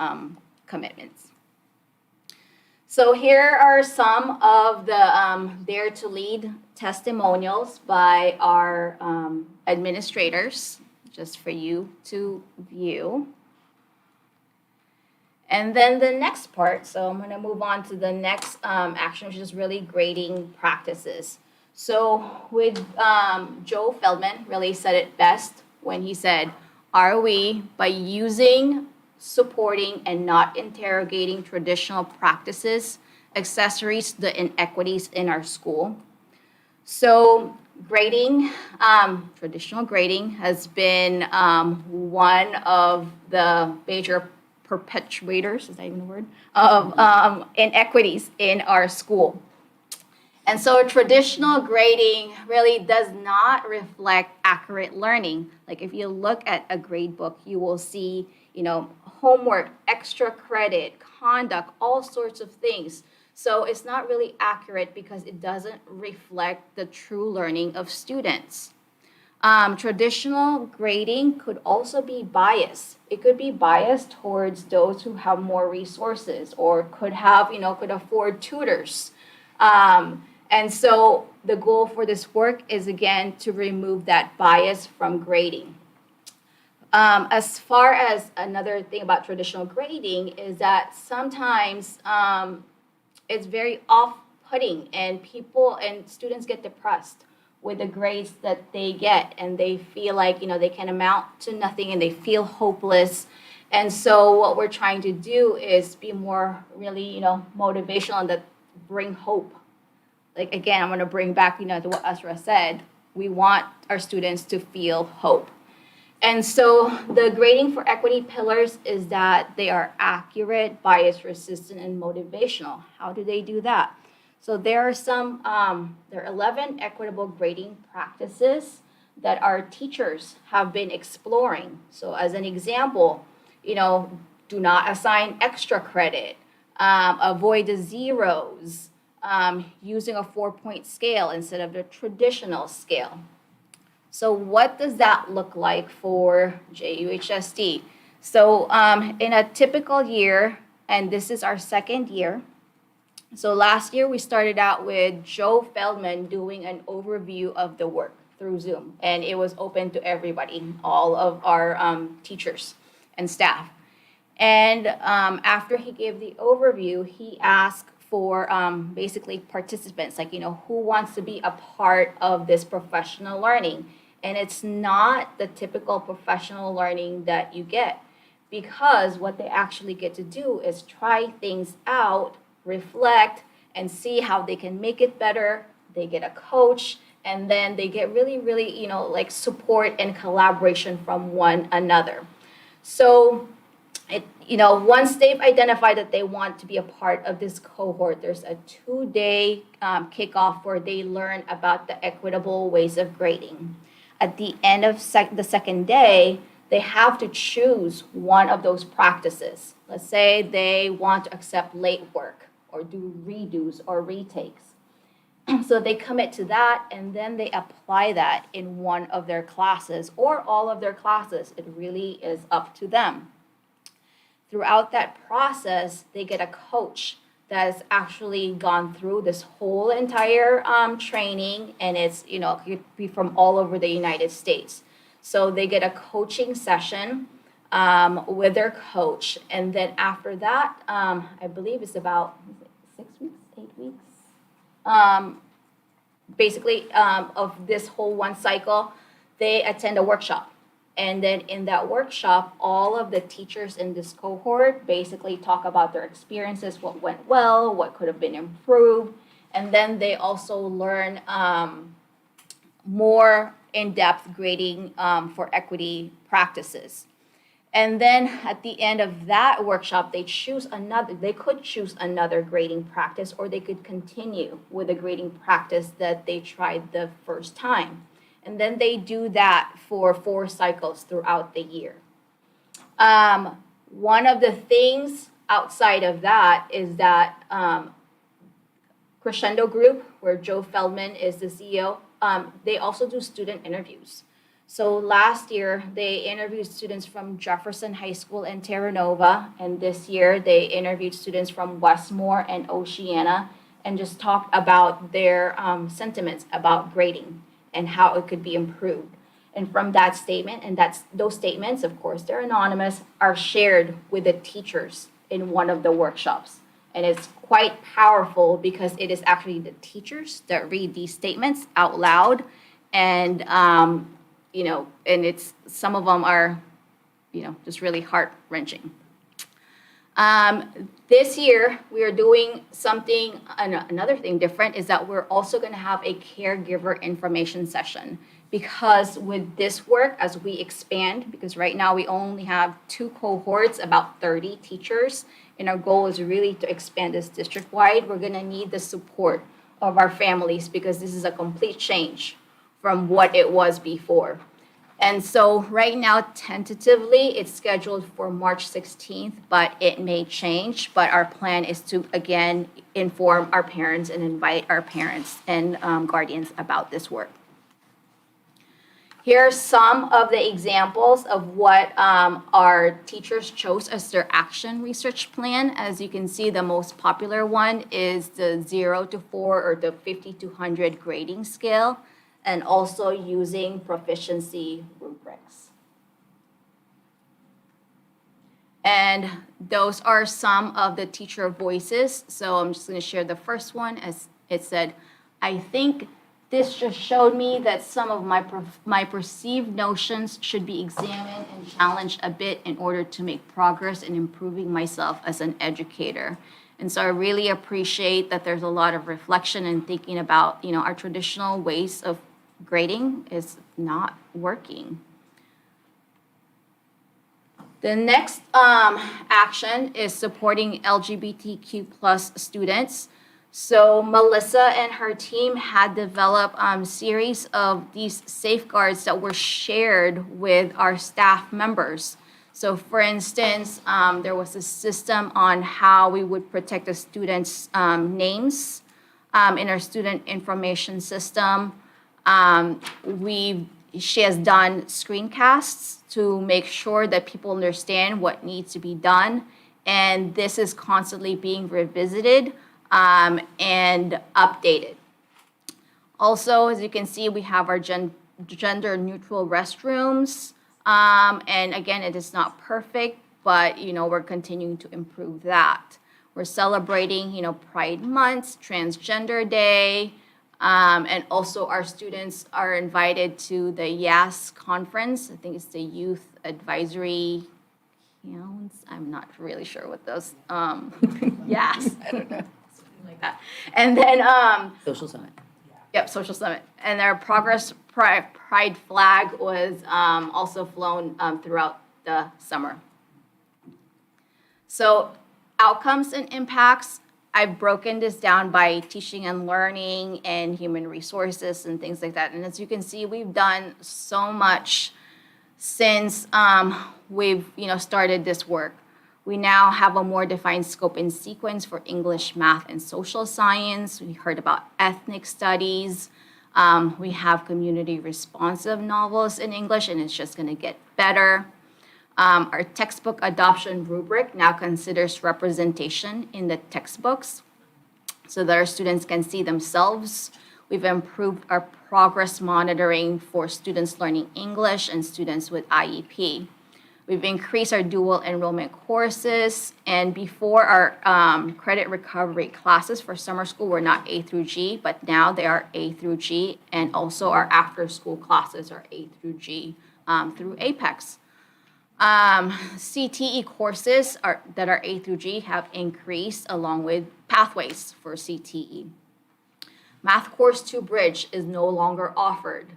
commitments. So here are some of the Dare to Lead testimonials by our administrators, just for you to view. And then the next part, so I'm going to move on to the next action, which is really grading practices. So with Joe Feldman really said it best when he said, are we, by using, supporting, and not interrogating traditional practices, accessories to the inequities in our school? So grading, traditional grading has been one of the major perpetuators, is that even a word, of inequities in our school. And so traditional grading really does not reflect accurate learning. Like if you look at a grade book, you will see, homework, extra credit, conduct, all sorts of things. So it's not really accurate because it doesn't reflect the true learning of students. Traditional grading could also be biased. It could be biased towards those who have more resources or could have, could afford tutors. And so the goal for this work is, again, to remove that bias from grading. As far as another thing about traditional grading is that sometimes it's very off-putting and people and students get depressed with the grades that they get, and they feel like, they can amount to nothing and they feel hopeless. And so what we're trying to do is be more really, motivational and that bring hope. Like, again, I'm going to bring back, to what Asra said. We want our students to feel hope. And so the grading for equity pillars is that they are accurate, bias resistant, and motivational. How do they do that? So there are there are 11 equitable grading practices that our teachers have been exploring. So as an example, do not assign extra credit, avoid the zeros, using a 4-point scale instead of the traditional scale. So what does that look like for JUHSD? So in a typical year, and this is our second year, so last year we started out with Joe Feldman doing an overview of the work through Zoom, and it was open to everybody, all of our teachers and staff. And after he gave the overview, he asked for basically participants, like, who wants to be a part of this professional learning? And it's not the typical professional learning that you get, because what they actually get to do is try things out, reflect, and see how they can make it better. They get a coach, and then they get really, really, support and collaboration from one another. So, once they've identified that they want to be a part of this cohort, there's a 2-day kickoff where they learn about the equitable ways of grading. At the end of the second day, they have to choose one of those practices. Let's say they want to accept late work or do redos or retakes. So they commit to that, and then they apply that in one of their classes or all of their classes. It really is up to them. Throughout that process, they get a coach that has actually gone through this whole entire training, and it's, it could be from all over the United States. So they get a coaching session with their coach, and then after that, I believe it's about 6 weeks, 8 weeks. Basically, of this whole one cycle, they attend a workshop. And then in that workshop, all of the teachers in this cohort basically talk about their experiences, what went well, what could have been improved. And then they also learn more in-depth grading for equity practices. And then at the end of that workshop, they could choose another grading practice, or they could continue with a grading practice that they tried the first time. And then they do that for 4 cycles throughout the year. One of the things outside of that is that Crescendo Group, where Joe Feldman is the CEO, they also do student interviews. So last year, they interviewed students from Jefferson High School in Terra Nova, and this year they interviewed students from Westmore and Oceana and just talked about their sentiments about grading and how it could be improved. And from that statement, and those statements, of course, they're anonymous, are shared with the teachers in one of the workshops. And it's quite powerful because it is actually the teachers that read these statements out loud, and and it's some of them are, just really heart-wrenching. This year, we are doing something, another thing different is that we're also going to have a caregiver information session, because with this work, as we expand, because right now we only have 2 cohorts, about 30 teachers, and our goal is really to expand this district-wide, we're going to need the support of our families, because this is a complete change from what it was before. And so right now, tentatively, it's scheduled for March 16th, but it may change. But our plan is to, again, inform our parents and invite our parents and guardians about this work. Here are some of the examples of what our teachers chose as their action research plan. As you can see, the most popular one is the 0 to 4 or the 50 to 100 grading scale, and also using proficiency rubrics. And those are some of the teacher voices. So I'm just going to share the first one. As it said, I think this just showed me that some of my perceived notions should be examined and challenged a bit in order to make progress in improving myself as an educator. And so I really appreciate that there's a lot of reflection and thinking about, our traditional ways of grading is not working. The next action is supporting LGBTQ plus students. So Melissa and her team had developed a series of these safeguards that were shared with our staff members. So for instance, there was a system on how we would protect the students' names in our student information system. She has done screencasts to make sure that people understand what needs to be done. And this is constantly being revisited and updated. Also, as you can see, we have our gender neutral restrooms. And again, it is not perfect, but we're continuing to improve that. We're celebrating, Pride Month, Transgender Day, and also our students are invited to the YAS conference. I think it's the Youth Advisory, I'm not really sure what those, YAS, I don't know, something like that. And then, Social Summit. Yep, Social Summit. And our Progress Pride flag was also flown throughout the summer. So outcomes and impacts, I've broken this down by teaching and learning and human resources and things like that. And as you can see, we've done so much since we've started this work. We now have a more defined scope and sequence for English, math, and social science. We heard about ethnic studies. We have community responsive novels in English, and it's just going to get better. Our textbook adoption rubric now considers representation in the textbooks so that our students can see themselves. We've improved our progress monitoring for students learning English and students with IEP. We've increased our dual enrollment courses, and before our credit recovery classes for summer school were not A through G, but now they are A through G, and also our after-school classes are A through G through Apex. CTE courses that are A through G have increased along with pathways for CTE. Math Course 2 Bridge is no longer offered.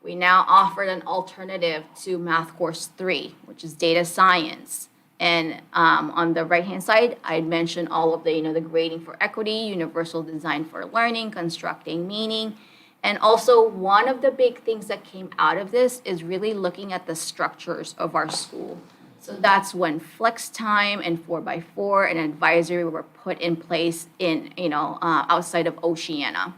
We now offered an alternative to Math Course 3, which is data science. And on the right-hand side, I mentioned all of the, the grading for equity, universal design for learning, constructing meaning. And also one of the big things that came out of this is really looking at the structures of our school. So that's when flex time and 4x4 and advisory were put in place in, outside of Oceana.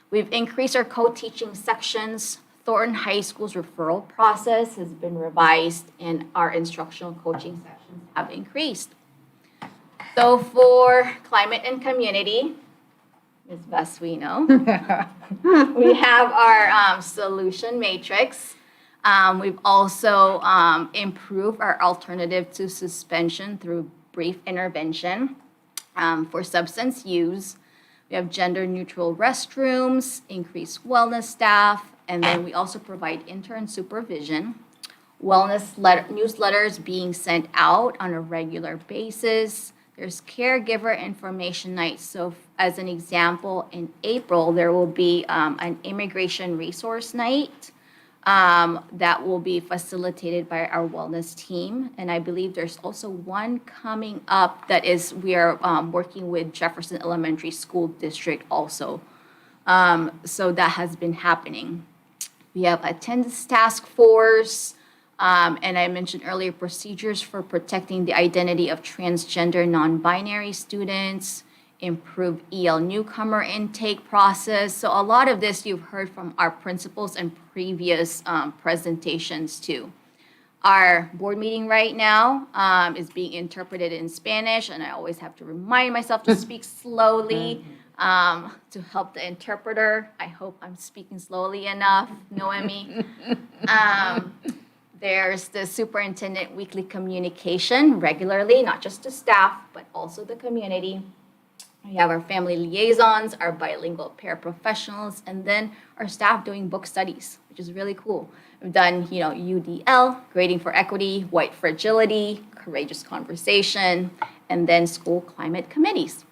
We've increased our co-teaching sections. Thornton High School's referral process has been revised, and our instructional coaching sections have increased. So for climate and community, as best we know, we have our solution matrix. We've also improved our alternative to suspension through brief intervention for substance use. We have gender-neutral restrooms, increased wellness staff, and then we also provide intern supervision. Wellness newsletters being sent out on a regular basis. There's caregiver information nights. So as an example, in April, there will be an immigration resource night that will be facilitated by our wellness team. And I believe there's also one coming up that is, we are working with Jefferson Elementary School District also. So that has been happening. We have attendance task force, and I mentioned earlier procedures for protecting the identity of transgender non-binary students, improve EL newcomer intake process. So a lot of this you've heard from our principals and previous presentations too. Our board meeting right now is being interpreted in Spanish, and I always have to remind myself to speak slowly to help the interpreter. I hope I'm speaking slowly enough, Noemi. There's the superintendent weekly communication regularly, not just to staff, but also the community. We have our family liaisons, our bilingual paraprofessionals, and then our staff doing book studies, which is really cool. We've done, UDL, grading for equity, white fragility, courageous conversation, and then school climate committees.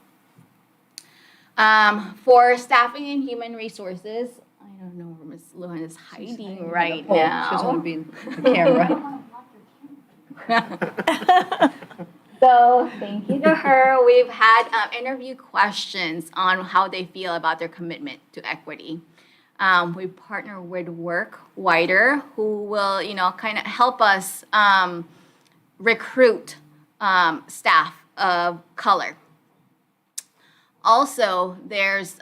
For staffing and human resources, I don't know where Ms. Lujan is hiding right now. She doesn't want to be in the camera. So thank you to her. We've had interview questions on how they feel about their commitment to equity. We partner with Work Wider, who will, kind of help us recruit staff of color. Also, there's,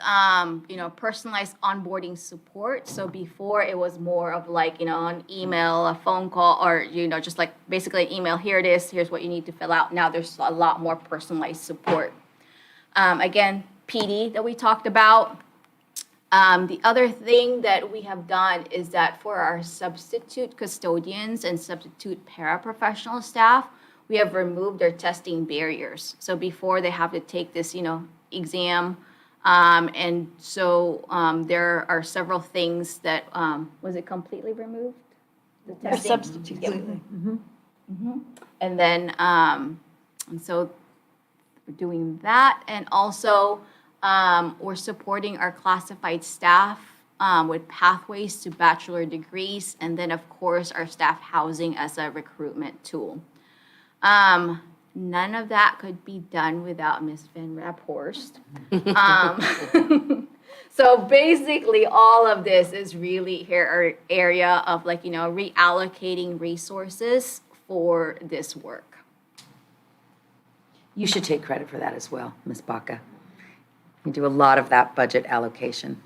personalized onboarding support. So before it was more of like, an email, a phone call, or, just like basically an email, here it is, here's what you need to fill out. Now there's a lot more personalized support. Again, PD that we talked about. The other thing that we have done is that for our substitute custodians and substitute paraprofessional staff, we have removed their testing barriers. So before they have to take this, exam. And so there are several things that, was it completely removed? The testing? Substitute. Yep. And then, and so we're doing that. And also, we're supporting our classified staff with pathways to bachelor degrees. And then, of course, our staff housing as a recruitment tool. None of that could be done without Ms. Van Raphorst. So basically, all of this is really her area of reallocating resources for this work. You should take credit for that as well, Ms. Baca. You do a lot of that budget allocation.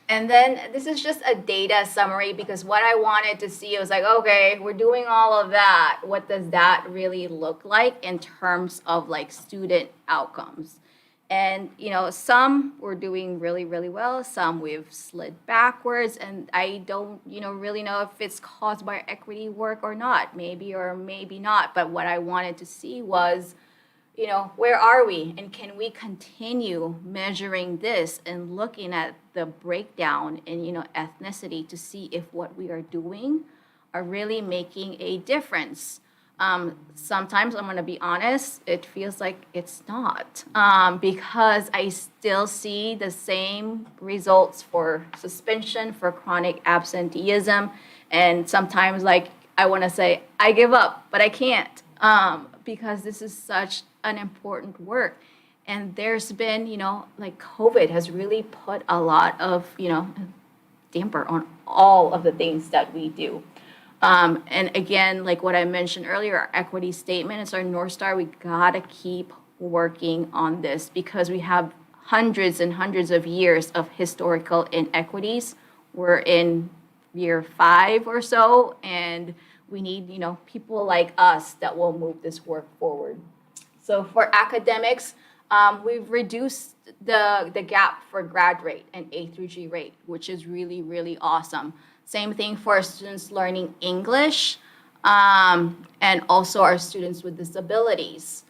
And then this is just a data summary because what I wanted to see was okay, we're doing all of that. What does that really look like in terms of student outcomes? And, some we're doing really, really well, some we've slid backwards, and I don't, really know if it's caused by equity work or not, maybe or maybe not. But what I wanted to see was, where are we? And can we continue measuring this and looking at the breakdown in, ethnicity to see if what we are doing are really making a difference? Sometimes I'm going to be honest, it feels like it's not, because I still see the same results for suspension, for chronic absenteeism, and sometimes I want to say I give up, but I can't, because this is such an important work. And there's been, COVID has really put a lot of, damper on all of the things that we do. And again, like what I mentioned earlier, our equity statement is our North Star. We gotta keep working on this because we have hundreds and hundreds of years of historical inequities. We're in year 5 or so, and we need, people like us that will move this work forward. So for academics, we've reduced the gap for grad rate and A through G rate, which is really, really awesome. Same thing for our students learning English, and also our students with disabilities.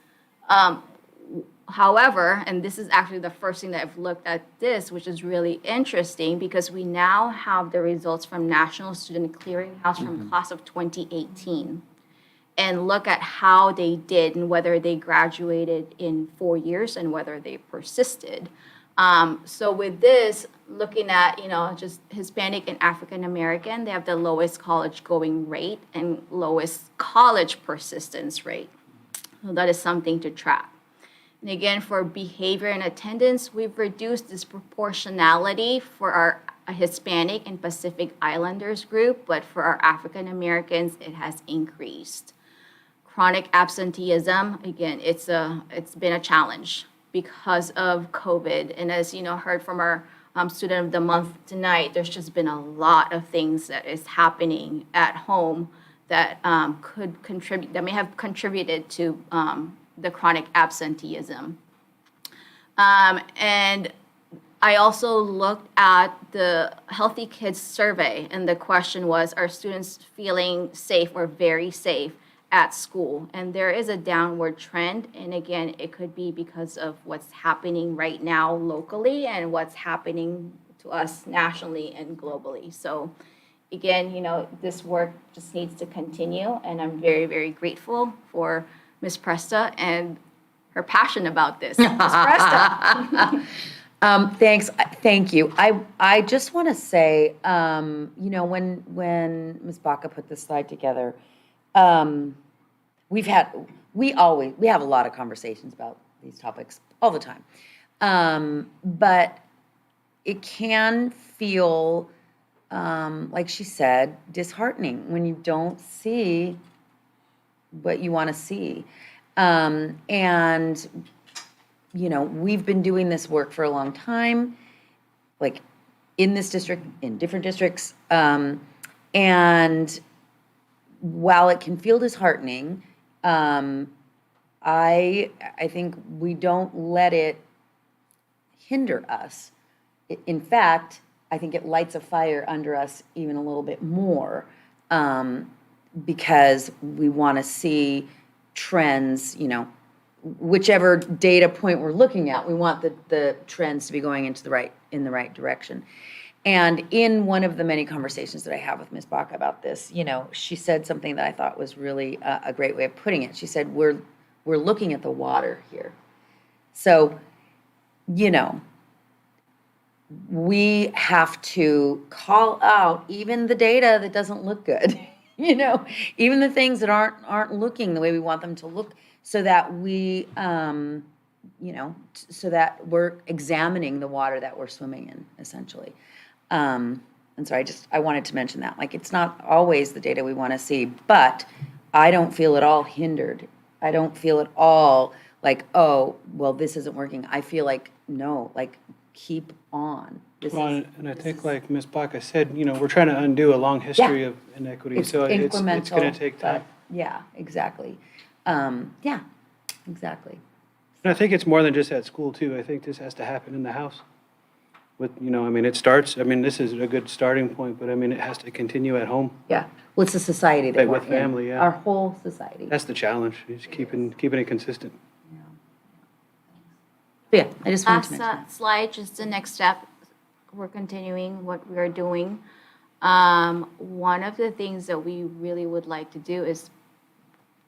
However, and this is actually the first thing that I've looked at this, which is really interesting because we now have the results from National Student Clearinghouse from class of 2018. And look at how they did and whether they graduated in 4 years and whether they persisted. So with this, looking at, just Hispanic and African American, they have the lowest college going rate and lowest college persistence rate. So that is something to track. And again, for behavior and attendance, we've reduced disproportionality for our Hispanic and Pacific Islanders group, but for our African Americans, it has increased. Chronic absenteeism, again, it's been a challenge because of COVID. And as heard from our Student of the Month tonight, there's just been a lot of things that is happening at home that could contribute, that may have contributed to the chronic absenteeism. And I also looked at the Healthy Kids survey, and the question was, are students feeling safe or very safe at school? And there is a downward trend, and again, it could be because of what's happening right now locally and what's happening to us nationally and globally. So again, this work just needs to continue, and I'm very, very grateful for Ms. Presta and her passion about this. Ms. Presta. Thanks. Thank you. I just want to say, when Ms. Baca put this slide together, we have a lot of conversations about these topics all the time. But it can feel, like she said, disheartening when you don't see what you want to see. And, we've been doing this work for a long time, like in this district, in different districts. And while it can feel disheartening, I think we don't let it hinder us. In fact, I think it lights a fire under us even a little bit more, because we want to see trends, whichever data point we're looking at, we want the trends to be going in the right direction. And in one of the many conversations that I have with Ms. Baca about this, she said something that I thought was really a great way of putting it. She said, we're looking at the water here. So, we have to call out even the data that doesn't look good, even the things that aren't looking the way we want them to look, so that we, so that we're examining the water that we're swimming in, essentially. And so I wanted to mention that. Like, it's not always the data we want to see, but I don't feel at all hindered. I don't feel at all like, oh, well, this isn't working. I feel like, no, like, keep on. And I think, like Ms. Baca said, we're trying to undo a long history of inequity, so it's going to take time. Yeah, exactly. Yeah, exactly. And I think it's more than just at school too. I think this has to happen in the house. With, I mean, it starts, I mean, this is a good starting point, but I mean, it has to continue at home. Yeah, well, it's a society that Like we're with in. family, yeah. Our whole society. That's the challenge, is keeping it consistent. But yeah, I just wanted to Last mention. slide, just the next step. We're continuing what we are doing. One of the things that we really would like to do is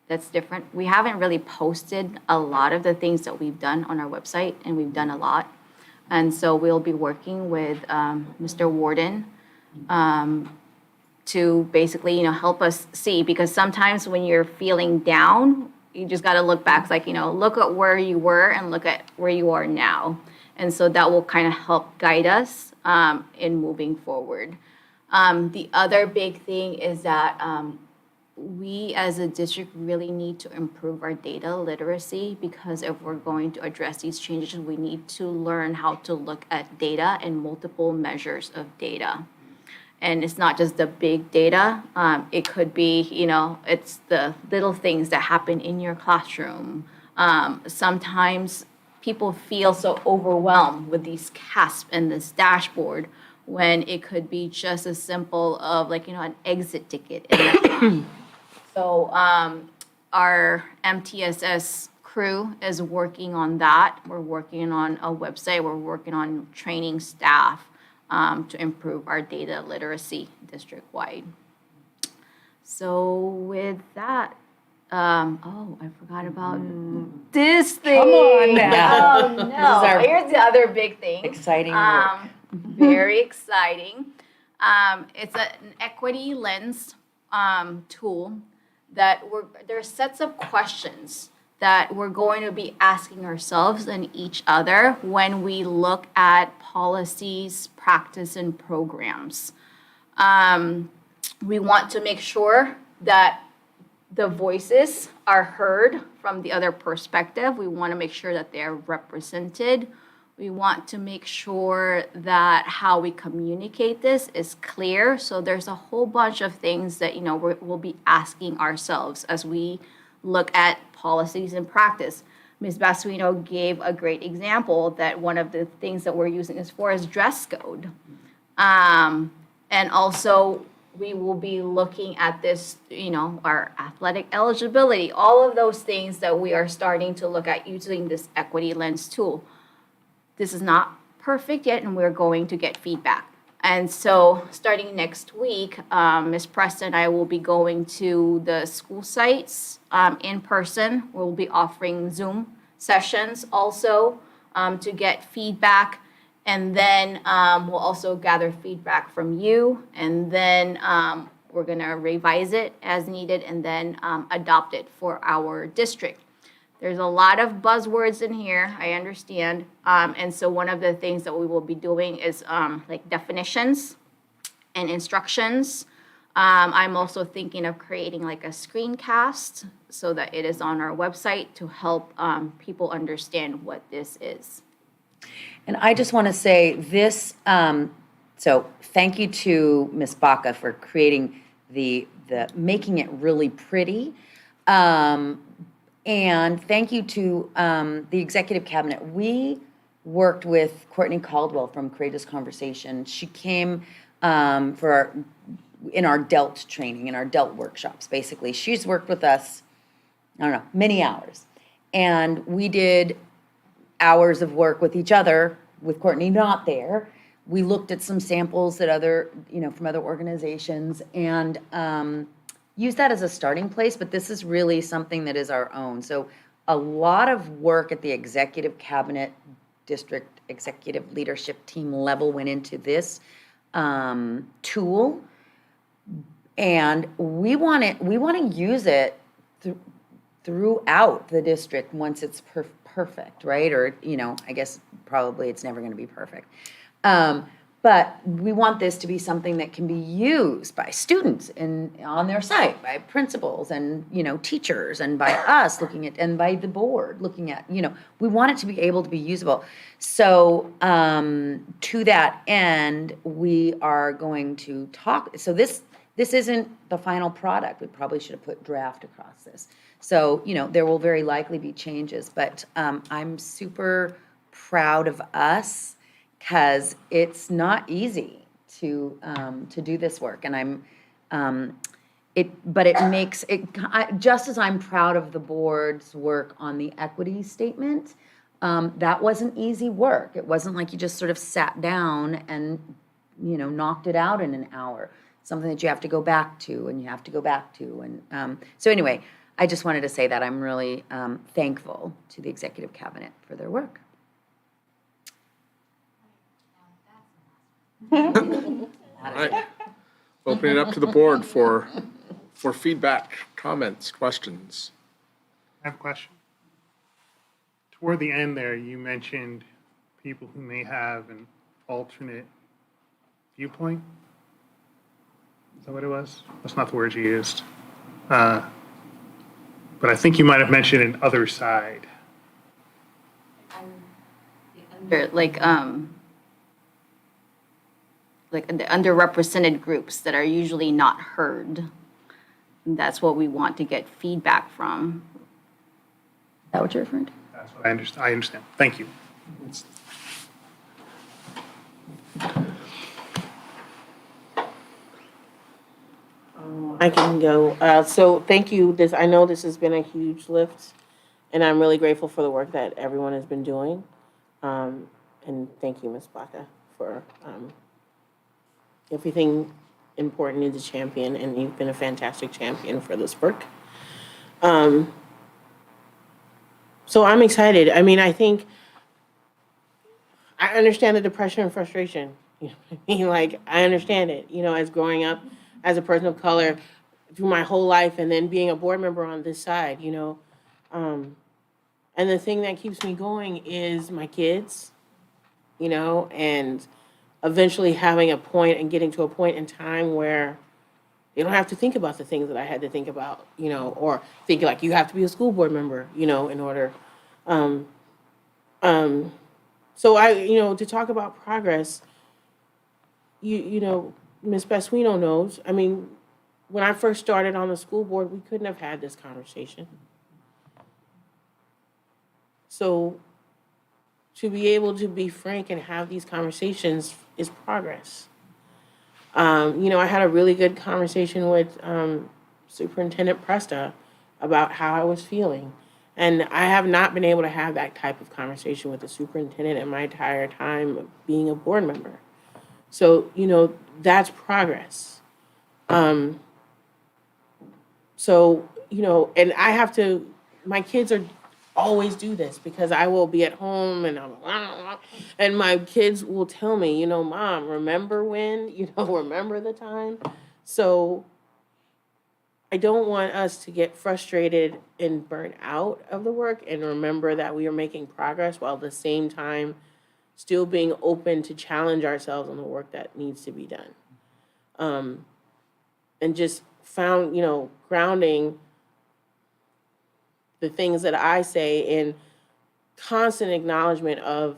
that's different. We haven't really posted a lot of the things that we've done on our website, and we've done a lot. And so we'll be working with Mr. Warden to basically, help us see, because sometimes when you're feeling down, you just got to look back. It's like, look at where you were and look at where you are now. And so that will kind of help guide us in moving forward. The other big thing is that we as a district really need to improve our data literacy, because if we're going to address these changes, we need to learn how to look at data and multiple measures of data. And it's not just the big data. It could be, it's the little things that happen in your classroom. Sometimes people feel so overwhelmed with these CASP and this dashboard, when it could be just as simple of an exit ticket. So our MTSS crew is working on that. We're working on a website. We're working on training staff to improve our data literacy district-wide. So with that, I forgot about this thing. Come on now. Oh, This is no. our Here's the other big thing. exciting work. Very exciting. It's an equity lens tool that there are sets of questions that we're going to be asking ourselves and each other when we look at policies, practice, and programs. We want to make sure that the voices are heard from the other perspective. We want to make sure that they're represented. We want to make sure that how we communicate this is clear. So there's a whole bunch of things that, we'll be asking ourselves as we look at policies and practice. Ms. Basuino gave a great example that one of the things that we're using is for is dress code. And also we will be looking at this, our athletic eligibility, all of those things that we are starting to look at using this equity lens tool. This is not perfect yet, and we're going to get feedback. And so starting next week, Ms. Preston and I will be going to the school sites in person. We'll be offering Zoom sessions also to get feedback. And then we'll also gather feedback from you. And then we're going to revise it as needed and then adopt it for our district. There's a lot of buzzwords in here, I understand. And so one of the things that we will be doing is like definitions and instructions. I'm also thinking of creating like a screencast so that it is on our website to help people understand what this is. And I just want to say this, so thank you to Ms. Baca for creating the making it really pretty. And thank you to the executive cabinet. We worked with Courtney Caldwell from Courageous Conversation. She came in our DELT training, in our DELT workshops, basically. She's worked with us, many hours. And we did hours of work with each other, with Courtney not there. We looked at some samples that from other organizations and use that as a starting place, but this is really something that is our own. So a lot of work at the executive cabinet, district executive leadership team level went into this tool. And we want to use it throughout the district once it's perfect, right? Or, I guess probably it's never going to be perfect. But we want this to be something that can be used by students on their site, by principals and, teachers, and by us and by the board looking at, we want it to be able to be usable. So to that end, we are going to talk. So this isn't the final product. We probably should have put draft across this. So, there will very likely be changes, but I'm super proud of us because it's not easy to do this work. And but it makes it, just as I'm proud of the board's work on the equity statement, that wasn't easy work. It wasn't like you just sort of sat down and, knocked it out in an hour. Something that you have to go back to and you have to go back to. And so anyway, I just wanted to say that I'm really thankful to the executive cabinet for their work. All right. Opening it up to the board for feedback, comments, questions. I have a question. Toward the end there, you mentioned people who may have an alternate viewpoint. Is that what it was? That's not the word you used. But I think you might have mentioned an other side. Like the underrepresented groups that are usually not heard. That's what we want to get feedback from. Is that what you're referring to? That's what I understand. I understand. Thank you. I can go. So thank you. I know this has been a huge lift, and I'm really grateful for the work that everyone has been doing. And thank you, Ms. Baca, for everything important in the champion, and you've been a fantastic champion for this work. So I'm excited. I mean, I think I understand the depression and frustration. You know what I mean? Like, I understand it, as growing up as a person of color through my whole life and then being a board member on this side, And the thing that keeps me going is my kids, and eventually having a point and getting to a point in time where they don't have to think about the things that I had to think about, or think like you have to be a school board member, in order. So to talk about progress, Ms. Pasquino knows, I mean, when I first started on the school board, we couldn't have had this conversation. So to be able to be frank and have these conversations is progress. I had a really good conversation with Superintendent Presta about how I was feeling. And I have not been able to have that type of conversation with the superintendent in my entire time of being a board member. So, that's progress. And I have to, my kids always do this because I will be at home and my kids will tell me, Mom, remember when, remember the time? So I don't want us to get frustrated and burnt out of the work and remember that we are making progress while at the same time still being open to challenge ourselves on the work that needs to be done. And just grounding the things that I say in constant acknowledgement of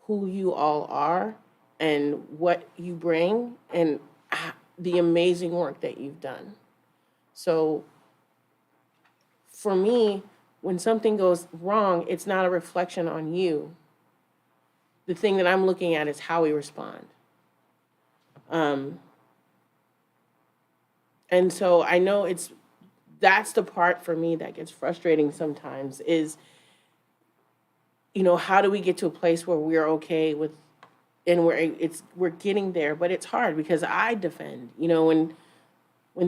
who you all are and what you bring and the amazing work that you've done. So for me, when something goes wrong, it's not a reflection on you. The thing that I'm looking at is how we respond. And so I know that's the part for me that gets frustrating sometimes is, how do we get to a place where we're okay with, and we're getting there, but it's hard because I defend, when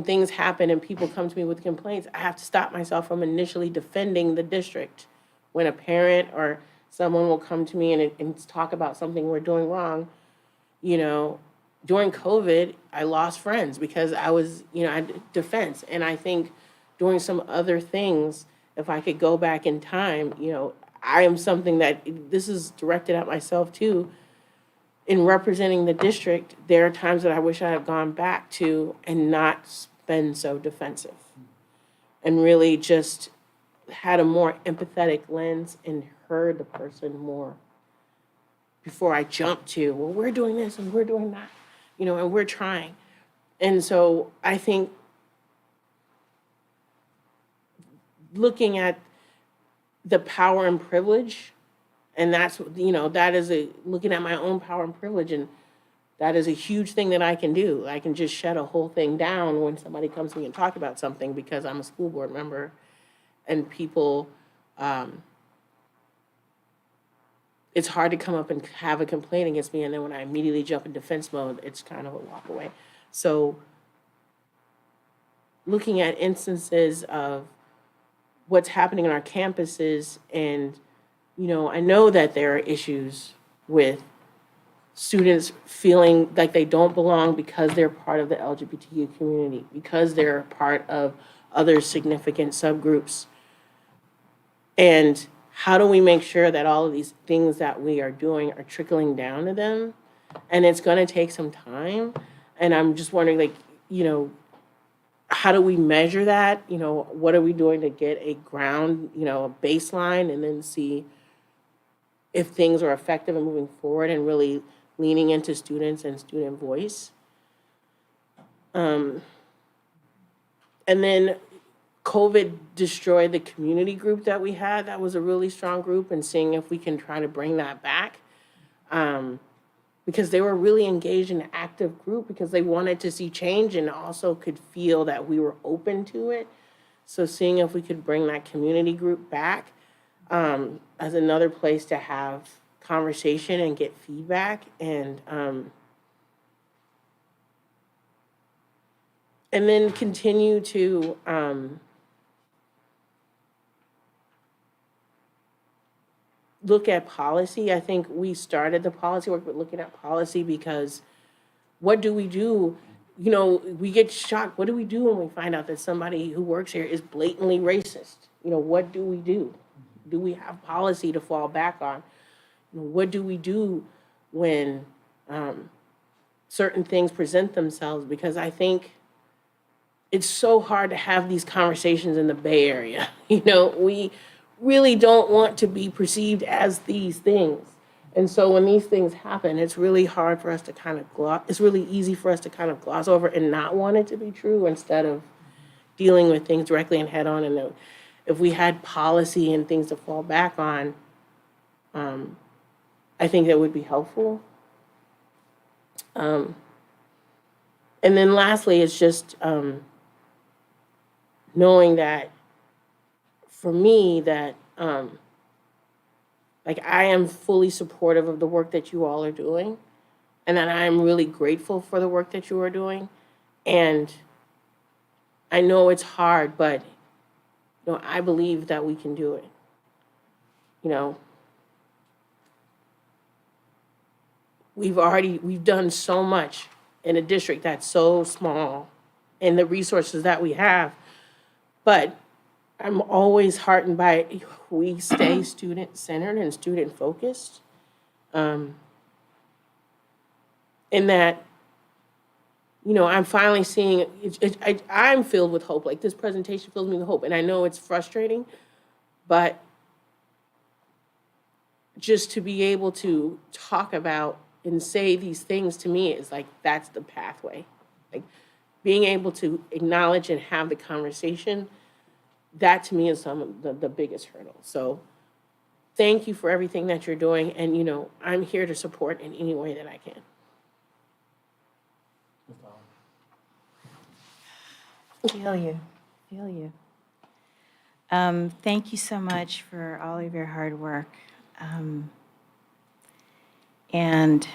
things happen and people come to me with complaints, I have to stop myself from initially defending the district. When a parent or someone will come to me and talk about something we're doing wrong, during COVID, I lost friends because I was, I had defense. And I think doing some other things, if I could go back in time, I am something that, this is directed at myself too, in representing the district, there are times that I wish I had gone back to and not been so defensive. And really just had a more empathetic lens and heard the person more before I jumped to, well, we're doing this and we're doing that, and we're trying. And so I think looking at the power and privilege, and that's, that is looking at my own power and privilege, and that is a huge thing that I can do. I can just shut a whole thing down when somebody comes to me and talk about something because I'm a school board member, and people, it's hard to come up and have a complaint against me, and then when I immediately jump in defense mode, it's kind of a walk away. So looking at instances of what's happening on our campuses, and, I know that there are issues with students feeling like they don't belong because they're part of the LGBTQ community, because they're part of other significant subgroups. And how do we make sure that all of these things that we are doing are trickling down to them? And it's going to take some time. And I'm just wondering, how do we measure that? What are we doing to get a ground, a baseline, and then see if things are effective and moving forward and really leaning into students and student voice? And then COVID destroyed the community group that we had. That was a really strong group, and seeing if we can try to bring that back. Because they were really engaged in an active group because they wanted to see change and also could feel that we were open to it. So seeing if we could bring that community group back as another place to have conversation and get feedback, and then continue to look at policy. I think we started the policy work with looking at policy because what do we do? We get shocked. What do we do when we find out that somebody who works here is blatantly racist? What do we do? Do we have policy to fall back on? What do we do when certain things present themselves? Because I think it's so hard to have these conversations in the Bay Area. We really don't want to be perceived as these things. And so when these things happen, it's really hard for us to it's really easy for us to kind of gloss over and not want it to be true instead of dealing with things directly and head on. And if we had policy and things to fall back on, I think that would be helpful. And then lastly, it's just knowing that for me that I am fully supportive of the work that you all are doing, and that I am really grateful for the work that you are doing. And I know it's hard, but I believe that we can do it. We've done so much in a district that's so small and the resources that we have, but I'm always heartened by we stay student-centered and student-focused. In that, I'm finally seeing, I'm filled with hope. Like, this presentation fills me with hope. And I know it's frustrating, but just to be able to talk about and say these things to me is like, that's the pathway. Like, being able to acknowledge and have the conversation, that to me is some of the biggest hurdle. So thank you for everything that you're doing. And, I'm here to support in any way that I can. Feel you. Thank you so much for all of your hard work. And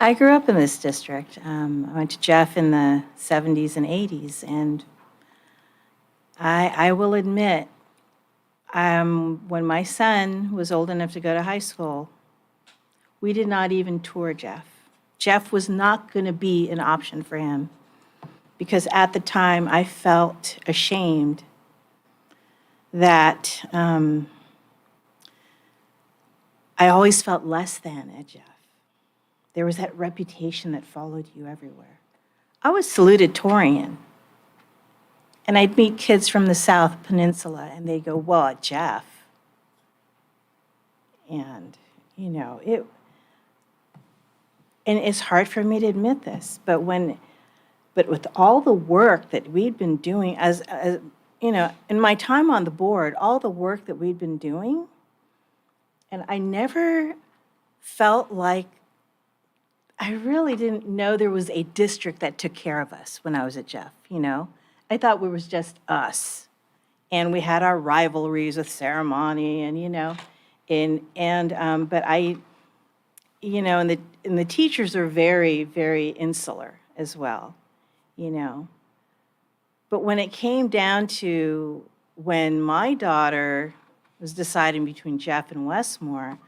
I grew up in this district. I went to Jeff in the 70s and 80s, and I will admit, when my son was old enough to go to high school, we did not even tour Jeff. Jeff was not going to be an option for him because at the time I felt ashamed that I always felt less than at Jeff. There was that reputation that followed you everywhere. I was salutatorian. And I'd meet kids from the South Peninsula, and they'd go, well, at Jeff. And, and it's hard for me to admit this, but with all the work that we'd been doing as in my time on the board, all the work that we'd been doing, and I never felt like, I really didn't know there was a district that took care of us when I was at Jeff, I thought we was just us. And we had our rivalries with Serramonte but and the teachers are very, very insular as well, But when it came down to when my daughter was deciding between Jeff and Westmore,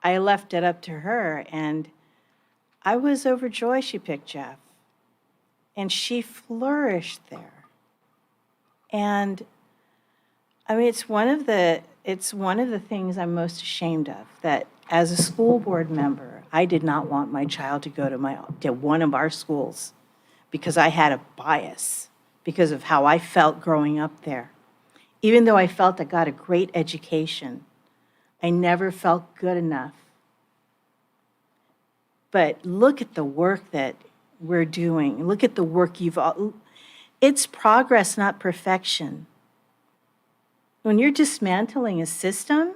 I left it up to her, and I was overjoyed she picked Jeff. And she flourished there. And I mean, it's one of the things I'm most ashamed of, that as a school board member, I did not want my child to go to one of our schools because I had a bias because of how I felt growing up there. Even though I felt I got a great education, I never felt good enough. But look at the work that we're doing. Look at the work it's progress, not perfection. When you're dismantling a system,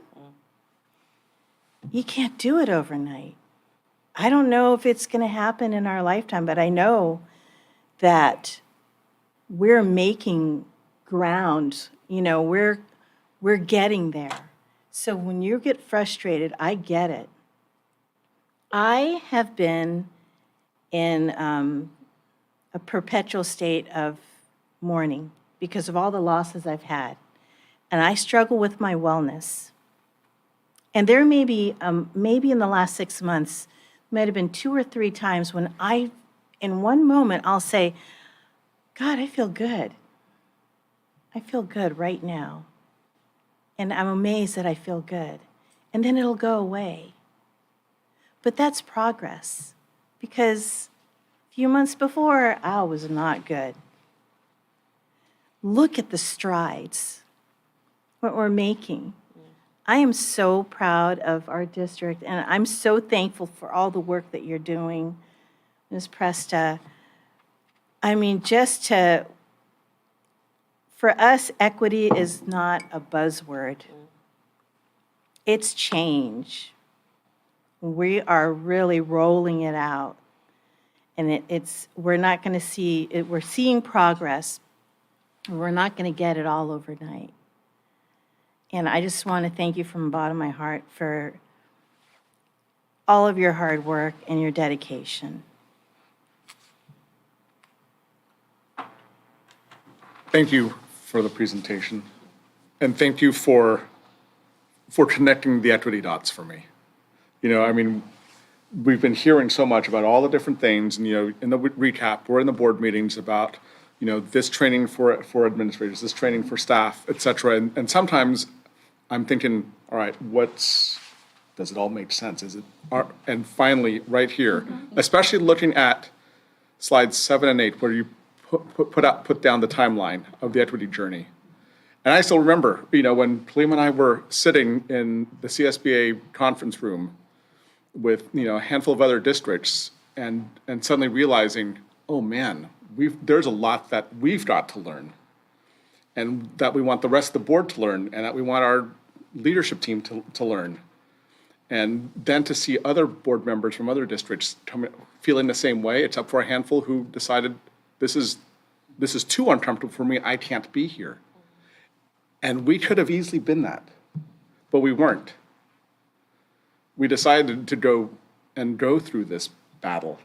you can't do it overnight. I don't know if it's going to happen in our lifetime, but I know that we're making ground. We're getting there. So when you get frustrated, I get it. I have been in a perpetual state of mourning because of all the losses I've had. And I struggle with my wellness. And there may be, maybe in the last 6 months, might have been 2 or 3 times when in one moment, I'll say, God, I feel good. I feel good right now. And I'm amazed that I feel good. And then it'll go away. But that's progress. Because a few months before, I was not good. Look at the strides, what we're making. I am so proud of our district, and I'm so thankful for all the work that you're doing, Ms. Presta. I mean, for us, equity is not a buzzword. It's change. We are really rolling it out. And we're not going to see it, we're seeing progress. We're not going to get it all overnight. And I just want to thank you from the bottom of my heart for all of your hard work and your dedication. Thank you for the presentation. And thank you for connecting the equity dots for me. I mean, we've been hearing so much about all the different things, and, in the recap, we're in the board meetings about, this training for administrators, this training for staff, et cetera. And sometimes I'm thinking, all right, does it all make sense? And finally, right here, especially looking at slides 7 and 8, where you put down the timeline of the equity journey. And I still remember, when Palima and I were sitting in the CSBA conference room with, a handful of other districts and suddenly realizing, oh man, there's a lot that we've got to learn, and that we want the rest of the board to learn, and that we want our leadership team to learn. And then to see other board members from other districts feeling the same way, except for a handful who decided this is too uncomfortable for me, I can't be here. And we could have easily been that, but we weren't. We decided to go through this battle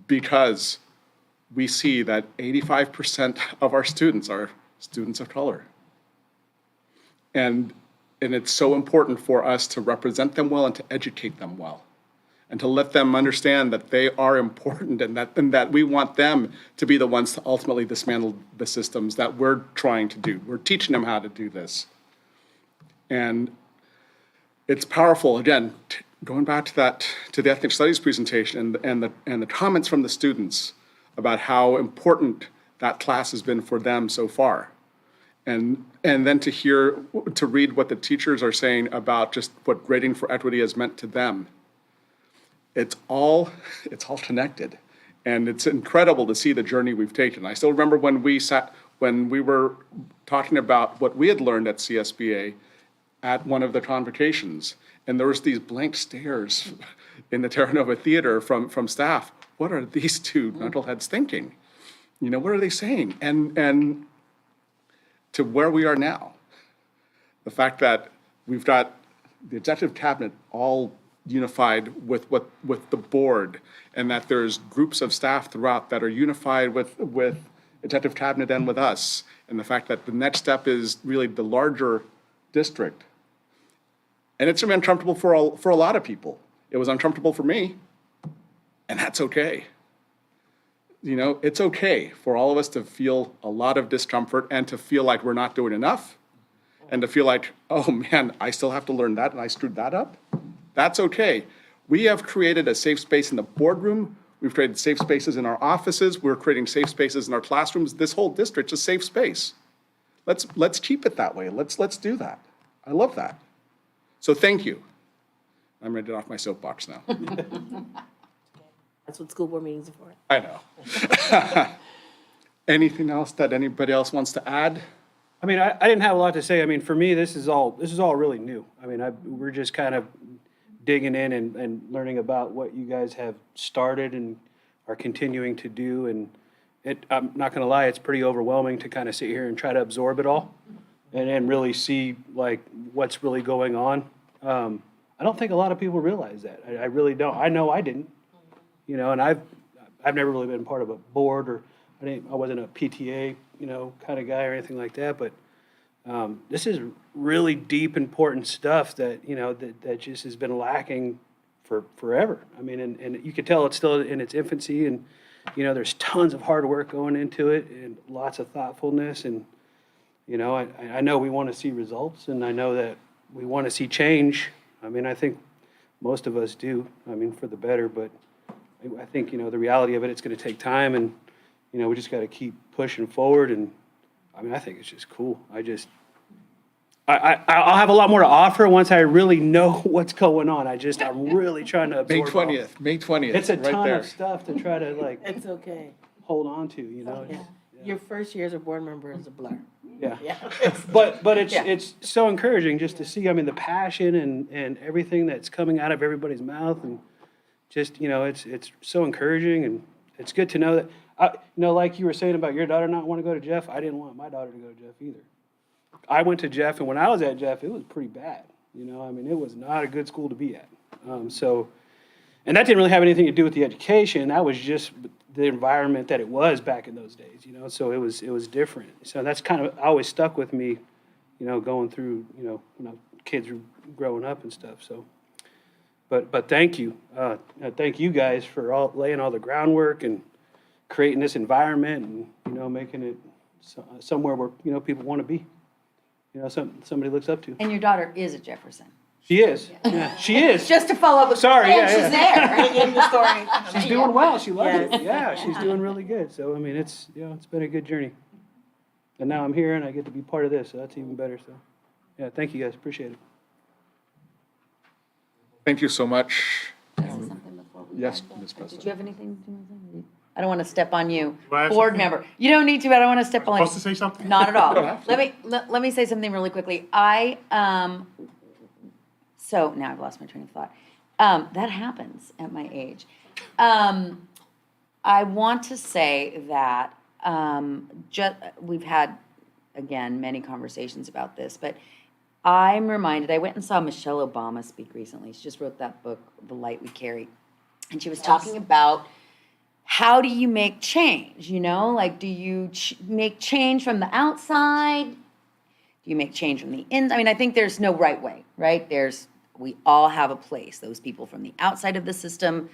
because we see that 85% of our students are students of color. And it's so important for us to represent them well and to educate them well, and to let them understand that they are important, and that we want them to be the ones to ultimately dismantle the systems that we're trying to do. We're teaching them how to do this. And it's powerful, again, going back to the ethnic studies presentation and the comments from the students about how important that class has been for them so far. And then to read what the teachers are saying about just what grading for equity has meant to them. It's all connected. And it's incredible to see the journey we've taken. I still remember when we when we were talking about what we had learned at CSBA at one of the convocations, and there was these blank stares in the Terra Nova Theater from staff. What are these two knuckleheads thinking? You know, what are they saying? And to where we are now, the fact that we've got the executive cabinet all unified with the board, and that there's groups of staff throughout that are unified with executive cabinet and with us, and the fact that the next step is really the larger district. And it's uncomfortable for a lot of people. It was uncomfortable for me, and that's okay. You know, it's okay for all of us to feel a lot of discomfort and to feel like we're not doing enough, and to feel like, oh man, I still have to learn that and I screwed that up. That's okay. We have created a safe space in the boardroom. We've created safe spaces in our offices. We're creating safe spaces in our classrooms. This whole district's a safe space. Let's keep it that way. Let's do that. I love that. So thank you. I'm ready to get off my soapbox now. That's what school board meetings are for. I know. Anything else that anybody else wants to add? I mean, I didn't have a lot to say. I mean, for me, this is all really new. I mean, we're just kind of digging in and learning about what you guys have started and are continuing to do. And I'm not gonna lie, it's pretty overwhelming to kind of sit here and try to absorb it all and really see like what's really going on. I don't think a lot of people realize that. I really don't. I know I didn't. You know, and I've never really been part of a board, or I wasn't a PTA, you know, kind of guy or anything like that. But this is really deep, important stuff that, you know, that just has been lacking for forever. I mean, and you can tell it's still in its infancy, and, you know, there's tons of hard work going into it and lots of thoughtfulness. And, you know, I know we want to see results, and I know that we want to see change. I mean, I think most of us do, I mean, for the better, but I think, you know, the reality of it, it's going to take time, and, you know, we just got to keep pushing forward. And I mean, I think it's just cool. I'll have a lot more to offer once I really know what's going on. I'm really trying to absorb. May 20th. It's a right ton there. of stuff to try to like It's okay. hold on to, you know. Yeah. Your first year as a board member is a blur. Yeah. Yeah. But it's Yeah. it's so encouraging just to see, I mean, the passion and everything that's coming out of everybody's mouth, and just, you know, it's so encouraging, and it's good to know that, you know, like you were saying about your daughter not wanting to go to Jeff, I didn't want my daughter to go to Jeff either. I went to Jeff, and when I was at Jeff, it was pretty bad. You know, I mean, it was not a good school to be at. And that didn't really have anything to do with the education. That was just the environment that it was back in those days, you know, so it was different. So that's kind of always stuck with me, you know, going through, you know, when kids were growing up and stuff, so. But thank you. Thank you guys for laying all the groundwork and creating this environment, and, you know, making it somewhere where, you know, people want to be. You know, somebody looks up to. And your daughter is at Jefferson. She is. Yeah, she is. Just to follow up with, Sorry, and yeah, she's yeah. there in the story. She's doing well. She loves it. Yeah, she's doing really good. So, I mean, it's, you know, it's been a good journey. And now I'm here, and I get to be part of this, so that's even better. So, yeah, thank you guys. Appreciate it. Thank you so much. Yes, Ms. Did President. you have anything to say? I don't want to step on you, Do I have board something? member. You don't need to, but I don't want to step on you. Supposed to say something? Not at all. don't have to. Let me say something really quickly. So now I've lost my train of thought. That happens at my age. I want to say that we've had, again, many conversations about this, but I'm reminded, I went and saw Michelle Obama speak recently. She just wrote that book, The Light We Carry. And she was talking about, how do you make change, you know? Like, do you make change from the outside? Do you make change from the inside? I mean, I think there's no right way, right? We all have a place. Those people from the outside of the system,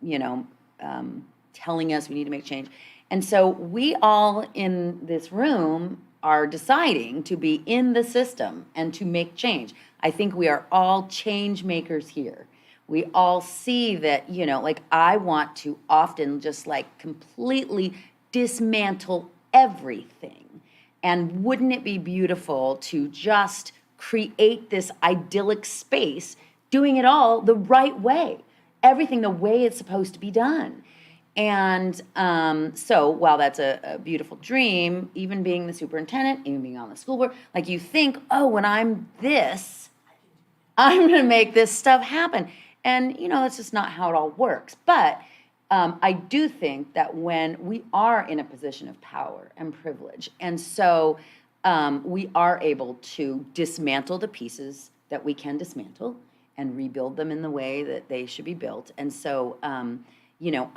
you know, telling us we need to make change. And so we all in this room are deciding to be in the system and to make change. I think we are all change makers here. We all see that, you know, like, I want to often just like completely dismantle everything. And wouldn't it be beautiful to just create this idyllic space, doing it all the right way, everything the way it's supposed to be done. And so while that's a beautiful dream, even being the superintendent, even being on the school board, like you think, oh, when I'm this, I'm going to make this stuff happen. And, you know, that's just not how it all works. But I do think that when we are in a position of power and privilege, and so we are able to dismantle the pieces that we can dismantle and rebuild them in the way that they should be built. And so, you know,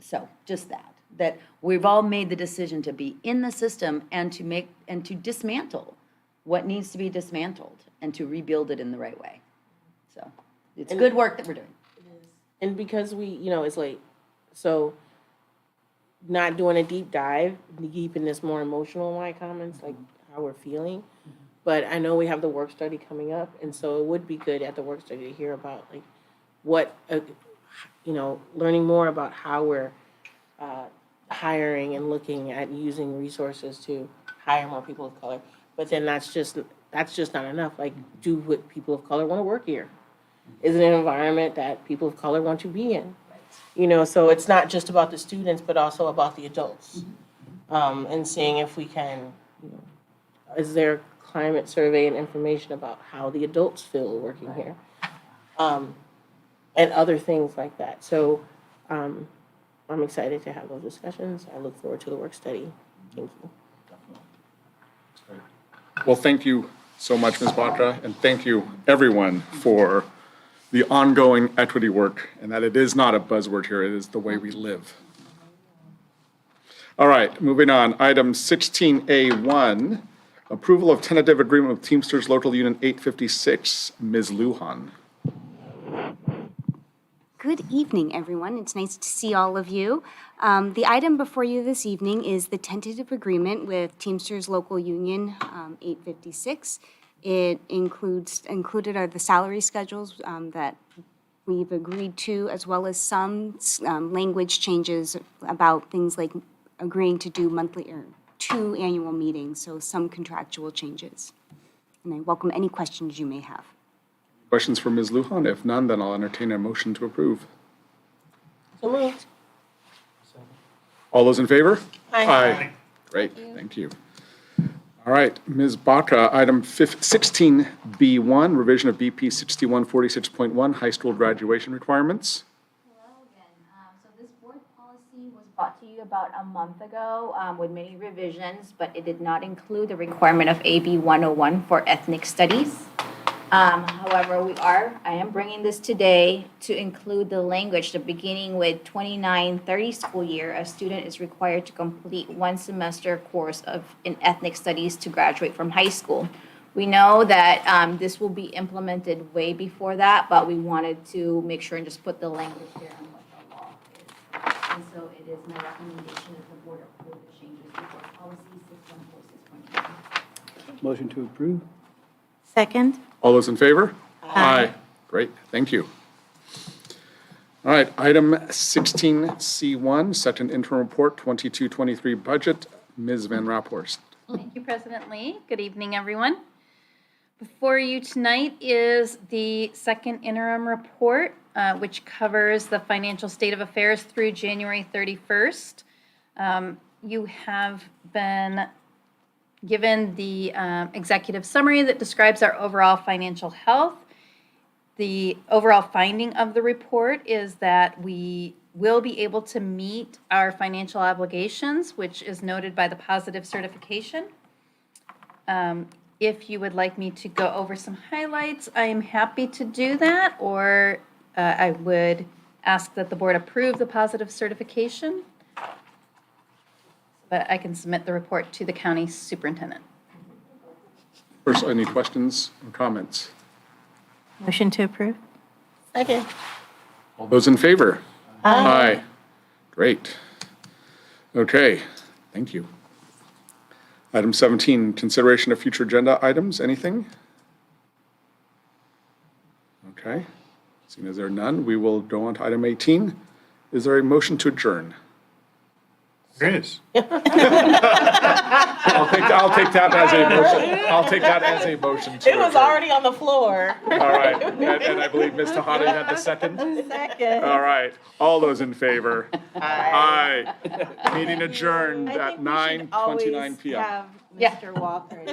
so just that we've all made the decision to be in the system and to dismantle what needs to be dismantled and to rebuild it in the right way. So it's good work that we're doing. And because we, you know, it's late, so not doing a deep dive, keeping this more emotional in my comments, like how we're feeling. But I know we have the work study coming up, and so it would be good at the work study to hear about like what, you know, learning more about how we're hiring and looking at using resources to hire more people of color. But then that's just not enough. Like, do people of color want to work here? Is it an environment that people of color want to be in? You know, so it's not just about the students, but also about the adults. And seeing if we can, you know, is there climate survey and information about how the adults feel working here? And other things like that. So I'm excited to have those discussions. I look forward to the work study. Thank you. Well, thank you so much, Ms. Batra, and thank you, everyone, for the ongoing equity work, and that it is not a buzzword here, it is the way we live. All right, moving on. Item 16A1, approval of tentative agreement with Teamsters Local Union 856, Ms. Lujan. Good evening, everyone. It's nice to see all of you. The item before you this evening is the tentative agreement with Teamsters Local Union 856. It included are the salary schedules that we've agreed to, as well as some language changes about things like agreeing to do monthly or 2 annual meetings, so some contractual changes. And I welcome any questions you may have. Questions for Ms. Lujan? If none, then I'll entertain a motion to approve. So moved. All those in favor? Aye. Great, thank you. All right, Ms. Batra, item 16B1, revision of BP 6146.1, high school graduation requirements. Hello again. So this board policy was brought to you about a month ago with many revisions, but it did not include the requirement of AB 101 for ethnic studies. However, I am bringing this today to include the language that beginning with 29-30 school year, a student is required to complete 1 semester course in ethnic studies to graduate from high school. We know that this will be implemented way before that, but we wanted to make sure and just put the language there on what the law is. And so it is my recommendation that the board approve the changes to board policy 6146.1. Motion to approve? Second? All those in favor? Aye. Great, thank you. All right, item 16C1, second interim report, 22-23 budget, Ms. Van Raphorst. Thank you, President Lee. Good evening, everyone. Before you tonight is the second interim report, which covers the financial state of affairs through January 31st. You have been given the executive summary that describes our overall financial health. The overall finding of the report is that we will be able to meet our financial obligations, which is noted by the positive certification. If you would like me to go over some highlights, I am happy to do that, or I would ask that the board approve the positive certification. But I can submit the report to the county superintendent. First, any questions or comments? Motion to approve? Second. All those in favor? Aye. Great. Okay, thank you. Item 17, consideration of future agenda items, anything? Okay, seeing as there are none, we will go on to item 18. Is there a motion to adjourn? There is. I'll take that as a motion. I'll take that as a motion to It was adjourn. already on the floor. All right, and I believe Ms. Tejada had the second? Second. All right, all those in favor? Aye. Meeting adjourned I at think we should always 9:29 PM. have Mr. Walker.